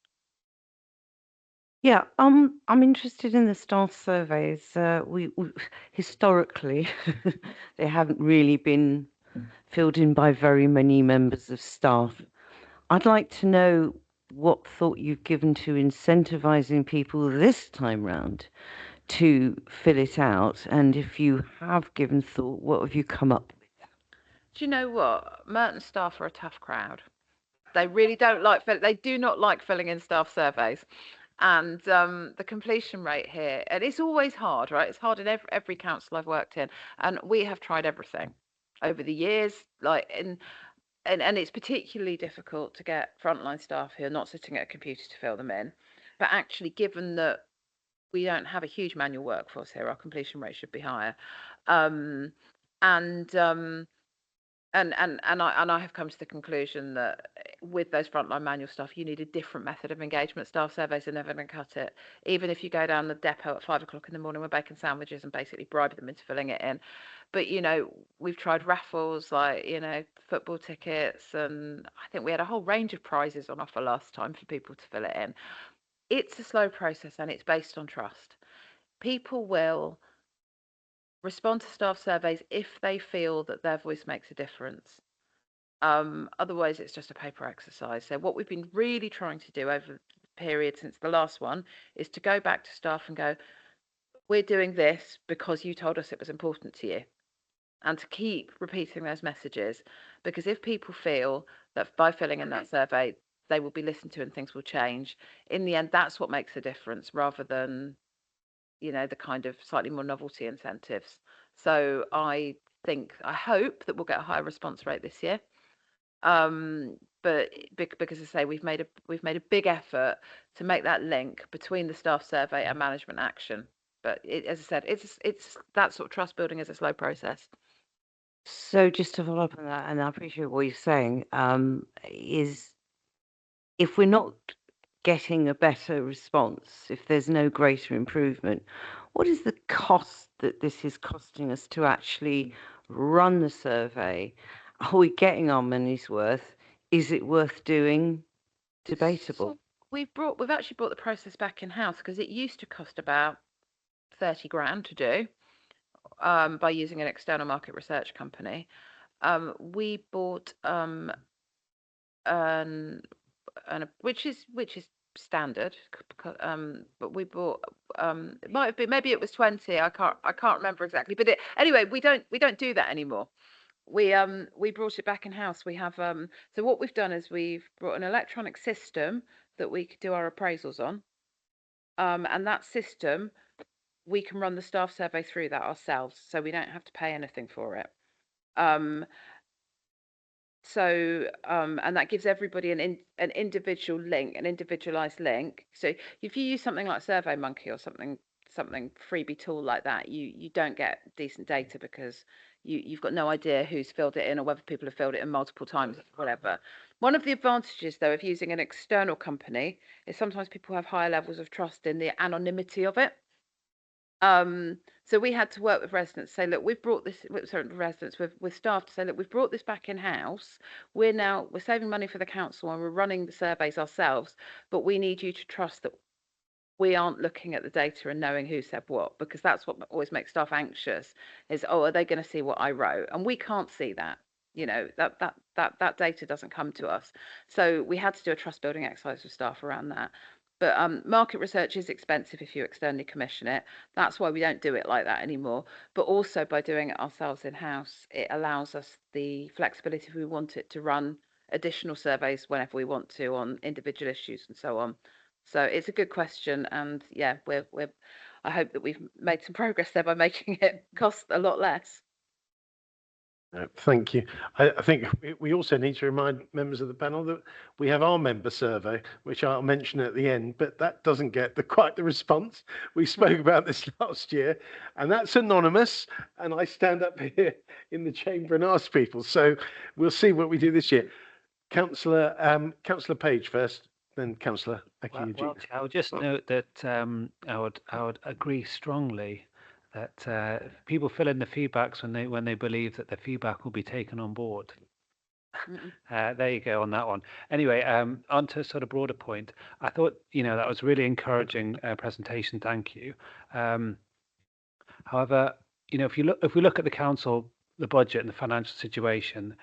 Yeah, I'm interested in the staff surveys. We historically they haven't really been filled in by very many members of staff. I'd like to know what thought you've given to incentivizing people this time round to fill it out, and if you have given thought, what have you come up with? Do you know what? Merton staff are a tough crowd. They really don't like they do not like filling in staff surveys. And the completion rate here, and it's always hard, right? It's hard in every council I've worked in, and we have tried everything over the years, like and it's particularly difficult to get frontline staff who are not sitting at a computer to fill them in. But actually, given that we don't have a huge manual workforce here, our completion rate should be higher. Um, and I have come to the conclusion that with those frontline manual staff, you need a different method of engagement. Staff surveys are never going to cut it. Even if you go down the depot at 5 o'clock in the morning with bacon sandwiches and basically bribe them into filling it in. But, we've tried raffles like, football tickets, and I think we had a whole range of prizes on offer last time for people to fill it in. It's a slow process and it's based on trust. People will respond to staff surveys if they feel that their voice makes a difference. Otherwise, it's just a paper exercise. So what we've been really trying to do over the period since the last one is to go back to staff and go, we're doing this because you told us it was important to you. And to keep repeating those messages, because if people feel that by filling in that survey, they will be listened to and things will change, in the end, that's what makes a difference rather than, the kind of slightly more novelty incentives. So I hope that we'll get a higher response rate this year. But because I say we've made a big effort to make that link between the staff survey and management action. But as I said, it's that sort of trust building is a slow process. So just to follow up on that, and I appreciate what you're saying, is if we're not getting a better response, if there's no greater improvement, what is the cost that this is costing us to actually run the survey? Are we getting our money's worth? Is it worth doing? Debatable. So we've actually brought the process back in house because it used to cost about 30 grand to do, by using an external market research company. We bought which is standard, but we bought it might have been, maybe it was 20. I can't remember exactly, but anyway, we don't do that anymore. we brought it back in house. We have so what we've done is we've brought an electronic system that we could do our appraisals on, and that system we can run the staff survey through that ourselves, so we don't have to pay anything for it. And that gives everybody an individual link, an individualized link. So if you use something like SurveyMonkey or something freebie tool like that, you don't get decent data because you've got no idea who's filled it in or whether people have filled it in multiple times, whatever. One of the advantages, though, of using an external company is sometimes people have higher levels of trust in the anonymity of it. So we had to work with residents to say, look, we've brought this, sorry, residents with staff to say, look, we've brought this back in house. We're saving money for the council and we're running the surveys ourselves, but we need you to trust that we aren't looking at the data and knowing who said what, because that's what always makes staff anxious is, oh, are they going to see what I wrote? And we can't see that. You know, that data doesn't come to us. So we had to do a trust building exercise with staff around that. But market research is expensive if you externally commission it. That's why we don't do it like that anymore. But also by doing it ourselves in-house, it allows us the flexibility if we want it to run additional surveys whenever we want to on individual issues and so on. So it's a good question, and yeah, I hope that we've made some progress there by making it cost a lot less. Thank you. I think we also need to remind members of the panel that we have our member survey, which I'll mention at the end, but that doesn't get quite the response. We spoke about this last year, and that's anonymous, and I stand up here in the chamber and ask people. So we'll see what we do this year. Councillor Page first, then Councillor Aki. Well, I would just note that I would agree strongly that people fill in the feedbacks when they believe that the feedback will be taken on board. There you go on that one. Anyway, on to a sort of broader point. I thought that was really encouraging presentation. Thank you. However, if we look at the council, the budget and the financial situation,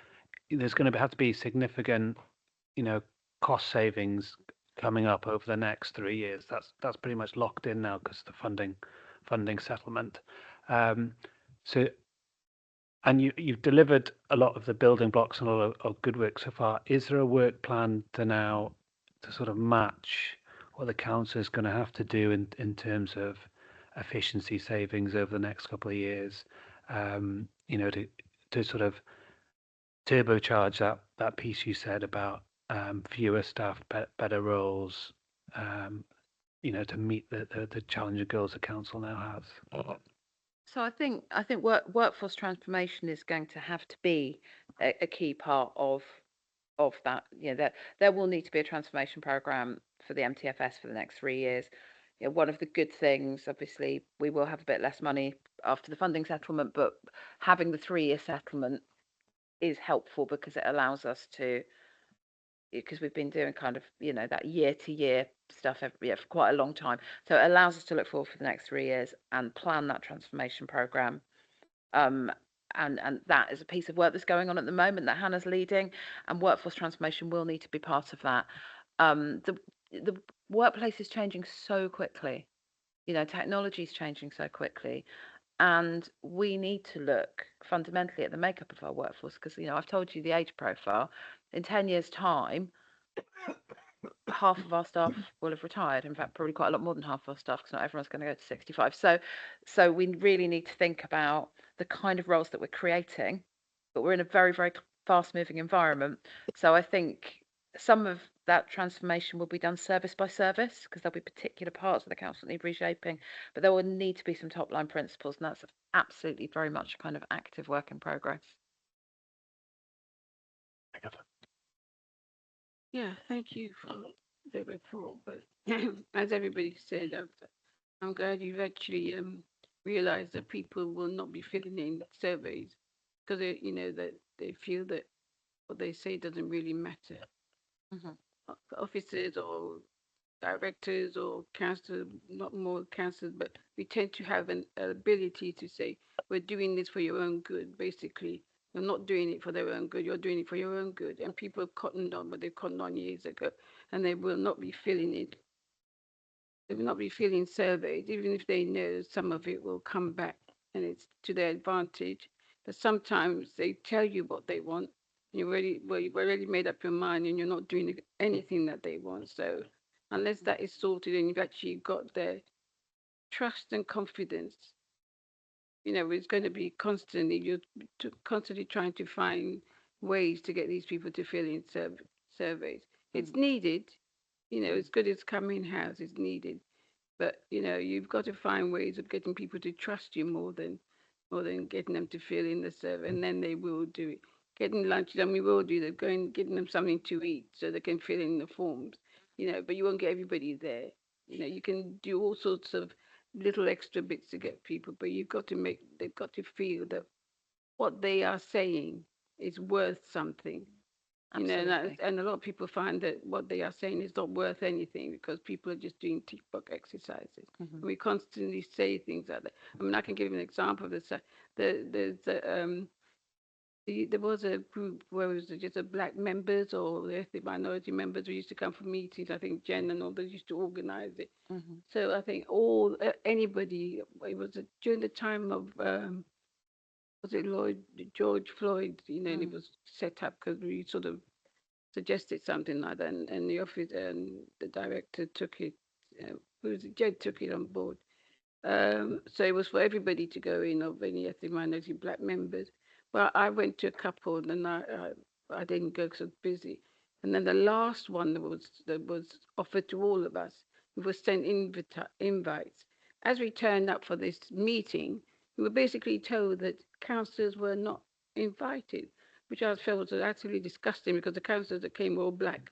there's going to have to be significant, cost savings coming up over the next 3 years. That's pretty much locked in now because the funding settlement. And you've delivered a lot of the building blocks and a lot of good work so far. Is there a work plan to sort of match what the council is going to have to do in terms of efficiency savings over the next couple of years? To sort of turbocharge that piece you said about fewer staff, better roles, to meet the challenge of goals the council now has. So I think workforce transformation is going to have to be a key part of that. There will need to be a transformation program for the MTFS for the next 3 years. One of the good things, obviously, we will have a bit less money after the funding settlement, but having the 3-year settlement is helpful because it allows us to, because we've been doing kind of that year-to-year stuff for quite a long time, so it allows us to look forward for the next 3 years and plan that transformation program. And that is a piece of work that's going on at the moment that Hannah's leading, and workforce transformation will need to be part of that. The workplace is changing so quickly, technology is changing so quickly, and we need to look fundamentally at the makeup of our workforce because I've told you the age profile. In 10 years' time, half of our staff will have retired. In fact, probably quite a lot more than half of our staff because not everyone's going to go to 65. So we really need to think about the kind of roles that we're creating, but we're in a very, very fast-moving environment. So I think some of that transformation will be done service by service because there'll be particular parts of the council that need reshaping, but there will need to be some top-line principles, and that's absolutely very much a kind of active work in progress. Yeah, thank you for the report. But as everybody said, I'm glad you've actually realised that people will not be filling in surveys because that they feel that what they say doesn't really matter. Officers or directors or councillors, not more councillors, but we tend to have an ability to say we're doing this for your own good. Basically, you're not doing it for their own good, you're doing it for your own good. And people have cottoned on what they've cottoned on years ago, and they will not be filling it. They will not be filling surveys, even if they know some of it will come back and it's to their advantage. But sometimes they tell you what they want. You've already made up your mind, and you're not doing anything that they want. So unless that is sorted and you've actually got their trust and confidence, it's going to be constantly trying to find ways to get these people to fill in surveys. It's needed. As good as coming house is needed, but you've got to find ways of getting people to trust you more than getting them to fill in the survey, and then they will do it. Getting lunch done, we will do that. Getting them something to eat so they can fill in the forms. But you won't get everybody there. You can do all sorts of little extra bits to get people, but they've got to feel that what they are saying is worth something. Absolutely. And a lot of people find that what they are saying is not worth anything because people are just doing tick box exercises. Mhm. We constantly say things like that. I mean, I can give you an example of this. There was a group where it was just the black members or the ethnic minority members who used to come for meetings. I think Jen and all those used to organize it. Mhm. So I think anybody, it was during the time of, was it George Floyd, and it was set up because we sort of suggested something like that, and the office and the director took it, who was it? Jed took it on board. So it was for everybody to go in of any ethnic minority black members. But I went to a couple and I didn't go because I was busy. And then the last one that was offered to all of us, we were sent invites. As we turned up for this meeting, we were basically told that councillors were not invited, which I felt was absolutely disgusting because the councillors that came were all black.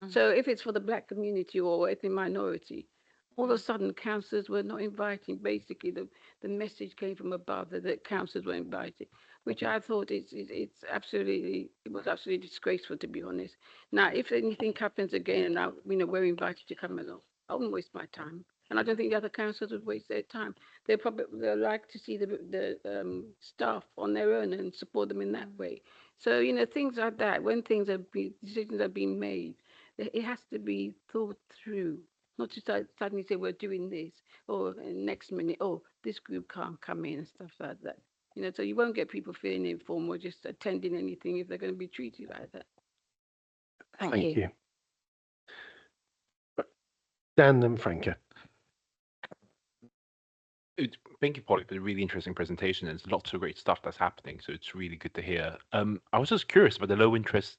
So if it's for the black community or ethnic minority, all of a sudden councillors were not inviting. Basically, the message came from above that councillors were invited, which I thought it was absolutely disgraceful, to be honest. Now, if anything happens again and now we're invited to come along, I wouldn't waste my time, and I don't think the other councillors would waste their time. They'll like to see the staff on their own and support them in that way. So things like that, when decisions are being made, it has to be thought through, not to suddenly say we're doing this, or next minute, oh, this group can't come in and stuff like that. So you won't get people feeling informed or just attending anything if they're going to be treated like that. Thank you. Dan and Franca. Thank you, Polly, for the really interesting presentation. There's lots of great stuff that's happening, so it's really good to hear. I was just curious about the low interest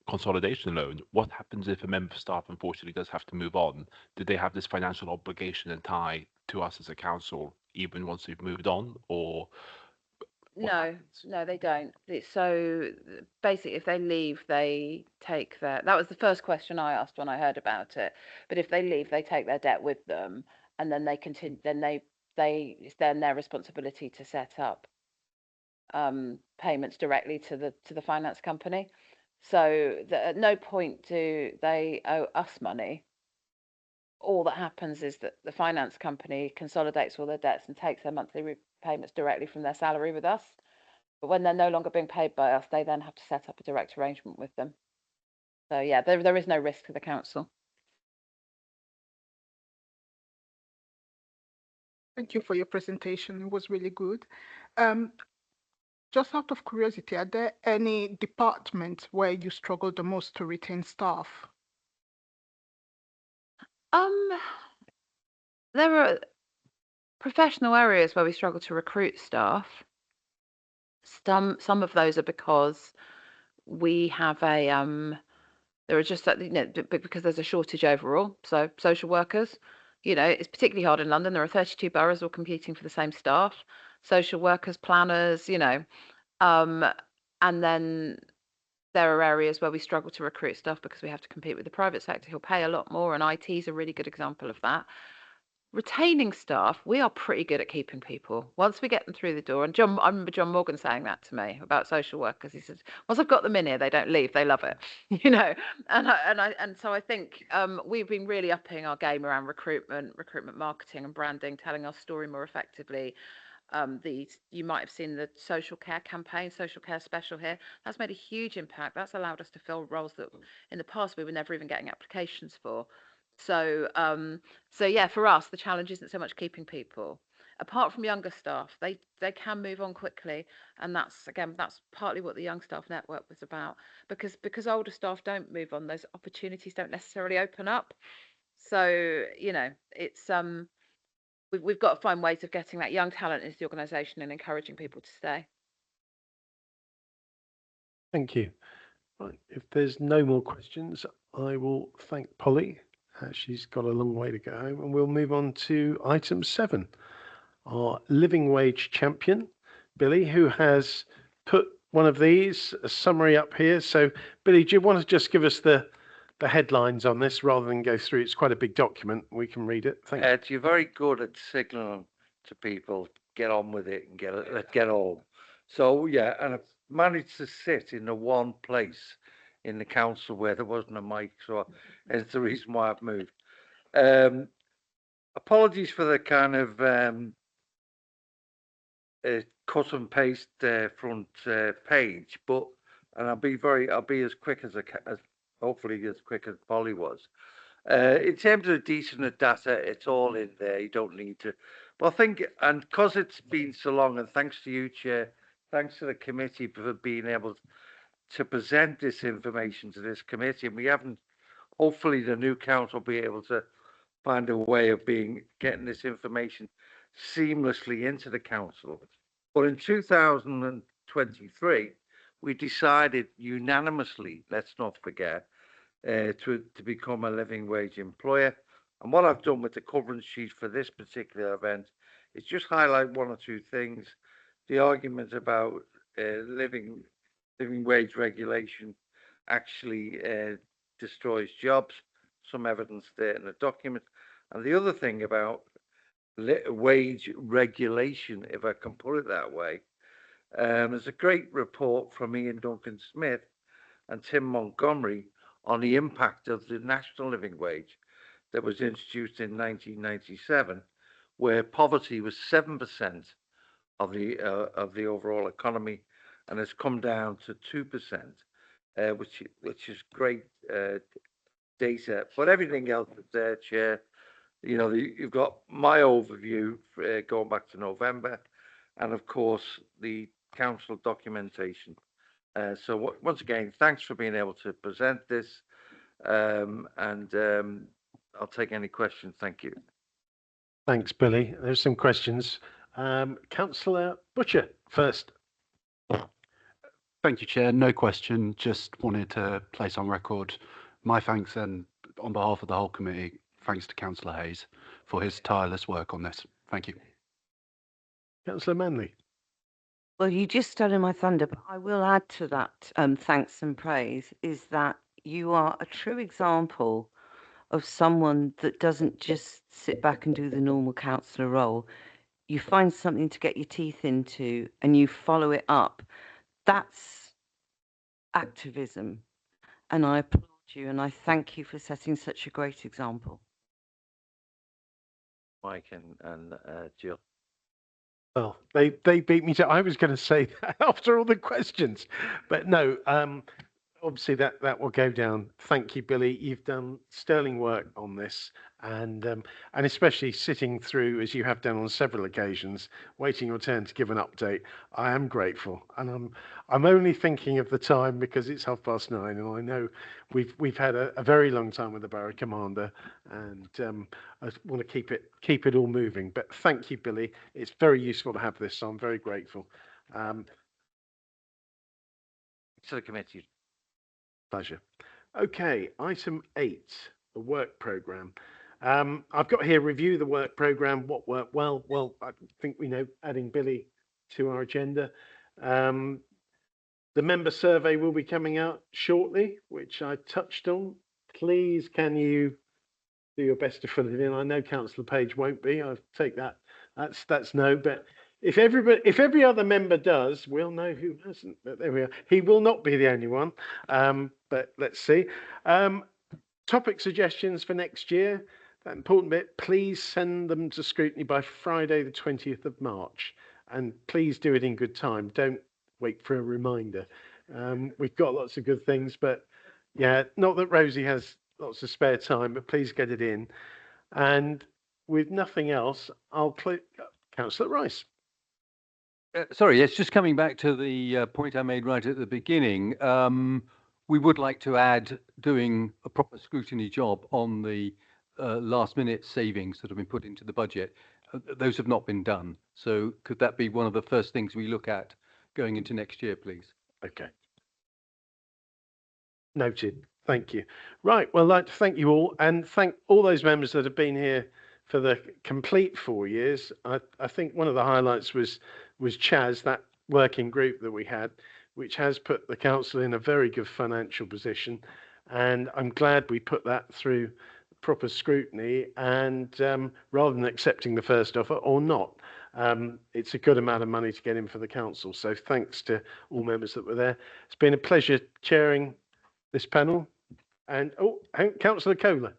consolidation loan. What happens if a member of staff unfortunately does have to move on? Do they have this financial obligation and tie to us as a council even once they've moved on, or what No, happens? no, they don't. So basically, if they leave, they take that was the first question I asked when I heard about it. But if they leave, they take their debt with them, and then they continue. Then it's then their responsibility to set up payments directly to the finance company. So at no point do they owe us money. All that happens is that the finance company consolidates all their debts and takes their monthly repayments directly from their salary with us. But when they're no longer being paid by us, they then have to set up a direct arrangement with them. So yeah, there is no risk to the council. Thank you for your presentation. It was really good. Just out of curiosity, are there any departments where you struggle the most to retain staff? There are professional areas where we struggle to recruit staff. Some of those are because we have there are just because there's a shortage overall. So social workers, it's particularly hard in London. There are 32 boroughs all competing for the same staff. Social workers, planners, and then there are areas where we struggle to recruit staff because we have to compete with the private sector who'll pay a lot more, and IT is a really good example of that. Retaining staff, we are pretty good at keeping people once we get them through the door. And I remember John Morgan saying that to me about social workers. He said, once I've got them in here, they don't leave, they love it, And so I think we've been really upping our game around recruitment marketing and branding, telling our story more effectively. You might have seen the social care campaign, social care special here. That's made a huge impact. That's allowed us to fill roles that in the past we were never even getting applications for. So yeah, for us, the challenge isn't so much keeping people. apart from younger staff, they can move on quickly, and that's partly what the Young Staff Network was about. Because older staff don't move on, those opportunities don't necessarily open up. So it's we've got to find ways of getting that young talent into the organisation and encouraging people to stay. Thank you. Right, if there's no more questions, I will thank Polly. She's got a long way to go home, and we'll move on to item 7, our living wage champion, Billy, who has put one of these, a summary up here. So, Billy, do you want to just give us the headlines on this rather than go through? It's quite a big document. We can read it. Thank you. Ed, you're very good at signalling to people, get on with it and get home. So yeah, and I've managed to sit in the one place in the council where there wasn't a mic, so it's the reason why I've moved. Apologies for the kind of cut and paste front page, and I'll be as quick as hopefully as quick as Polly was. In terms of decent data, it's all in there. You don't need to. But I think, and because it's been so long, and thanks to you, Chair, thanks to the committee for being able to present this information to this committee, and we haven't. Hopefully, the new council will be able to find a way of getting this information seamlessly into the council. But in 2023, we decided unanimously, let's not forget, to become a living wage employer. And what I've done with the covering sheet for this particular event is just highlight one or two things. The argument about living wage regulation actually destroys jobs, some evidence there in the document. And the other thing about wage regulation, if I can put it that way, there's a great report from Ian Duncan Smith and Tim Montgomery on the impact of the national living wage that was introduced in 1997, where poverty was 7% of the overall economy, and has come down to 2%, which is great data. But everything else is there, Chair. You've got my overview going back to November, and of course the council documentation. So once again, thanks for being able to present this, and I'll take any questions. Thank you. Thanks, Billy. There's some questions. Councillor Butcher first. Thank you, Chair. No question. Just wanted to place on record my thanks, and on behalf of the whole committee, thanks to Councillor Hayes for his tireless work on this. Thank you. Councillor Manley. Well, you just stole my thunder, but I will add to that thanks and praise is that you are a true example of someone that doesn't just sit back and do the normal councillor role. You find something to get your teeth into and you follow it up. That's activism. And I applaud you and I thank you for setting such a great example. Mike and Jill. Well, they beat me to. I was going to say that after all the questions, but no. Obviously, that will go down. Thank you, Billy. You've done sterling work on this, and especially sitting through as you have done on several occasions, waiting your turn to give an update. I am grateful, and I'm only thinking of the time because it's 9:30, and I know we've had a very long time with the Borough Commander, and I want to keep it all moving. But thank you, Billy. It's very useful to have this, so I'm very grateful. To the committee. Pleasure. Okay, item 8, the work programme. I've got here review the work programme. What worked well? Well, I think we know adding Billy to our agenda. The member survey will be coming out shortly, which I touched on. Please, can you do your best to fill it in? I know Councillor Page won't be. I'll take that. That's no, but if every other member does, we'll know who hasn't. But there we are. He will not be the only one. But let's see. Topic suggestions for next year. That important bit. Please send them to Scrutiny by Friday, the 20th of March, and please do it in good time. Don't wait for a reminder. We've got lots of good things, but yeah, not that Rosie has lots of spare time, but please get it in. And with nothing else, I'll Councillor Rice. Sorry, yes, just coming back to the point I made right at the beginning. We would like to add doing a proper scrutiny job on the last minute savings that have been put into the budget. Those have not been done. So could that be one of the first things we look at going into next year, please? Okay. Noted. Thank you. Right. Well, I'd like to thank you all and thank all those members that have been here for the complete 4 years. I think one of the highlights was Chaz, that working group that we had, which has put the council in a very good financial position. And I'm glad we put that through proper scrutiny and rather than accepting the first offer or not, it's a good amount of money to get in for the council. So thanks to all members that were there. It's been a pleasure chairing this panel. And Councillor Kohler.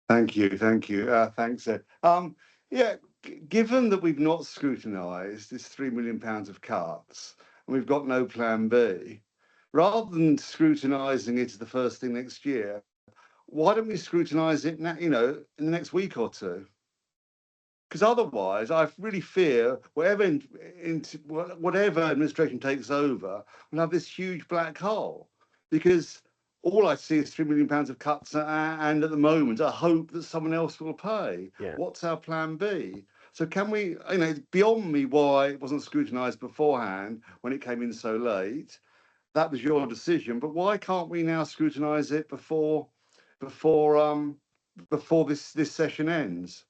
Thank you. Thanks, Ed. Yeah, given that we've not scrutinised this £3 million of cuts and we've got no plan B, rather than scrutinising it the first thing next year, why don't we scrutinise it now, in the next week or two? Because otherwise, I really fear whatever administration takes over, we'll have this huge black hole. Because all I see is £3 million of cuts, and at the moment, I hope that someone else will pay. Yeah. What's our plan B? So can we, beyond me why it wasn't scrutinised beforehand when it came in so late, that was your decision. But why can't we now scrutinise it before this session ends?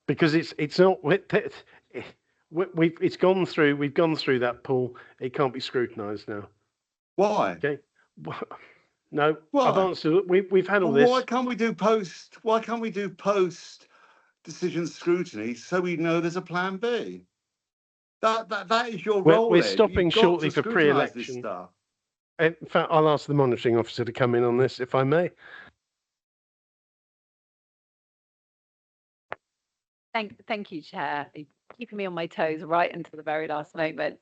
Because it's not. We've gone through that, Paul. It can't be scrutinised now. Why? Okay. No, Why? I've answered. We've had all this. Why can't we do post decision scrutiny so we know there's a plan B? That is your role. We're Ed. stopping You've got shortly to for scrutinise this pre-election. stuff. In fact, I'll ask the monitoring officer to come in on this, if I may. Thank you, Chair. You're keeping me on my toes right until the very last moment.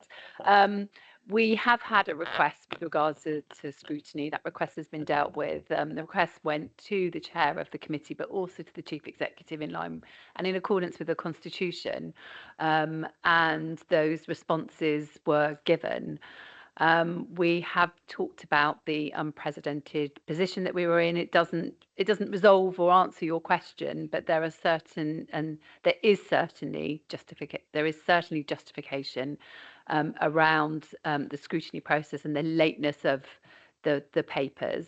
We have had a request with regards to scrutiny. That request has been dealt with. The request went to the chair of the committee, but also to the chief executive in line and in accordance with the constitution. And those responses were given. We have talked about the unprecedented position that we were in. It doesn't resolve or answer your question, but there is certainly justification around the scrutiny process and the lateness of the papers.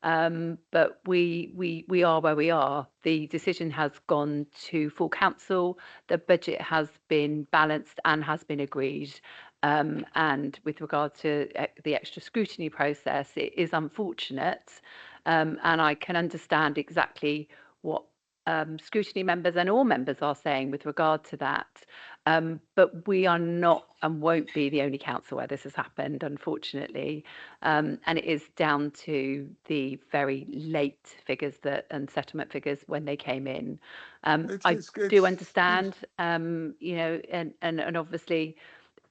But we are where we are. The decision has gone to full council. The budget has been balanced and has been agreed. And with regard to the extra scrutiny process, it is unfortunate. And I can understand exactly what scrutiny members and all members are saying with regard to that. But we are not and won't be the only council where this has happened, unfortunately. And it is down to the very late figures and settlement figures when they came in. I do understand, and obviously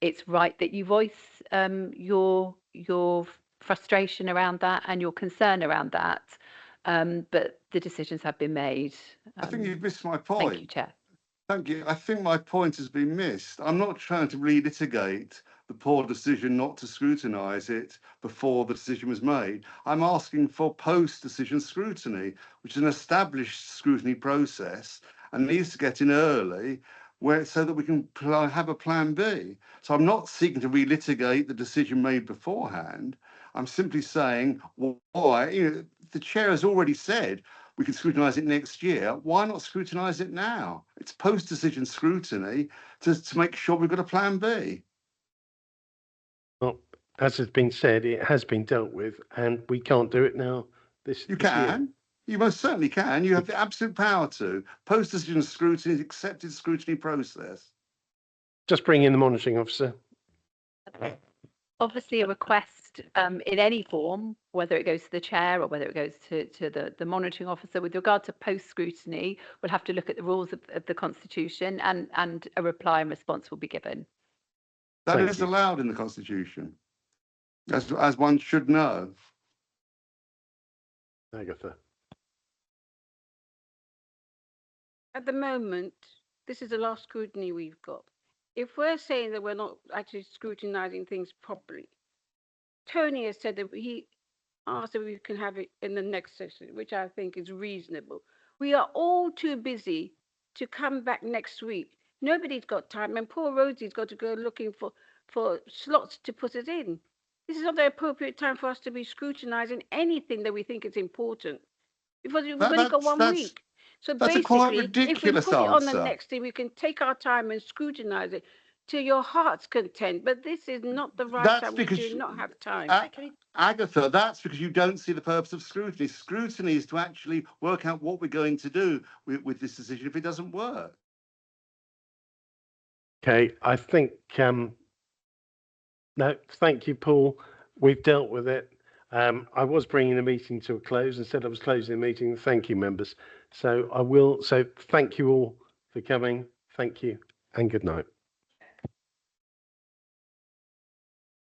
it's right that you voice your frustration around that and your concern around that. But the decisions have been made. I think you've missed my point. Thank you, Chair. Thank you. I think my point has been missed. I'm not trying to relitigate the poor decision not to scrutinise it before the decision was made. I'm asking for post-decision scrutiny, which is an established scrutiny process and needs to get in early so that we can have a plan B. So I'm not seeking to relitigate the decision made beforehand. I'm simply saying, why? The chair has already said we can scrutinise it next year. Why not scrutinise it now? It's post-decision scrutiny to make sure we've got a plan B. Well, as has been said, it has been dealt with, and we can't do it now. You can. You most certainly can. You have the absolute power to. Post-decision scrutiny is accepted scrutiny process. Just bring in the monitoring officer. Obviously, a request in any form, whether it goes to the chair or whether it goes to the monitoring officer, with regard to post-scrutiny, we'll have to look at the rules of the Constitution and a reply and response will be given. That is allowed in the Constitution, as one should know. Agatha. at the moment, this is the last scrutiny we've got. If we're saying that we're not actually scrutinizing things properly, Tony has said that he asked if we can have it in the next session, which I think is reasonable. We are all too busy to come back next week. Nobody's got time, and poor Rosie's got to go looking for slots to put it in. This is not the appropriate time for us to be scrutinizing anything that we think is important, because we've only got 1 week. So That's a quite basically, if we ridiculous put it on the answer. next day, we can take our time and scrutinize it to your heart's content. But this is not the right That's time. We because do not have time. Agatha, that's because you don't see the purpose of scrutiny. Scrutiny is to actually work out what we're going to do with this decision if it doesn't work. Okay, I think no, thank you, Paul. We've dealt with it. I was bringing the meeting to a close. Instead, I was closing the meeting. Thank you, members. So I will. So thank you all for coming. Thank you, and good night.